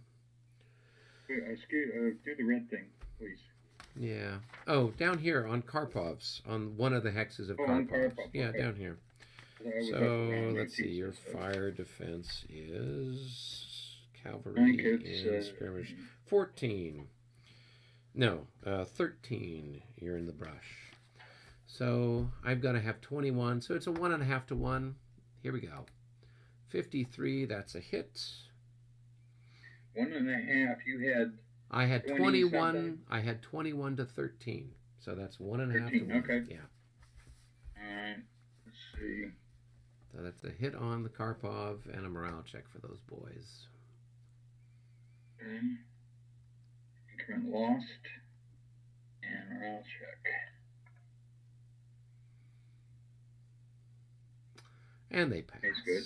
Do the red thing, please. Yeah. Oh, down here on Karpov's, on one of the hexes of On Karpov's. Karpov, Yeah, okay. down here. I was up So around let's see, your Utitsa, so. fire defense is I think cavalry it's and skirmish. 14. No, 13. You're in the brush. So I've got to have 21. So it's a 1.5 to 1. Here we go. 53. That's a hit. 1.5. You had. I had 20 21. something? I had 21 to 13. So that's 1.5 to 13, 1. okay. Yeah. All right. Let's see. So that's a hit on the Karpov and a morale check for those boys. Okay. Increment lost. And morale check. And they pass. That's good.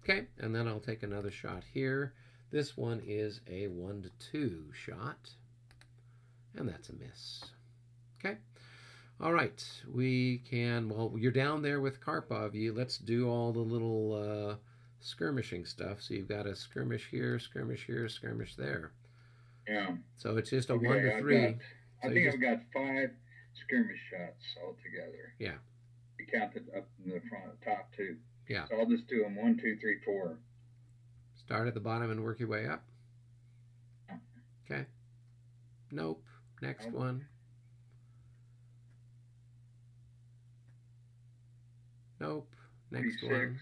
Okay, and then I'll take another shot here. This one is a 1 to 2 shot. And that's a miss. Okay. All right. We can, well, you're down there with Karpov. Let's do all the little skirmishing stuff. So you've got a skirmish here, skirmish there. Yeah. So it's just a Okay, 1 to 3. I So think you I've got 5 skirmish shots altogether. Yeah. You count it up in the front, top 2. Yeah. So I'll just do them 1, 2, 3, 4. Start at the bottom and work your way up. Okay. Nope. Next one. Nope. Next 36. one.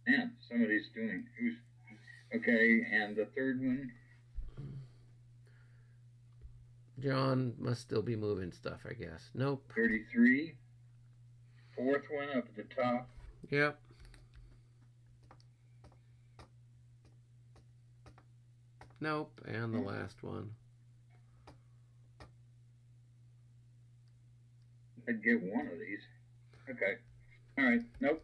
Man, somebody's doing. Who's okay? And the third one. John must still be moving stuff, I guess. Nope. 33. Fourth one up at the top. Yep. Nope. And the last one. I'd get one of these. Okay. All right. Nope.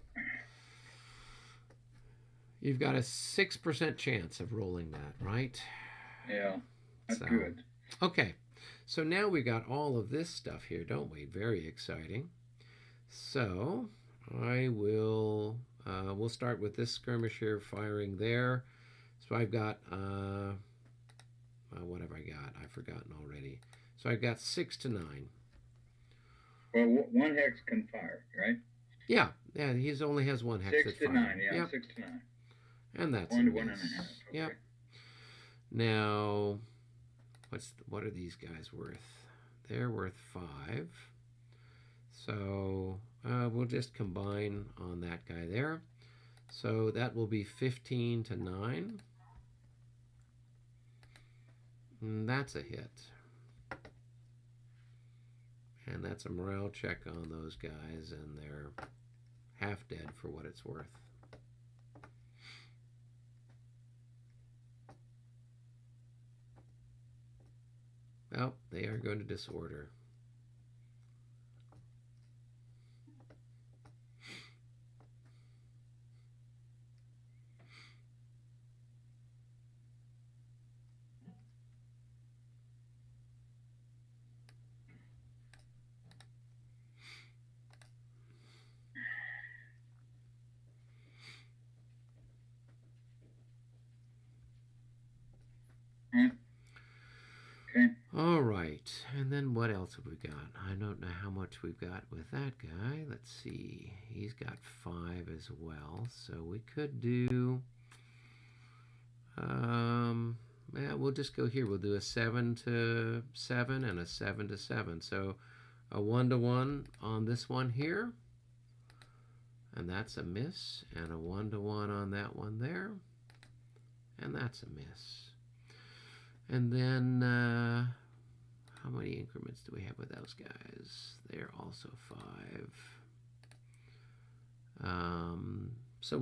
You've got a 6% chance of rolling that, right? Yeah. That's So, good. Okay. So now we got all of this stuff here, don't we? Very exciting. So I will, we'll start with this skirmish here, firing there. So I've got, what have I got? I've forgotten already. So I've got 6 to 9. Well, one hex can fire, right? Yeah, he only has one hex. 6 to 9, yeah, yep. 6 to 9. And that's 1 a to 1.5. miss. Okay. Yep. Now, what are these guys worth? They're worth 5. So we'll just combine on that guy there. So that will be 15 to 9. And that's a hit. And that's a morale check on those guys, and they're half dead for what it's worth. Well, they are going to disorder. Okay. All right, and then what else have we got? I don't know how much we've got with that guy. Let's see. He's got 5 as well, so we could do. Yeah, we'll just go here. We'll do a 7 to 7 and a 7 to 7. So a 1 to 1 on this one here, and that's a miss. And a 1 to 1 on that one there, and that's a miss. And then, how many increments do we have with those guys? They're also 5. So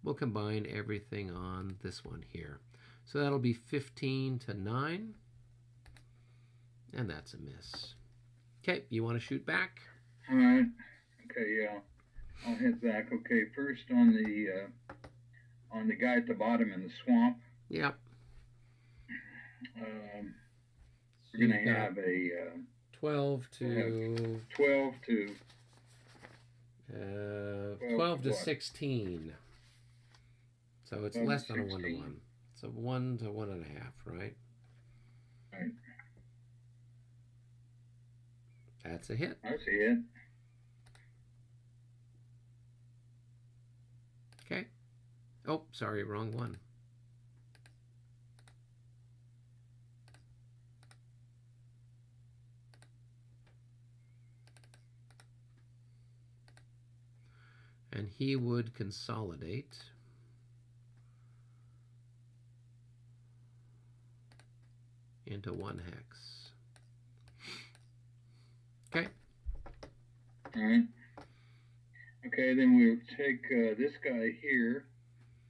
we'll combine everything on this one here. So that'll be 15 to 9. And that's a miss. Okay, you want to shoot back? All right. Okay, yeah. I'll head back. Okay, first on the guy at the bottom in the swamp. Yep. We're going to have a 12 to 12 to 12 to 16. So it's 12 to less than a 1 to 16. 1. It's a 1 to 1.5, right? Right. That's a hit. I see it. Okay. Oh, sorry, wrong one. And he would consolidate into 1 hex. Okay. All right. Okay, then we'll take this guy here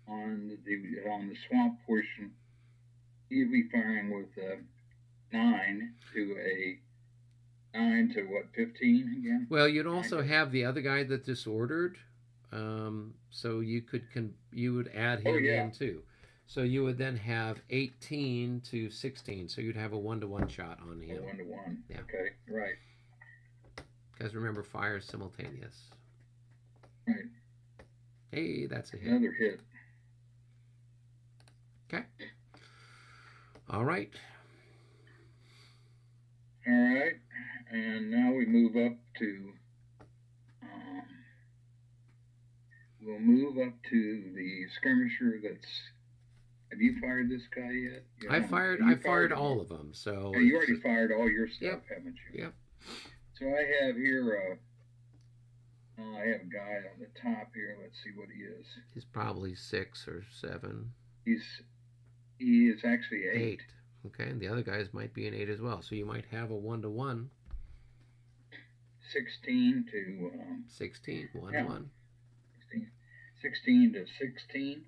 on the swamp portion. He'll be firing with 9 to what, 15 again? Well, you'd also have the other guy that disordered. So you would add him in too. So you would then have 18 to 16. So you'd have a 1 to 1 shot on him. 1 to 1. Yeah. Okay, right. Because remember, fire is simultaneous. Right. Hey, that's a hit. Another hit. Okay. All right. All right. And now we move up to. We'll move up to the skirmisher that's. Have you fired this guy yet? Yeah. I fired all of them. So you already fired all your stuff, Yep. haven't you? Yep. So I have here. I have a guy on the top here. Let's see what he is. He's probably 6 or 7. He is actually 8. Okay, and the other guys might be an 8 as well. So you might have a 1 to 1. 16 to 16, 1 yeah. 1. 16 to 16.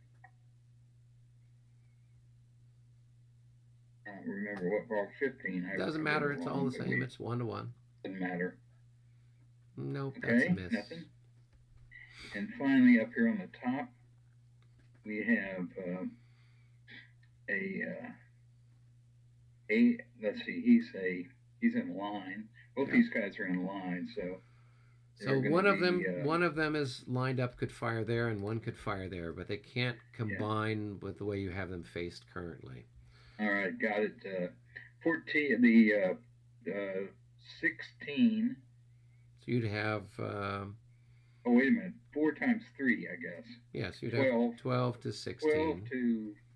I don't remember what ball 15. Doesn't matter. It's all the same. It's 1 to 1. Doesn't matter. Nope, Okay, that's a miss. nothing. And finally, up here on the top, we have let's see, he's in line. Both these guys are in line, so one of them is lined up, could fire there, and one could fire there, but they can't combine with the way you have them faced currently. All right, got it. 14. The 16. So you'd have, Oh, wait a minute. 4 times 3, I guess. yes, you'd 12. have 12 to 16.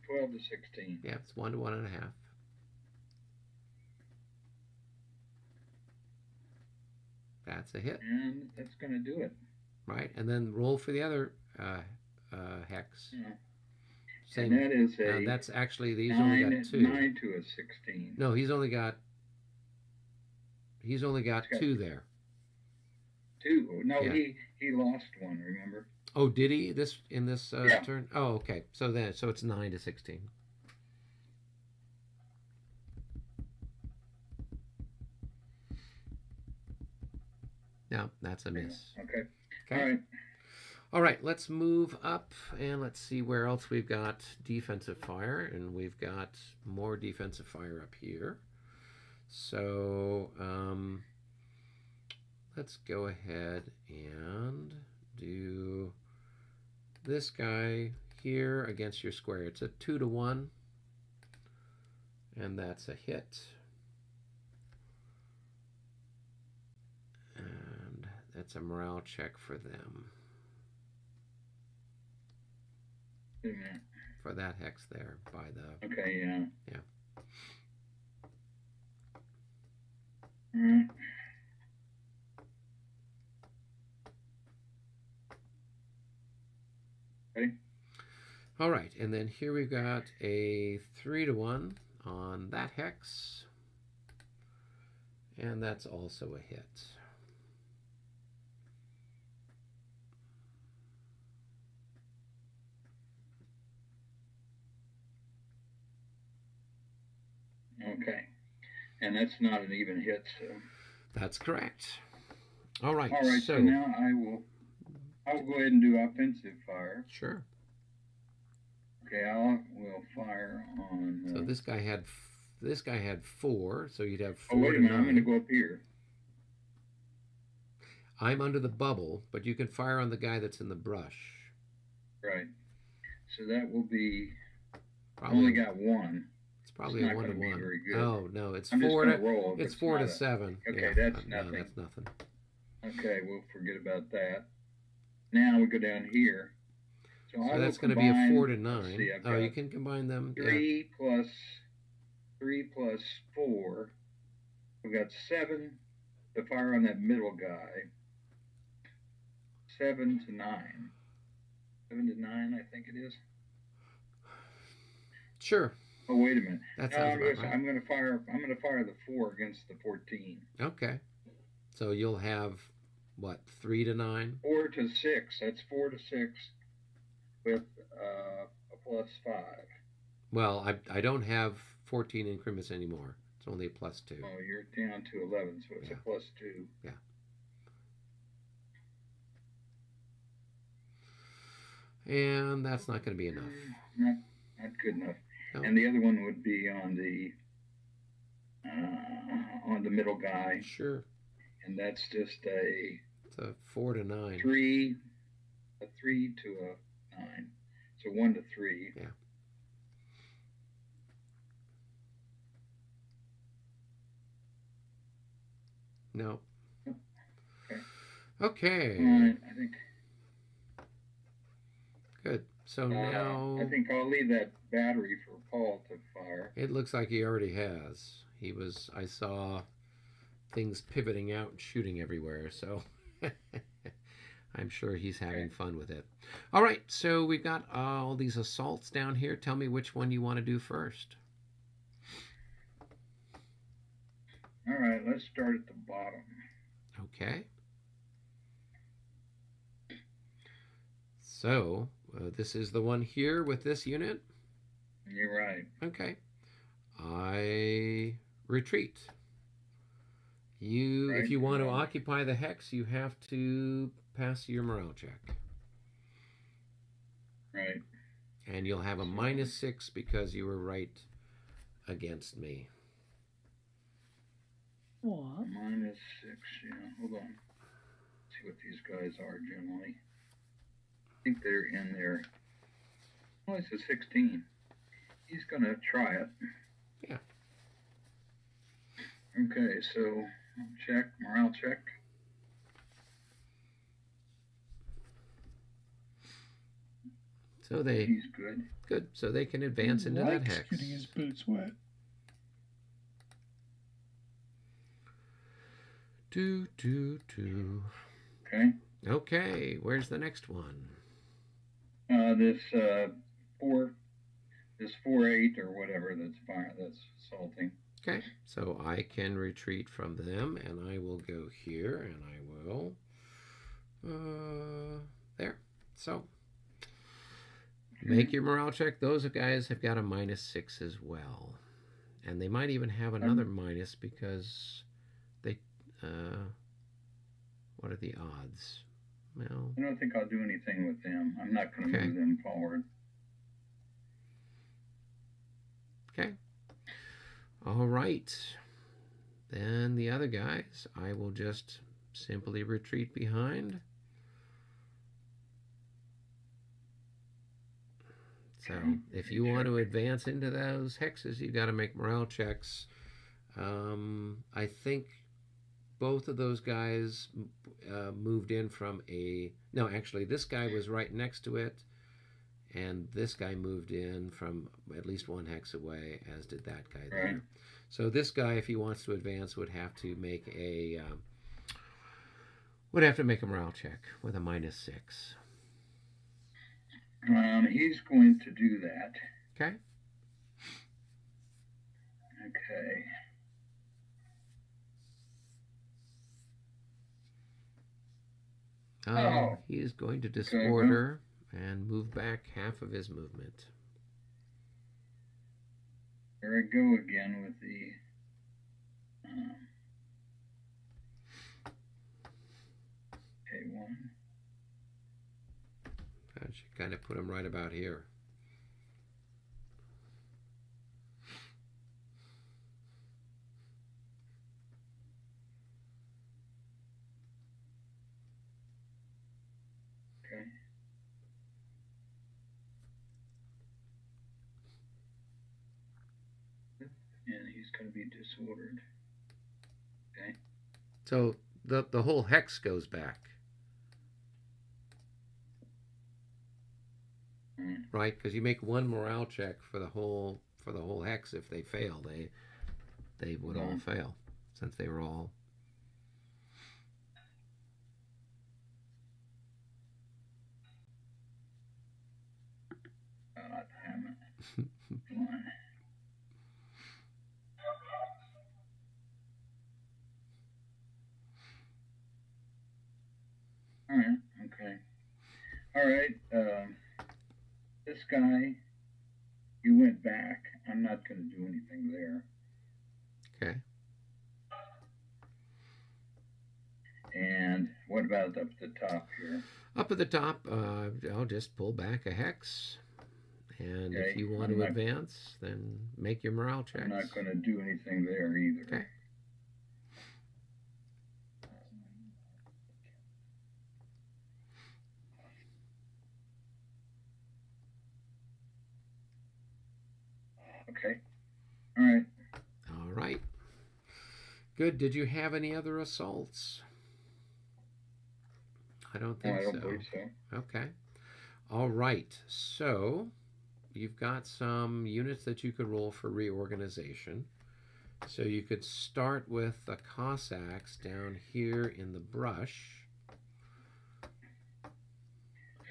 12 to 16. Yeah, it's 1 to 1.5. That's a hit. And that's going to do it. Right, and then roll for the other hex. Yeah. Same. And that is a that's actually, he's only got 2. 9 to a 16. No, he's only got 2 there. 2. No, Yeah. he lost 1, remember? Oh, did he in this Yeah. turn? Oh, okay. So it's 9 to 16. No, that's a miss. Okay. Okay. All right. All right, let's move up and let's see where else we've got defensive fire, and we've got more defensive fire up here. So let's go ahead and do this guy here against your square. It's a 2 to 1, and that's a hit. And that's a morale check for them. Wait a minute. For that hex there by the... Okay, yeah. Yeah. All right. Okay. All right, and then here we've got a 3 to 1 on that hex. And that's also a hit. Okay. And that's not an even hit, so. That's correct. All right. All right, so now I will go ahead and do offensive fire. Sure. Okay, we'll fire on. So this guy had 4, so you'd have 4 Oh, wait to a minute, 9. I'm going to go up here. I'm under the bubble, but you can fire on the guy that's in the brush. Right. So that will be. Probably, I only got 1. It's probably It's a not 1 to gonna be 1. very good. Oh no, it's I'm just 4 gonna to roll if it's it's 4 to not a- 7. Okay, Yeah, that's no, nothing. that's nothing. Okay, we'll forget about that. Now we go down here. So I So will that's going to be a combine- 4 to let's 9. see, I've Oh, got you can combine them. 3 plus 4. We've got 7 to fire on that middle guy. 7 to 9. 7 to 9, I think it is. Sure. Oh, wait a minute. That No, sounds about right. I'm going to fire the 4 against the 14. Okay. So you'll have what, 3 to 9? 4 to 6. That's 4 to 6 with a plus 5. Well, I don't have 14 increments anymore. It's only a plus 2. Oh, you're down to 11, so it's Yeah. a plus 2. Yeah. And that's not going to be enough. Not good enough. No. And the other one would be on the middle guy, Sure. and that's just a It's a 4 to 9. 3 to a 9. So 1 to 3. Yeah. No. Okay. All right, I think. Good. So now I think I'll leave that battery for Paul to fire. it looks like he already has. I saw things pivoting out and shooting everywhere, so I'm sure he's having fun with it. All right, so we've got all these assaults down here. Tell me which one you want to do first. All right, let's start at the bottom. Okay. So this is the one here with this unit. You're right. Okay. I retreat. If you want to occupy the hex, you have to pass your morale check. Right. And you'll have a -6 because you were right against me. What? -6, yeah. Hold on. Let's see what these guys are generally. I think they're in there. Oh, it's a 16. He's going to try it. Yeah. Okay, so Check, morale check. So they He's good. good. So they can advance into that hex. Getting his boots wet. Do. Okay. Okay, where's the next one? This 4-8 or whatever that's fire that's assaulting. Okay, so I can retreat from them, and I will go here, and I will there. So make your morale check. Those guys have got a -6 as well, and they might even have another minus because they. What are the odds? Well, I don't think I'll do anything with them. I'm not going to Okay. move them forward. okay. All right. Then the other guys, I will just simply retreat behind. So if you want to advance into those hexes, you've got to make morale checks. I think both of those guys moved in from a... No, actually, this guy was right next to it, and this guy moved in from at least one hex away, as did that guy there. Right. So this guy, if he wants to advance, would have to make a morale check with a -6. He's going to do that. Okay. Okay. Oh. He is going to disorder and move back half of his movement. There I go again with the K1. I should kind of put him right about here. Okay. And he's going to be disordered. Okay. So the whole hex goes back. Right, because you make one morale check for the whole hex. If they fail, they would all fail, since they were all. Damn it. Come on. All right. Okay. All right. This guy, you went back. I'm not going to do anything there. Okay. And what about up at the top here? Up at the top, I'll just pull back a hex. And if you want to advance, then make your morale checks. I'm not going to do anything there either. Okay. Okay. All right. All right. Good. Did you have any other assaults? I don't think so. I don't believe so. Okay. All right. So you've got some units that you could roll for reorganization. So you could start with the Cossacks down here in the brush.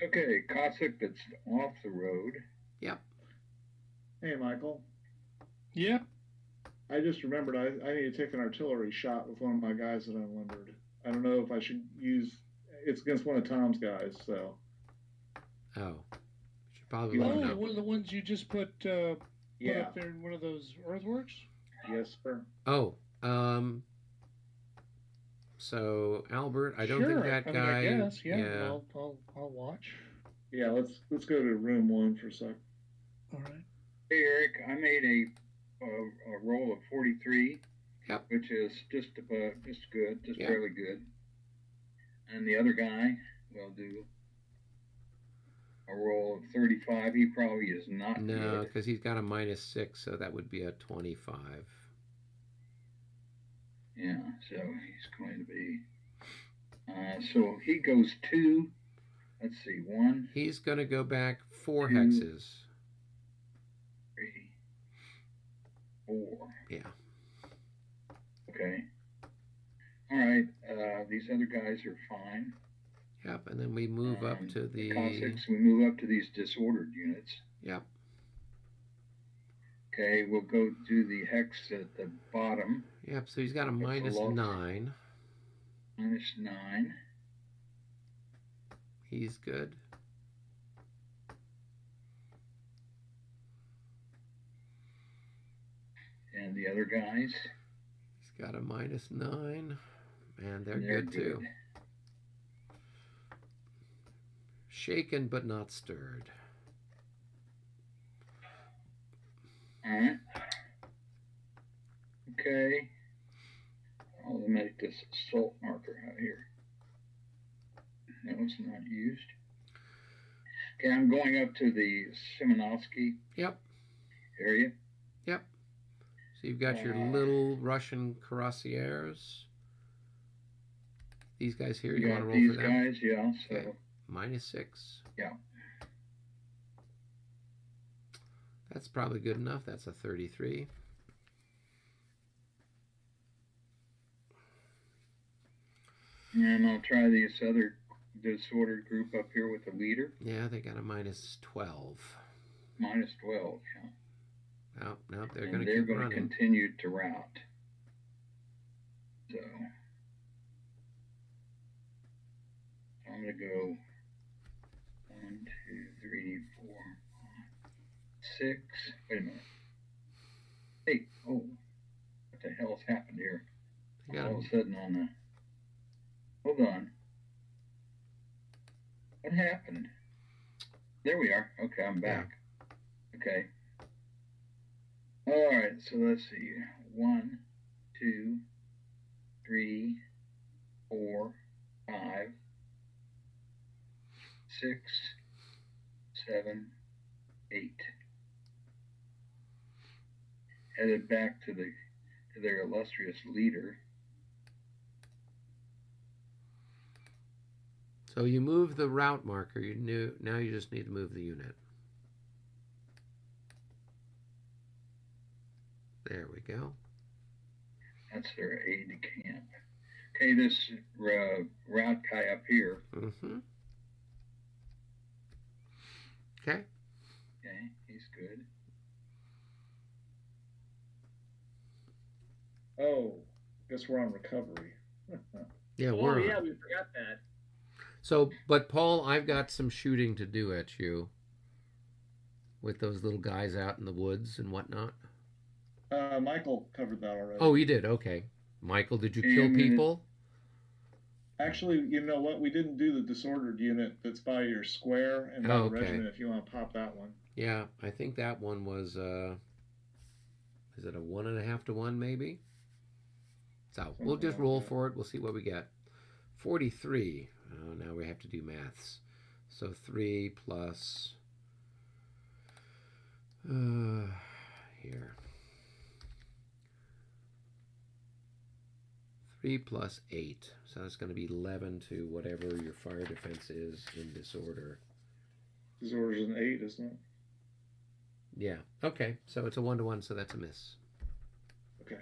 Okay, Cossack that's off the road. Yep. Hey, Michael. Yeah. I just remembered I need to take an artillery shot with one of my guys that I limbered. I don't know if I should use... It's against one of Tom's guys, so... Oh. Should probably let him know. One of the ones you just put up there in one of those earthworks? Yes, sir. Oh. So, Albert, I don't think that guy... I guess, yeah. I'll watch. Yeah, let's go to room 1 for a sec. All right. Hey, Eric, I made a roll of 43. Yep. Which is just good, Yep. fairly good. And the other guy will do a roll of 35. He probably is not No, good. because he's got a -6, so that would be a 25. Yeah, so he's going to be. So he goes 2. Let's see, 1. He's going to go back 4 2, hexes. 3, 4. Yeah. Okay. All right. These other guys are fine. Yep, and then we move up to the Cossacks. We move up to these disordered units. Yep. Okay, we'll go do the hex at the bottom. Yep, so he's got a minus 9. Minus 9. He's good. And the other guys? He's got a minus 9. And they're good too. Shaken but not stirred. All right. Okay. I'll make this assault marker out here. No, it's not used. Okay, I'm going up to the Simonovsky area. Yep. So you've got your little Russian cuirassiers. These guys here, you want to roll for them? These guys, yeah. So okay. Minus 6. Yeah. That's probably good enough. That's a 33. And I'll try this other disordered group up here with the leader. Yeah, they got a minus 12. Minus 12, yeah. No, they're and going to keep they're going to continue to rout. So I'm going to go 1, 2, 3, 4, 5, 6. Wait a minute. Hey, oh, what the hell's happened here? All of a sudden on the... Hold on. What happened? There we are. Okay, I'm back. Yeah. Okay. All right, so let's see. 1, 2, 3, 4, 5, 6, 7, 8. Headed back to their illustrious leader. So you move the route marker. Now you just need to move the unit. There we go. That's their aide-de-camp. Okay, this route guy up here. Mm-hmm. Okay. Okay, he's good. Oh, guess we're on recovery. Yeah, we forgot that. So, but Paul, I've got some shooting to do at you with those little guys out in the woods and whatnot. Michael covered that already. Oh, he did? Okay. Michael, did you kill people? Actually, you know what? We didn't do the disordered unit that's by your square and by the regiment if you want to pop that one. Yeah, I think that one was, is it a 1.5 to 1 maybe? So we'll just roll for it. We'll see what we get. 43. Oh, now we have to do maths. So 3 plus... here. 3 plus 8. So that's going to be 11 to whatever your fire defense is in disorder. Disorder's an 8, isn't it? Yeah. Okay. So it's a 1 to 1, so that's a miss. Okay.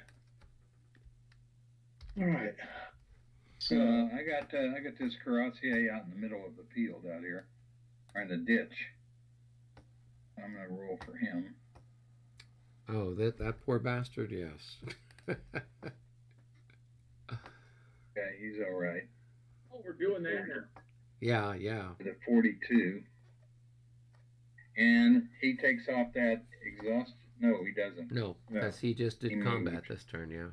All right. So I got this cuirassier out in the middle of the field out here, or in the ditch. I'm gonna roll for him. Oh, that poor bastard. Yes. Okay, he's all right. Oh, we're doing that now. Yeah, yeah. The 42, and he takes off that exhaust. No, he doesn't. No, because he just did combat this turn. Yeah.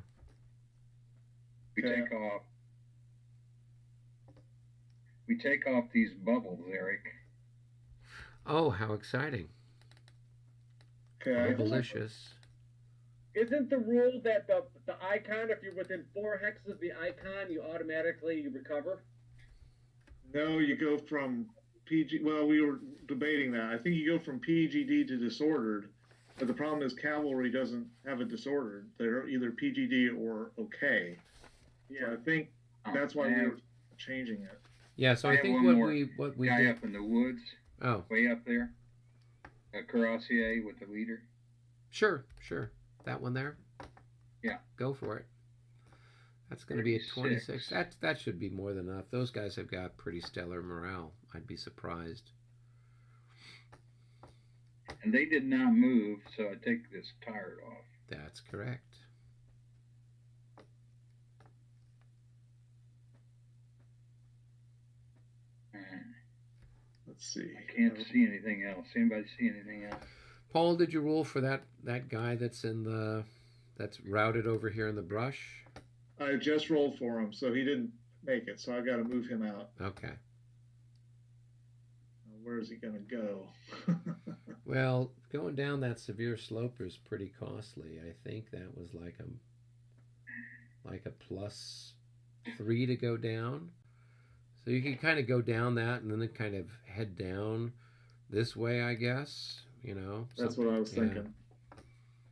We take off these bubbles, Eric. Oh, how exciting. Okay. How delicious. Isn't the rule that the icon, if you're within 4 hexes of the icon, you automatically recover? No, you go from PG. Well, we were debating that. I think you go from PGD to disordered, but the problem is cavalry doesn't have a disordered. They're either PGD or okay. Yeah. I think that's why we were changing it. Yeah, so I have think one more what we guy did. up in the woods, Oh, way up there, a cuirassier with the leader. sure. That one there. Yeah. Go for it. That's going to be a 36. 26. That should be more than enough. Those guys have got pretty stellar morale. I'd be surprised. And they did not move, so I take this tired off. That's correct. Let's see. I can't see anything else. Anybody see anything else? Paul, did you roll for that guy that's routed over here in the brush? I just rolled for him, so he didn't make it. So I got to move him out. Okay. Where is he going to go? Well, going down that severe slope is pretty costly. I think that was like a +3 to go down. So you can kind of go down that and then kind of head down this way, I guess. That's what I was thinking.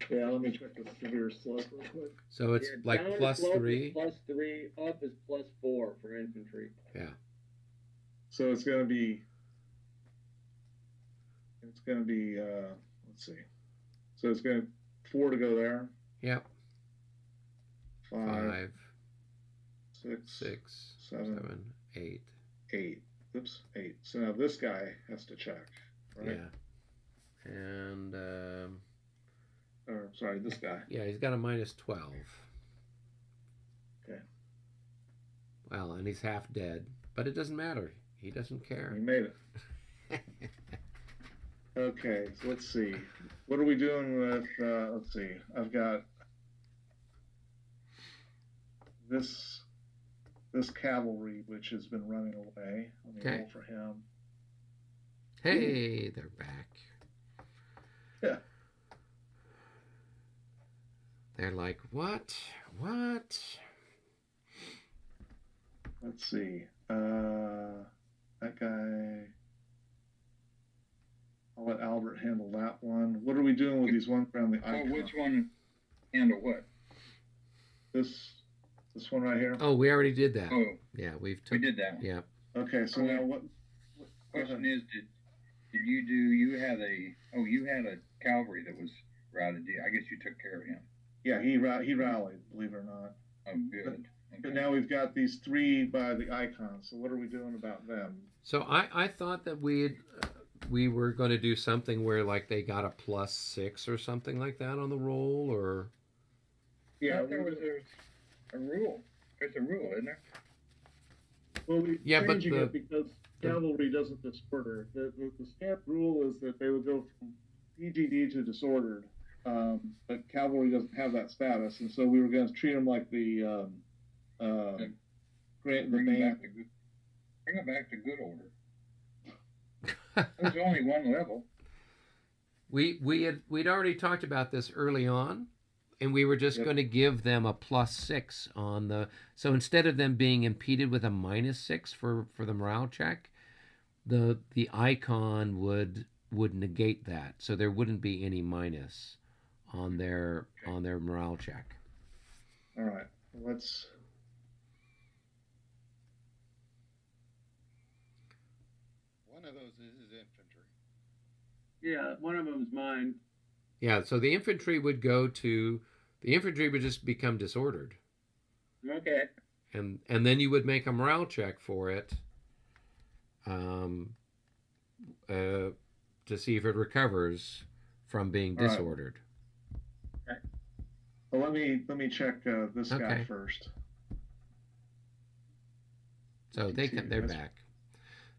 Yeah, let me check the severe slope real quick. So it's like down +3. +3, up is +4 for infantry. Yeah. So it's going to be. Let's see. So it's going to 4 to go there. Yep. 5, 6, 7, 8. 8. Oops, 8. So now this guy has to check, right? Yeah. And Or sorry, this guy. yeah, he's got a -12. Okay. Well, and he's half dead, but it doesn't matter. He doesn't care. He made it. Okay, so let's see. What are we doing with? Let's see. I've got this cavalry which has been running away. Let me Okay. roll for him. Hey, they're back. Yeah. They're like, what? What? Let's see. That guy. I'll let Albert handle that one. What are we doing with these ones around the icon? Which one handle what? This one right here. Oh, we already did that. Oh, Yeah, we did that one. Yeah. Okay, so now what? Question is, did you had a cavalry that was routed? I guess you took care of him. Yeah, he rallied. Believe it or not. Oh, good. But now we've got these 3 by the icon. So what are we doing about them? So I thought that we were going to do something where like they got a +6 or something like that on the roll, or Yeah, there was a rule. There's a rule, isn't there? well, we're Yeah, but changing the- it because cavalry doesn't disorder. The stamp rule is that they would go from PGD to disordered, but cavalry doesn't have that status, and so we were going to treat them like the Bring it back to good order. There's only one level. we'd already talked about this early on, and we were just going to give them a +6 on the. So instead of them being impeded with a -6 for the morale check, the icon would negate that, so there wouldn't be any minus on their morale check. All right, let's. One of those is infantry. Yeah, one of them's mine. Yeah, so the infantry would just become disordered, Okay. and then you would make a morale check for it, to see if it recovers from being All right. disordered. Well, let me check this guy Okay. first. So they're That's- back.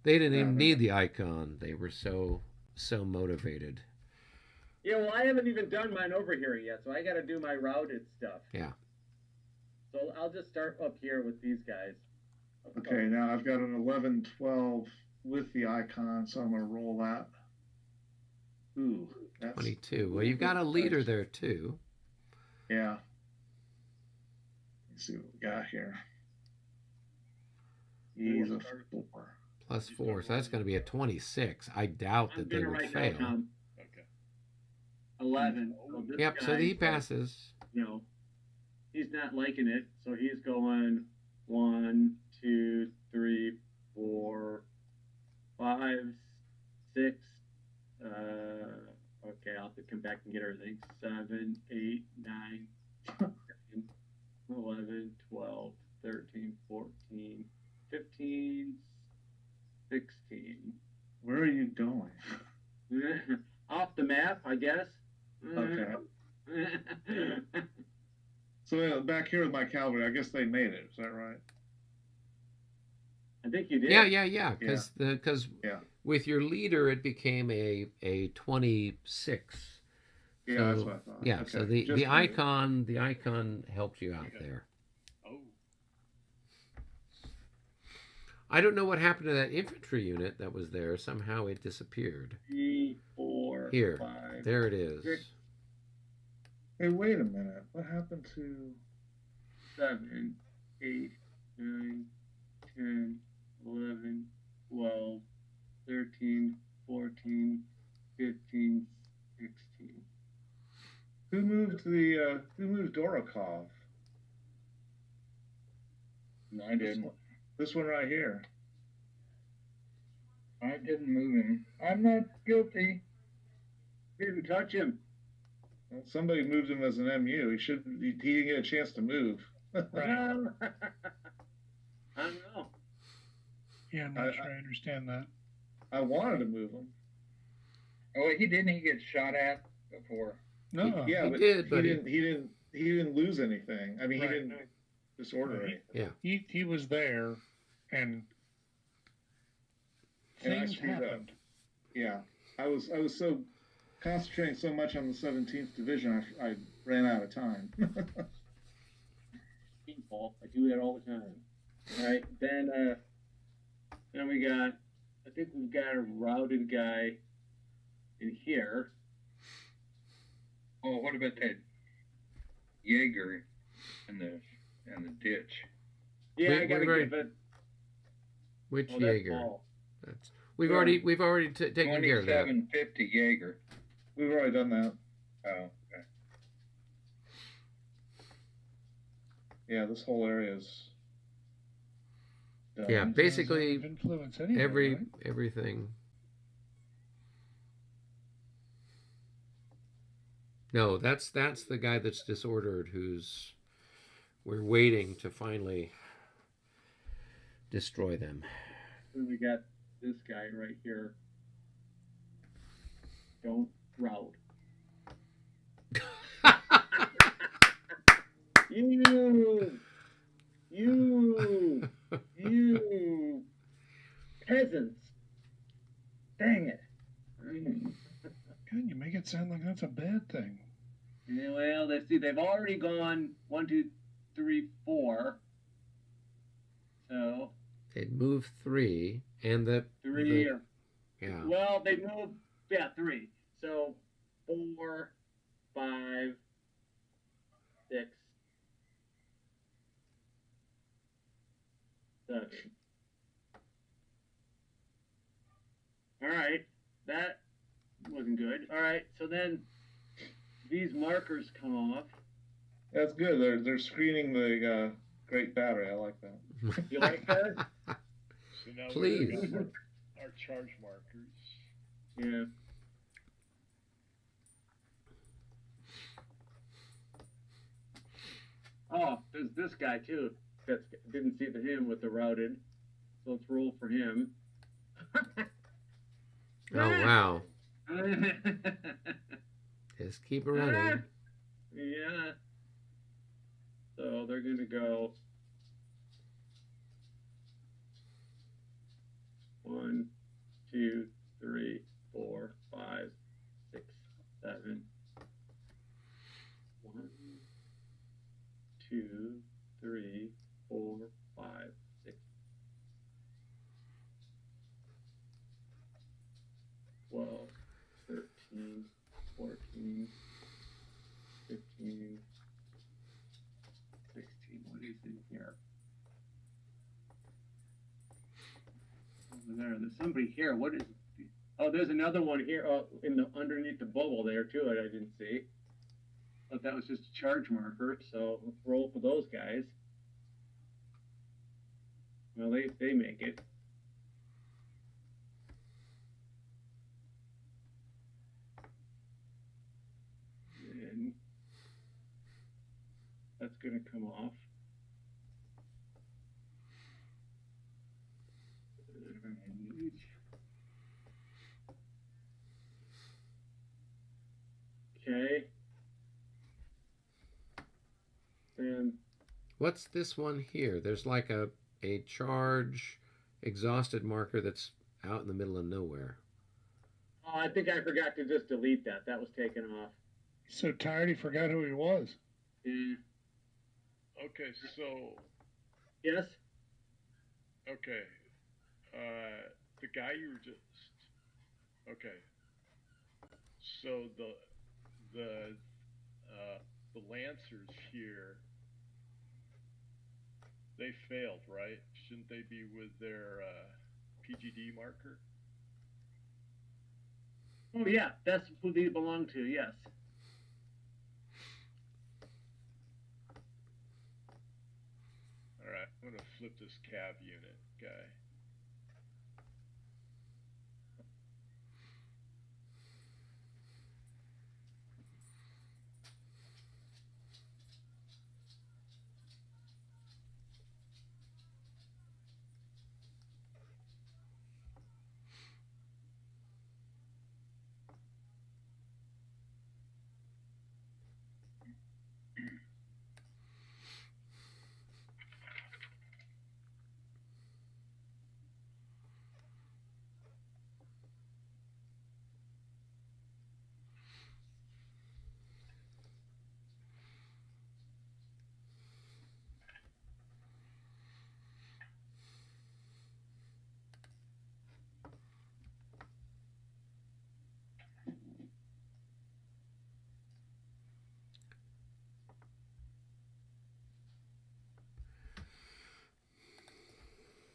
They didn't even they're need the icon. They were so motivated. Yeah, well, I haven't even done mine over here yet, so I got to do my routed stuff. Yeah. So I'll just start up here with these guys. Okay, now I've got an 11-12 with the icon, so I'm going to roll that. Ooh, that's 22. Well, you've got a leader there too. Yeah. Let's see what we got here. He's a 4. +4, so that's going to be a 26. I doubt I'm that they gonna would write fail. that down. Okay. 11. So this Yep, so guy, he passes. You know, he's not liking it, so he's going 1, 2, 3, 4, 5, 6. Okay, I'll have to come back and get everything. 7, 8, 9, 10, 11, 12, 13, 14, 15, 16. Where are you going? Off the map, I guess. Okay. So back here with my cavalry, I guess they made it. Is that right? I think you did. Yeah. Because Yeah. with your leader, it became a 26. Yeah, So, that's what I thought. yeah. Okay. So Just the icon helped you out there. Oh. I don't know what happened to that infantry unit that was there. Somehow it disappeared. 3, 4, Here, 5. there it is. 6, Hey, wait a minute. What happened to? 7, 8, 9, 10, 11, 12, 13, 14, 15, 16. Who moved Dorokov? No, I didn't. This one right here. I didn't move him. I'm not guilty. Didn't touch him. Well, somebody moved him as an MU. He didn't get a chance to move. I don't know. Yeah, I'm not sure I understand that. I wanted to move him. Oh, he get shot at before. No, Yeah, He but did, but he didn't lose anything. I mean, Right. he didn't disorder anything. Yeah. he was there, and And I things screwed up. happened. Yeah, I was so concentrating so much on the 17th Division, I ran out of time. Paul. I do that all the time. All right, then we got. I think we've got a routed guy in here. Oh, what about that Jaeger in the ditch? Yeah, Wait, I gotta wait, give it. Which Oh, that's Jaeger? Paul. That's we've already taken care of that. 2750 Jaeger. We've already done that. Oh, okay. Yeah, this whole area is done. Yeah, Has basically zone of influence anyway, right? everything. No, that's the guy that's disordered. We're waiting to finally destroy them. Then we got this guy right here. Don't route. You peasants. Dang it. God, you make it sound like that's a bad thing. Yeah, well, let's see. They've already gone 1, 2, 3, 4. So They'd move 3, and the 3 or yeah. well, they moved 3. So 4, 5, 6, 7. All right, that wasn't good. All right, so then these markers come off. That's good. They're screening the Great Battery. I like that. You like that? So now Please. we've got our charge markers. Yeah. Oh, there's this guy too. That didn't see him with the routed. So let's roll for him. Oh wow! Just keep it running. Yeah. So they're gonna go 1, 2, 3, 4, 5, 6, 7. 1, 2, 3, 4, 5, 6. 12, 13, 14, 15, 16. What is in here? Over there. There's somebody here. What is? Oh, there's another one here. Oh, underneath the bubble there too. I didn't see. But that was just a charge marker, so let's roll for those guys. Well, they make it. And that's going to come off. Okay. And What's this one here? There's like a charge exhausted marker that's out in the middle of nowhere. oh, I think I forgot to just delete that. That was taken off. He's so tired he forgot who he was. Yeah. Okay, so Yes. okay, the guy you were just okay. So the Lancers here, they failed, right? Shouldn't they be with their PGD marker? Oh yeah, that's who they belong to. Yes. All right, I'm gonna flip this cav unit guy.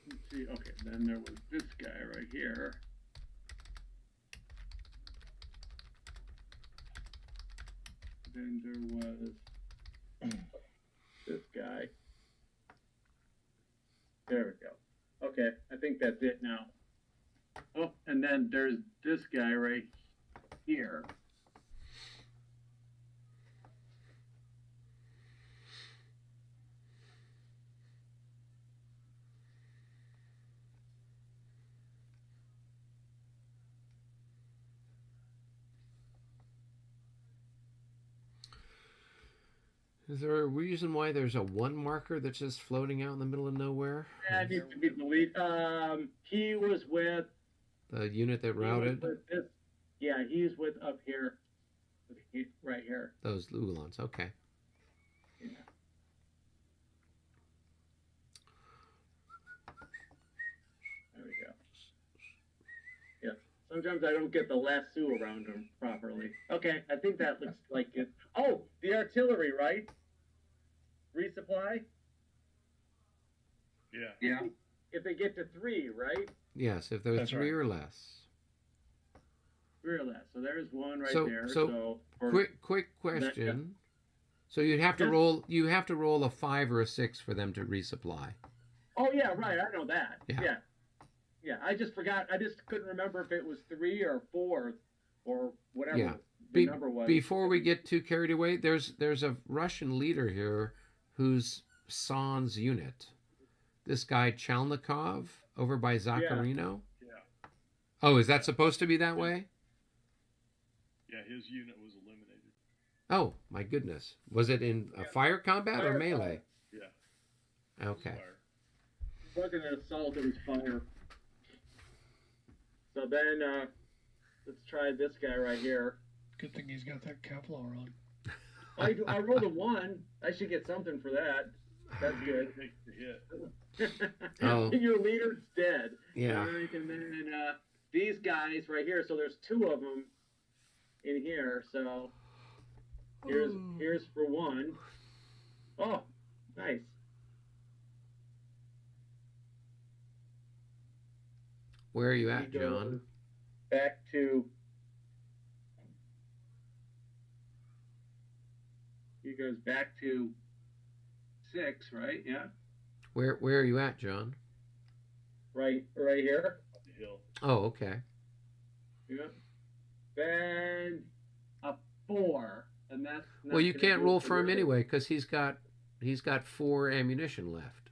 Let's see. Okay, then there was this guy right here. Then there was this guy. There we go. Okay, I think that's it now. Oh, and then there's this guy right here. Is there a reason why there's a 1 marker that's just floating out in the middle of nowhere? That needs to be deleted. He was with The unit that routed? this, yeah, he's with up here, right here. Those Lugolons, okay. Yeah. There we go. Yeah. Sometimes I don't get the lasso around him properly. Okay, I think that looks like it. Oh, the artillery, right? Resupply? Yeah. Yeah. If they get to 3, right? Yes, if there's That's 3 right. or less. 3 or less. So there's one right So- there. so So for, Quick question. So you'd have to Yes. roll a 5 or a 6 for them to resupply. oh yeah, right. I know that. Yeah. Yeah. Yeah. I just forgot. I just couldn't remember if it was 3 or 4 or whatever Yeah. the number was. Before we get too carried away, there's a Russian leader here who's Sans unit. This guy Chalnikov over by Zakharino. Yeah. Oh, is that supposed to be that way? Yeah, his unit was eliminated. Oh, my goodness. Was it in a fire combat or Fire melee? Yeah. Okay. Fire. It wasn't an assault, it was fire. So then, let's try this guy right here. Good thing he's got that Kevlar on. I rolled a 1. I should get something for that. That's good. Take the hit. Oh. Your leader's dead. Yeah. All right, and then these guys right here. So there's 2 of them in here. So here's for 1. Oh, nice. Where are you at, We go John? Back to he goes back to 6, right? Yeah. Where are you at, John? Right here. The hill. Oh, okay. Yep. Then a 4, and that's not Well, you gonna can't do roll it for him you. anyway because he's got 4 ammunition left,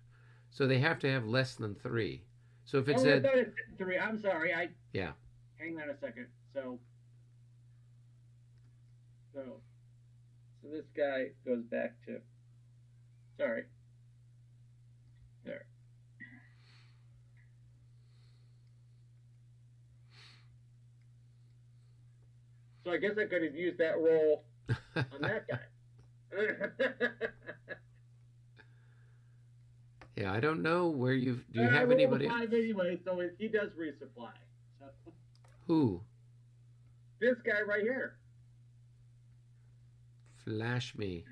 so they have to have less than 3. So if it Oh, I said thought it said 3. I'm sorry. yeah, Hang on a second. So this guy goes back to. Sorry. There. So I guess I could have used that roll on that guy. yeah, I don't know where do you I have rolled a anybody? 5 anyway, so he does resupply. So, Who? this guy right here. Flash me.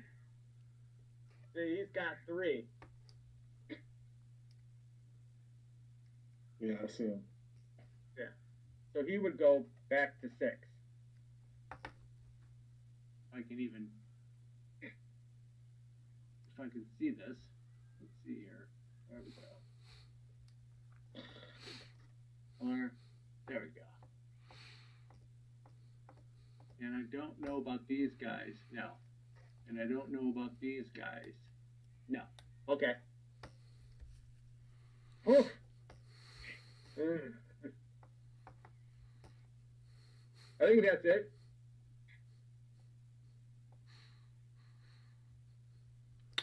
See, he's got 3. Yeah, I see him. So he would go back to 6. I can even, if I can see this, let's see here. There we go. Or, there we go. And I don't know about these guys. No. And I don't know about these guys. No. Okay. Whew. I think that's it.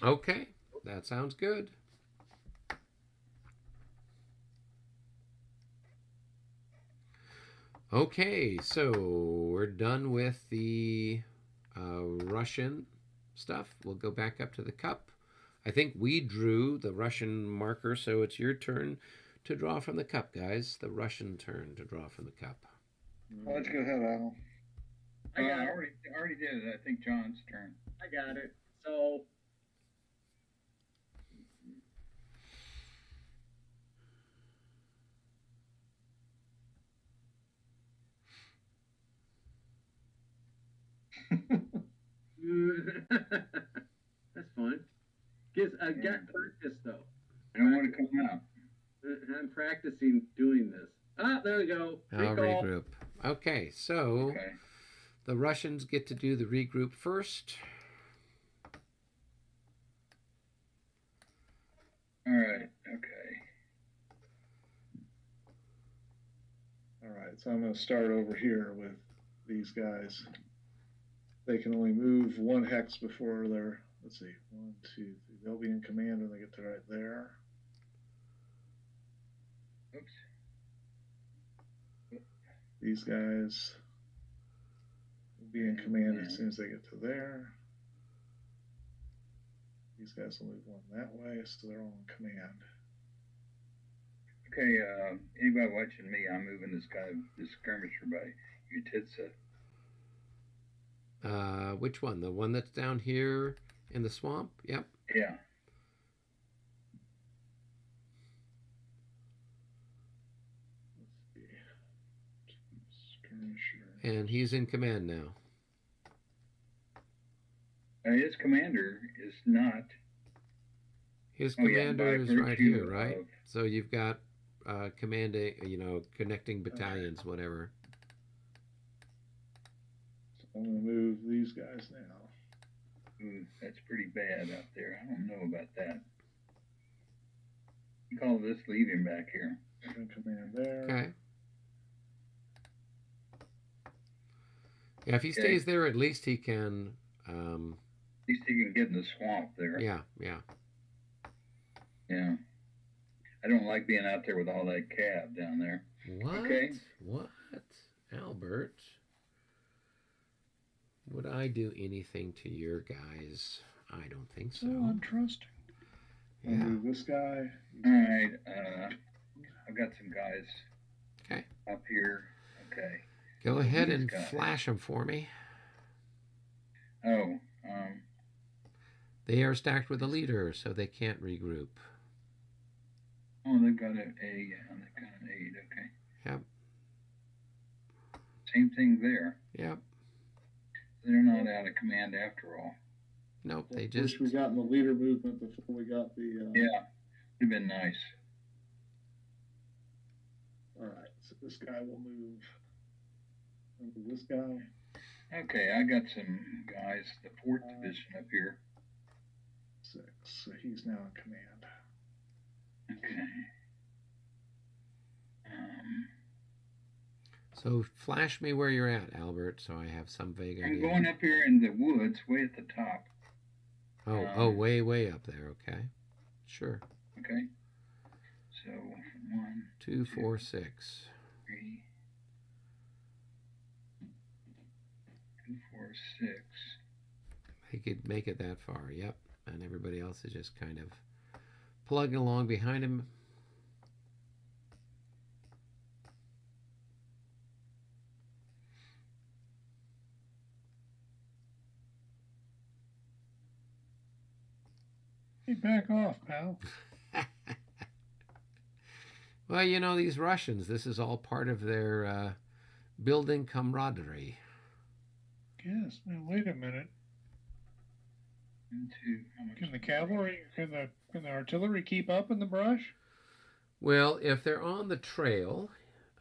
Okay, that sounds good. Okay, so we're done with the Russian stuff. We'll go back up to the cup. I think we drew the Russian marker, so it's your turn to draw from the cup, guys. The Russian turn to draw from the cup. Why don't you go ahead, Al? I already did it. I think John's turn. I got it. So That's fun. I got practice though. I don't want to come out. I'm practicing doing this. Ah, there we go. I'll regroup. Okay, so Okay. the Russians get to do the regroup first. All right. Okay. All right, so I'm going to start over here with these guys. They can only move 1 hex before they're, let's see, 1, 2, 3. They'll be in command when they get to right there. Oops. These guys will be in command as soon as they get to there. These guys will move 1 that way, so they're all in command. Okay. Anybody watching me? I'm moving this skirmisher by Utitsa. Which one? The one that's down here in the swamp? Yep. Yeah. Let's see. Skirmisher. And he's in command now. His commander is not. His Oh, yeah, commander by is right virtue here, right? of- So you've got commanding, connecting battalions, whatever. So I'm going to move these guys now. Ooh, that's pretty bad out there. I don't know about that. You call this leaving back here. I'm in command there. Okay. Yeah, if he Okay. stays there, at least he can. At least he can get in the swamp there. Yeah. Yeah. I don't like being out there with all that cab down there. What? Okay. What? Albert? Would I do anything to your guys? I don't think so. So untrusting. I'll Yeah. move this guy. All right. I've got some guys. Okay. Up here. Okay. Go ahead These and guys. flash them for me. Oh. They are stacked with a leader, so they can't regroup. Oh, they've got an A. Yeah, they've got an 8. Okay. Yep. Same thing there. Yep. They're not out of command after all. Nope. They Wish just. we got in the leader movement before we got the. Yeah, it'd been nice. All right, so this guy will move. Over this guy. Okay, I got some guys, the 4th division up here. 6. So he's now in command. Okay. So flash me where you're at, Albert, so I have some vague idea. I'm going up here in the woods, way at the top. Way, way up there. Okay, sure. Okay. So 1, 2, 4, 6. 3, 2, 4, 6. He could make it that far. Yep, and everybody else is just kind of plugging along behind him. Hey, back off, pal. Well, you know, these Russians, this is all part of their building camaraderie. Yes. Now wait a minute. 1, 2. How much? Can the cavalry, can the artillery keep up in the brush? Well, if they're on the trail,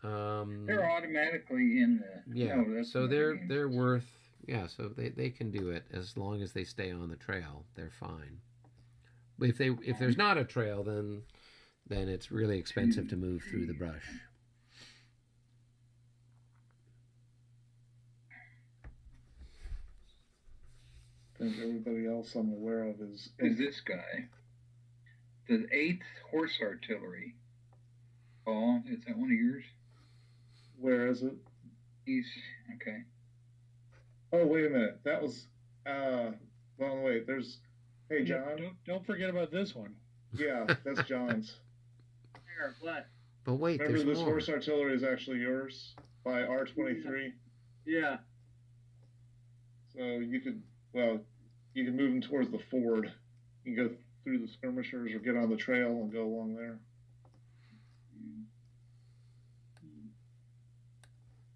They're automatically in the. yeah. No, that's So not they're the they're worth. Yeah. So they can do it as long as they stay on the trail. They're fine. But if there's not a trail, then it's really expensive to move through the brush. I think everybody else I'm aware of is this guy. The 8th Horse Artillery. Paul, is that one of yours? Where is it? He's okay. Oh, wait a minute. That was. Well, wait. There's. Hey, John. Don't forget about this one. Yeah, that's John's. There, what? But wait, Remember, there's this more. horse artillery is actually yours by R23. Yeah. So you could move them towards the ford. You can go through the skirmishers or get on the trail and go along there.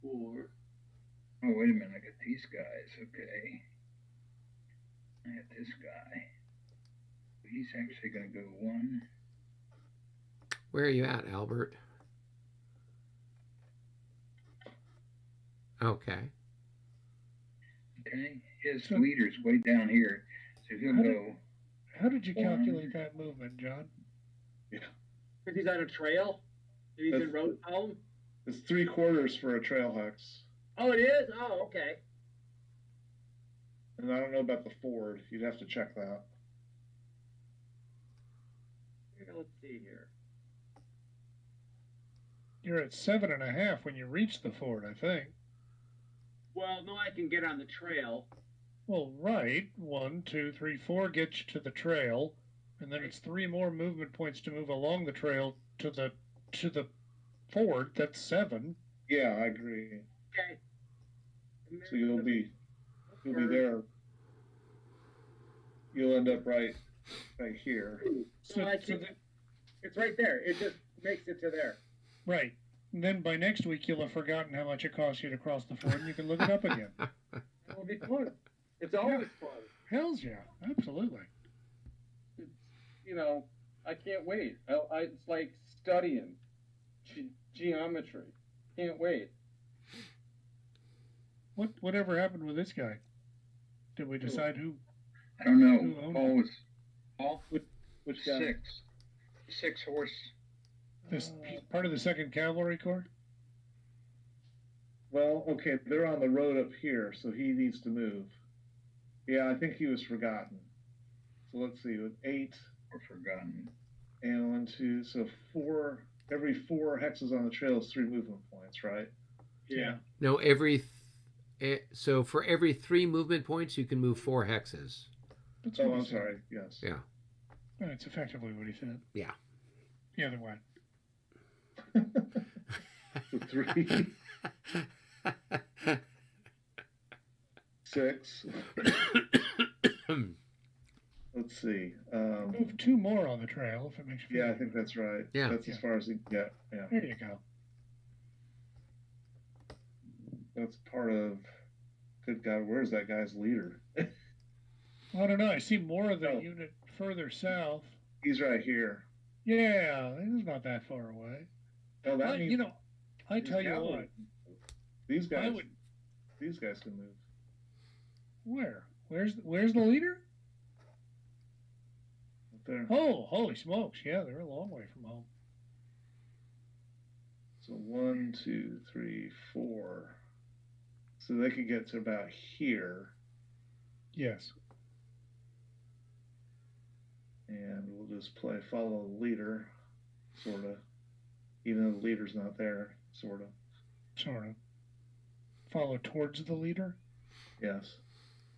4. Oh, wait a minute. I got these guys. Okay. I got this guy. He's actually going to go 1. Where are you at, Albert? Okay. Okay. His leader's way down here. So he'll go. How did you calculate that movement, John? Yeah. Because he's on a trail? And he's in road column? It's 3/4 for a trail hex. Oh, it is? Oh, okay. And I don't know about the ford. You'd have to check that. Let's see here. You're at 7.5 when you reach the ford, I think. Well, no, I can get on the trail. Well, right. 1, 2, 3, 4 gets you to the trail, and then it's 3 more movement points to move along the trail to the ford. That's 7. Yeah, I agree. Okay. So you'll be there. You'll end up right here. So it's right there. It just makes it to there. Right. And then by next week, you'll have forgotten how much it cost you to cross the ford, and you can look it up again. That will be fun. It's always fun. Hells yeah, absolutely. You know, I can't wait. It's like studying geometry. Can't wait. Whatever happened with this guy? Did we decide who? I don't know. Who owned Paul it? was. Paul? Which guy? 6. 6 horse. This part of the 2nd Cavalry Corps? Well, okay, they're on the road up here, so he needs to move. Yeah, I think he was forgotten. So let's see, with 8 Or forgotten. and 1, 2, so 4. Every 4 hexes on the trail is 3 movement points, right? Yeah. No, so for every 3 movement points, you can move 4 hexes. That's Oh, what he I'm said. sorry. Yes. Yeah. That's effectively what he said. Yeah. The other way. So 3, 6. Let's see. Move 2 more on the trail if it makes you feel Yeah, I think that's right. Yeah. That's as far as he can get. Yeah. There you go. That's part of. Good God, where's that guy's leader? I don't know. I see more of the unit further south. He's right here. Yeah, he's not that far away. Oh, that means you know, I tell you what. These guys can move. Where? Where's the leader? Right there. Oh, holy smokes! Yeah, they're a long way from home. So 1, 2, 3, 4. So they could get to about here. Yes. And we'll just follow the leader, sort of. Even though the leader's not there, sort of. Sort of. Follow towards the leader? Yes.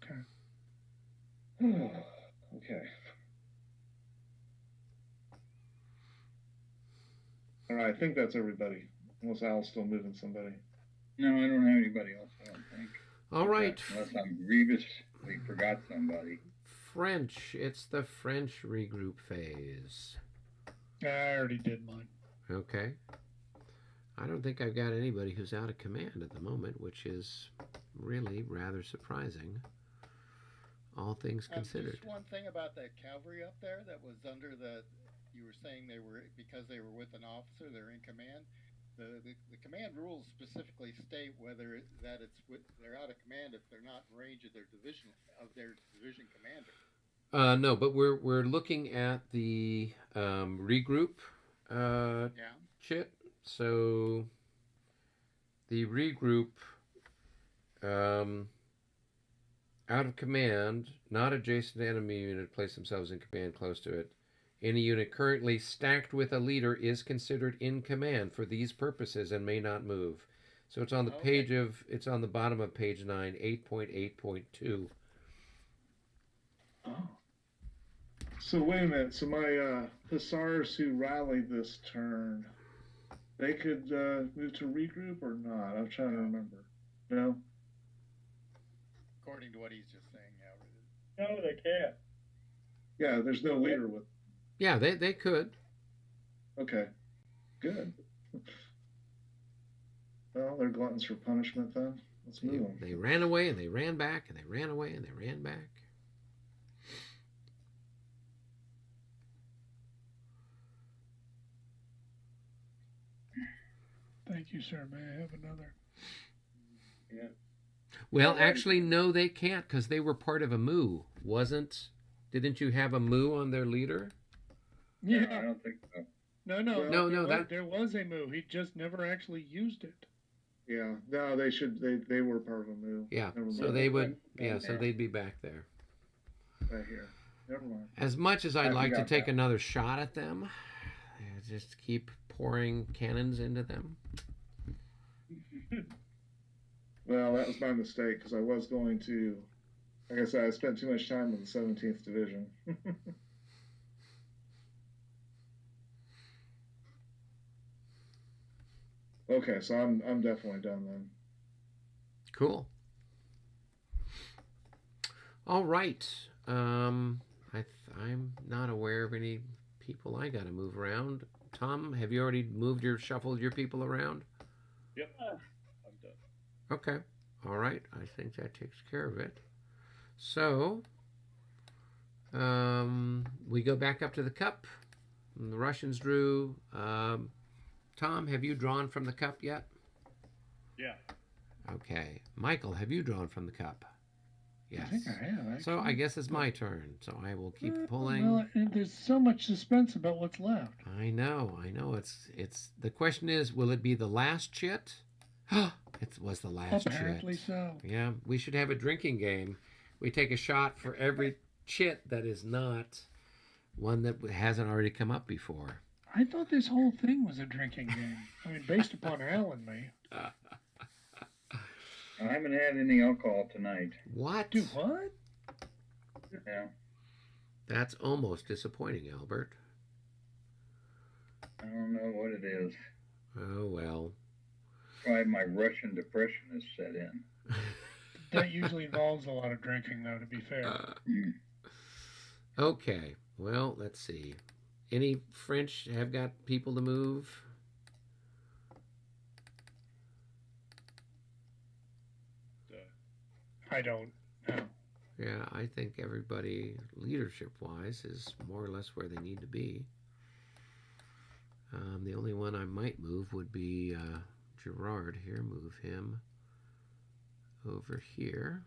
Okay. Okay. All right, I think that's everybody. Unless Al's still moving somebody. No, I don't have anybody else, I don't think. All right. Unless I grievously forgot somebody. French. It's the French regroup phase. I already did mine. Okay. I don't think I've got anybody who's out of command at the moment, which is really rather surprising, all things considered. Just one thing about that cavalry up there that was under you were saying because they were with an officer, they're in command. The command rules specifically state whether they're out of command if they're not in range of their division commander. No, but we're looking at the regroup chit. So the regroup out of command, not adjacent to enemy unit, place themselves in command close to it. Any unit currently stacked with a leader is considered in command for these purposes and may not move. So it's on the it's on the bottom of page 9, 8.8.2. Oh. So wait a minute. So my hussars who rallied this turn, they could move to regroup or not? I'm trying to remember. No? According to what he's just saying, No, they can't. Yeah, there's no leader with. Yeah, they could. Okay, good. Well, they're gluttons for punishment then. Let's move them. They ran away and they ran back and they ran away and they ran back. Thank you, sir. May I have another? Yeah. Well, actually, no, they can't because they were part of a move. Didn't you have a move on their leader? Yeah. I don't think so. No, there was a move. He just never actually used it. Yeah, no, they were part of a move. Yeah, so they would, so they'd be back there. Right here. Never mind. As much as I'd like to take another shot at them, just keep pouring cannons into them. Well, that was my mistake because I was going to, like I said, I spent too much time in the 17th Division. Okay, so I'm definitely done then. Cool. All right. I'm not aware of any people I got to move around. Tom, have you already shuffled your people around? Yep, I'm done. Okay. All right. I think that takes care of it. So, we go back up to the cup. And the Russians drew. Tom, have you drawn from the cup yet? Yeah. Okay. Michael, have you drawn from the cup? Yes. I think I have, actually. So I guess it's my turn. So I will keep pulling. Well, there's so much suspense about what's left. I know. It's the question is, will it be the last chit? It was the last chit. Apparently so. Yeah, we should have a drinking game. We take a shot for every chit that is not one that hasn't already come up before. I thought this whole thing was a drinking game. I mean, based upon Al and me. I haven't had any alcohol tonight. What? Do what? Yeah. That's almost disappointing, Albert. I don't know what it is. Oh, well. Probably my Russian depression has set in. That usually involves a lot of drinking, though, to be fair. Okay. Well, let's see. Any French have got people to move? I don't know. Yeah, I think everybody, leadership-wise, is more or less where they need to be. The only one I might move would be Gerard here. Move him over here.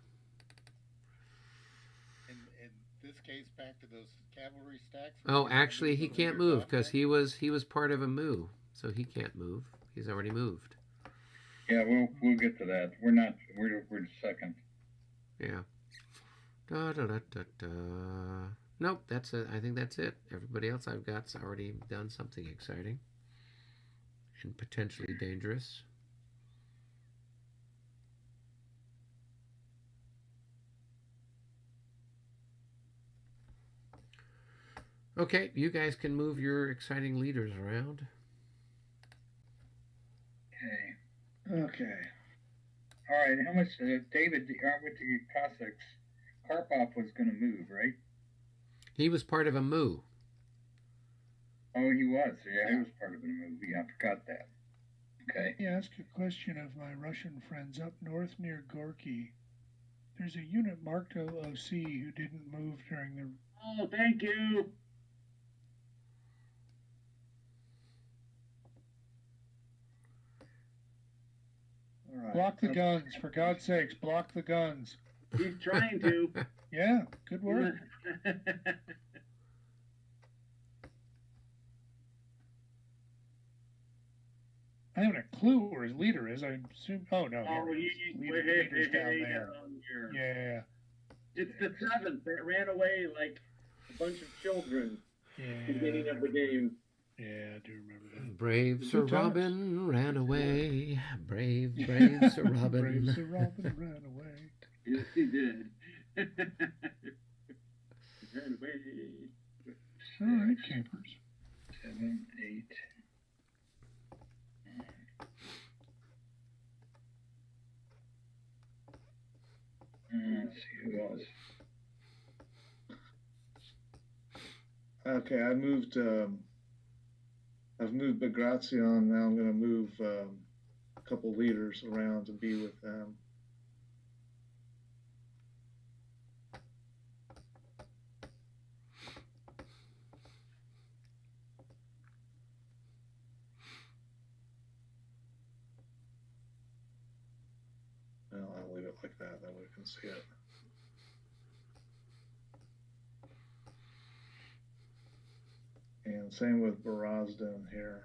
In this case, back to those cavalry stacks. Oh, actually, he can't move because he was part of a move, so he can't move. He's already moved. Yeah, we'll get to that. We're second. Yeah. Da da da da da. Nope, that's it. I think that's it. Everybody else I've got's already done something exciting and potentially dangerous. Okay, you guys can move your exciting leaders around. Okay. All right. How much, David? With the Cossacks, Karpov was going to move, right? He was part of a move. Oh, he was. Yeah, he was part of a move. Yeah, I forgot that. Okay. Let me ask a question of my Russian friends up north near Gorky. There's a unit marked OOC who didn't move during the... Oh, thank you. All right. Block the guns, for God's sakes, block the guns. He's trying to. Yeah, good work. I haven't a clue where his leader is. I assume... Oh, no. Oh, leader's down there. Yeah. It's the 7th that ran away like a bunch of children at the beginning of the game. Yeah, I do remember that. Brave Sir Robin ran away. Brave Sir Robin. Brave Sir Robin ran away. Yes, he did. Ran away. All right, campers. 7, 8. Let's see who else. Okay, I've moved Bagration. Now I'm going to move a couple leaders around to be with them. Well, I'll leave it like that. That way we can see it. And same with Borozdin here.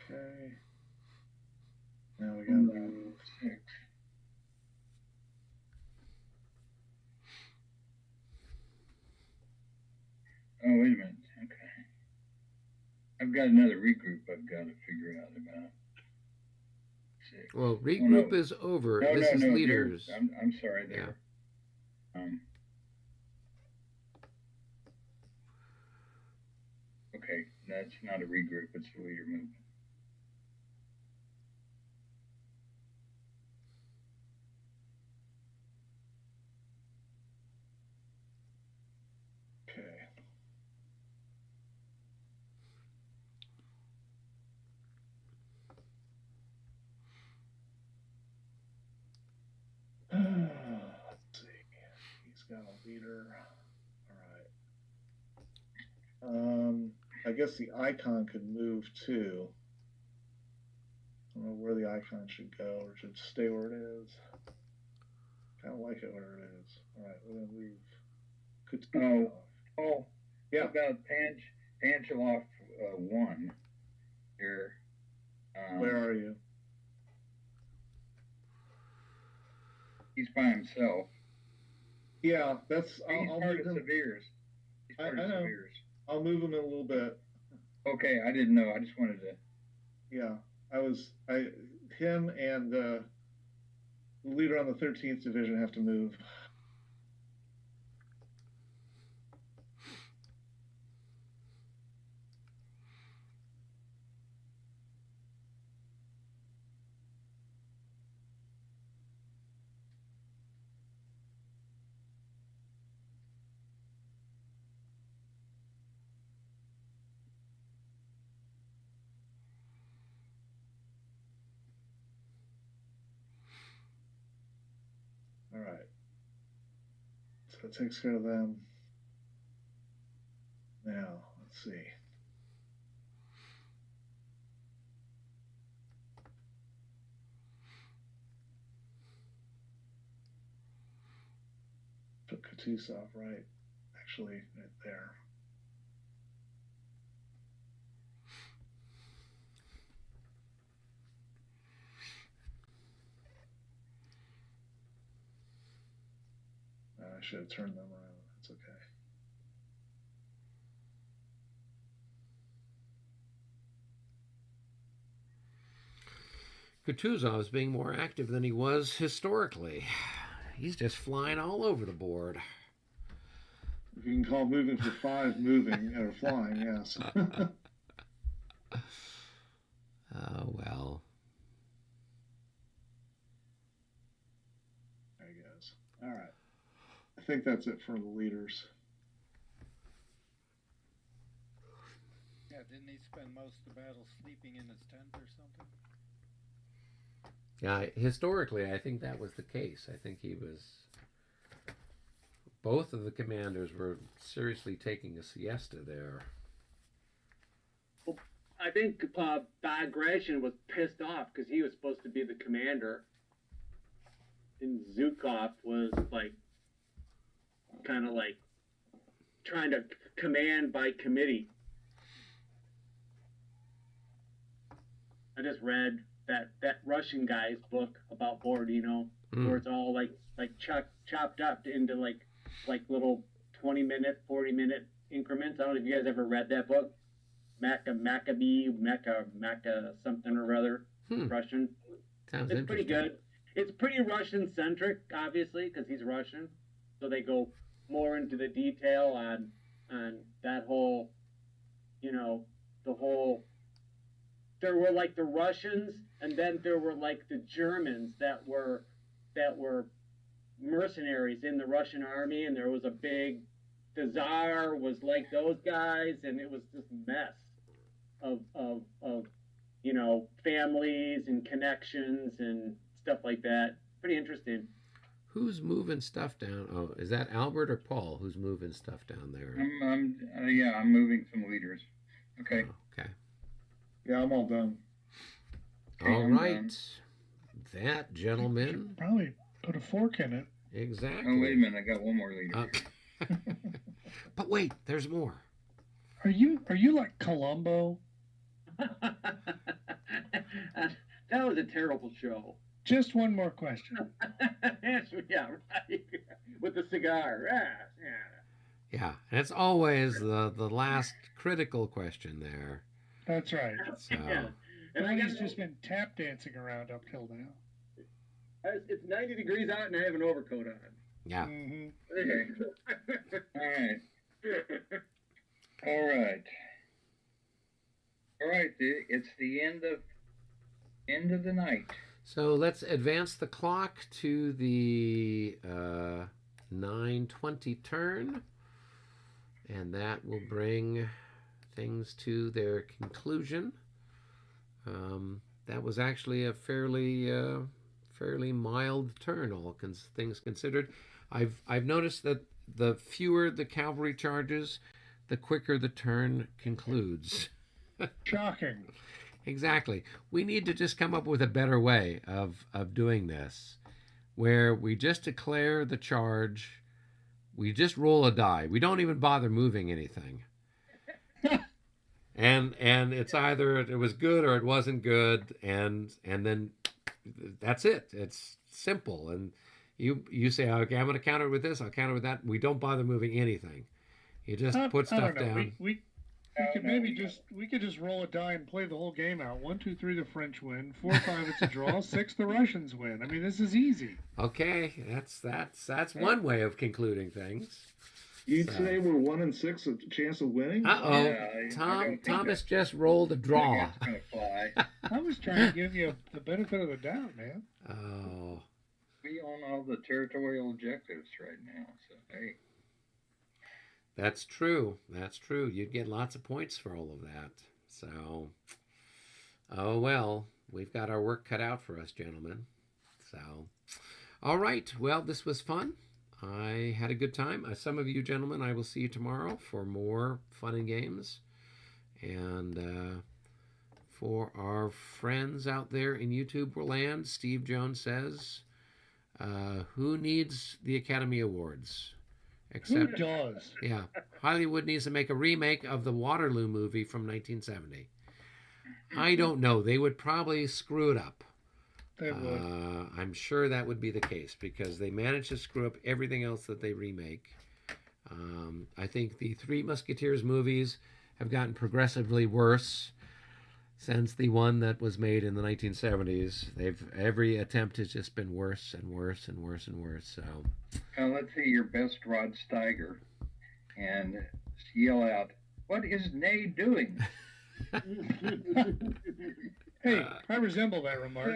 Okay. Now we got to move 6. Oh, wait a minute. Okay. I've got another regroup I've got to figure out about. 6. Well, regroup is over. No, this is no, leaders. I'm sorry there. Yeah. Okay, that's not a regroup, it's a leader movement. Okay. Let's see. He's got a leader. All right. I guess the icon could move too. I don't know where the icon should go, or should stay where it is. Kind of like it where it is. All right, we're gonna leave. Oh, yeah. How about Angelov 1 here? Where are you? He's by himself. Yeah, that's. He's I'll part move of him. Severe's. He's part I of know. Severe's. I'll move him in a little bit. Okay, I didn't know. I just wanted to. Yeah, him and the leader on the 13th Division have to move. So it takes care of them. Now, let's see. Took Kutuzov right, actually, right there. I should have turned them around. That's okay. Kutuzov's being more active than he was historically. He's just flying all over the board. If you can call moving for 5 moving or flying, yes. Oh, well. There he goes. All right. I think that's it for the leaders. Yeah, didn't he spend most of the battle sleeping in his tent or something? Yeah, historically, I think that was the case. I think he was... Both of the commanders were seriously taking a siesta there. Well, I think Bagration was pissed off because he was supposed to be the commander. And Zhukov was like, kind of like, trying to command by committee. I just read that Russian guy's book about Borodino, where it's all like chopped up into like little 20-minute, 40-minute increments. I don't know if you guys ever read that book, Maccabee something or other, Russian. Sounds It's pretty good. It's pretty Russian centric, obviously, because he's Russian, so they go more into the detail on that whole, the whole. There were like the Russians, and then there were like the Germans that were mercenaries in the Russian army, and there was a big, the Tsar was like those guys, and it was this mess of families and connections and stuff like that. Pretty interesting. Who's moving stuff down? Oh, is that Albert or Paul who's moving stuff down there? I'm moving some leaders. Okay. Oh, okay. Yeah, I'm all done. All right. That, gentlemen. Probably put a fork in it. Exactly. Oh, wait a minute. I got one more leader. Okay. But wait, there's more. Are you like Columbo? That was a terrible show. Just one more question. Yeah, right. With the cigar. Yeah, and it's always the last critical question there. That's right. So, Yeah. And Everybody's just been tap dancing around up till now. It's 90 degrees out and I have an overcoat on. yeah. Mm-hmm. Okay. All right. All right. It's the end of the night. So let's advance the clock to the 9:20 turn, and that will bring things to their conclusion. That was actually a fairly mild turn, all things considered. I've noticed that the fewer the cavalry charges, the quicker the turn concludes. Shocking. Exactly. We need to just come up with a better way of doing this, where we just declare the charge, we just roll a die. We don't even bother moving anything. And it's either it was good or it wasn't good, and then that's it. It's simple. And you say, okay, I'm going to counter with this, I'll counter with that. We don't bother moving anything. You just put stuff down. We could just roll a die and play the whole game out. 1, 2, 3, the French win. 4, 5, it's a draw. 6, the Russians win. I mean, this is easy. Okay, that's one way of concluding things. You'd say we're 1 and 6 a chance of winning? Uh-oh. Yeah, Thomas just rolled a draw. It's gonna fly. I was trying to give you the benefit of the doubt, man. Oh. We own all the territorial objectives right now, so hey. That's true. That's true. You'd get lots of points for all of that. So, oh well, we've got our work cut out for us, gentlemen. So, all right. Well, this was fun. I had a good time. Some of you gentlemen, I will see you tomorrow for more fun and games. And for our friends out there in YouTube land, Steve Jones says, who needs the Academy Awards? Who does? Yeah, Hollywood needs to make a remake of the Waterloo movie from 1970. I don't know. They would probably screw it up. They would. I'm sure that would be the case because they managed to screw up everything else that they remake. I think the Three Musketeers movies have gotten progressively worse since the one that was made in the 1970s. Every attempt has just been worse and worse and worse and worse. So, let's see your best Rod Steiger and yell out, "What is Nay doing?" Hey, I resemble that remark.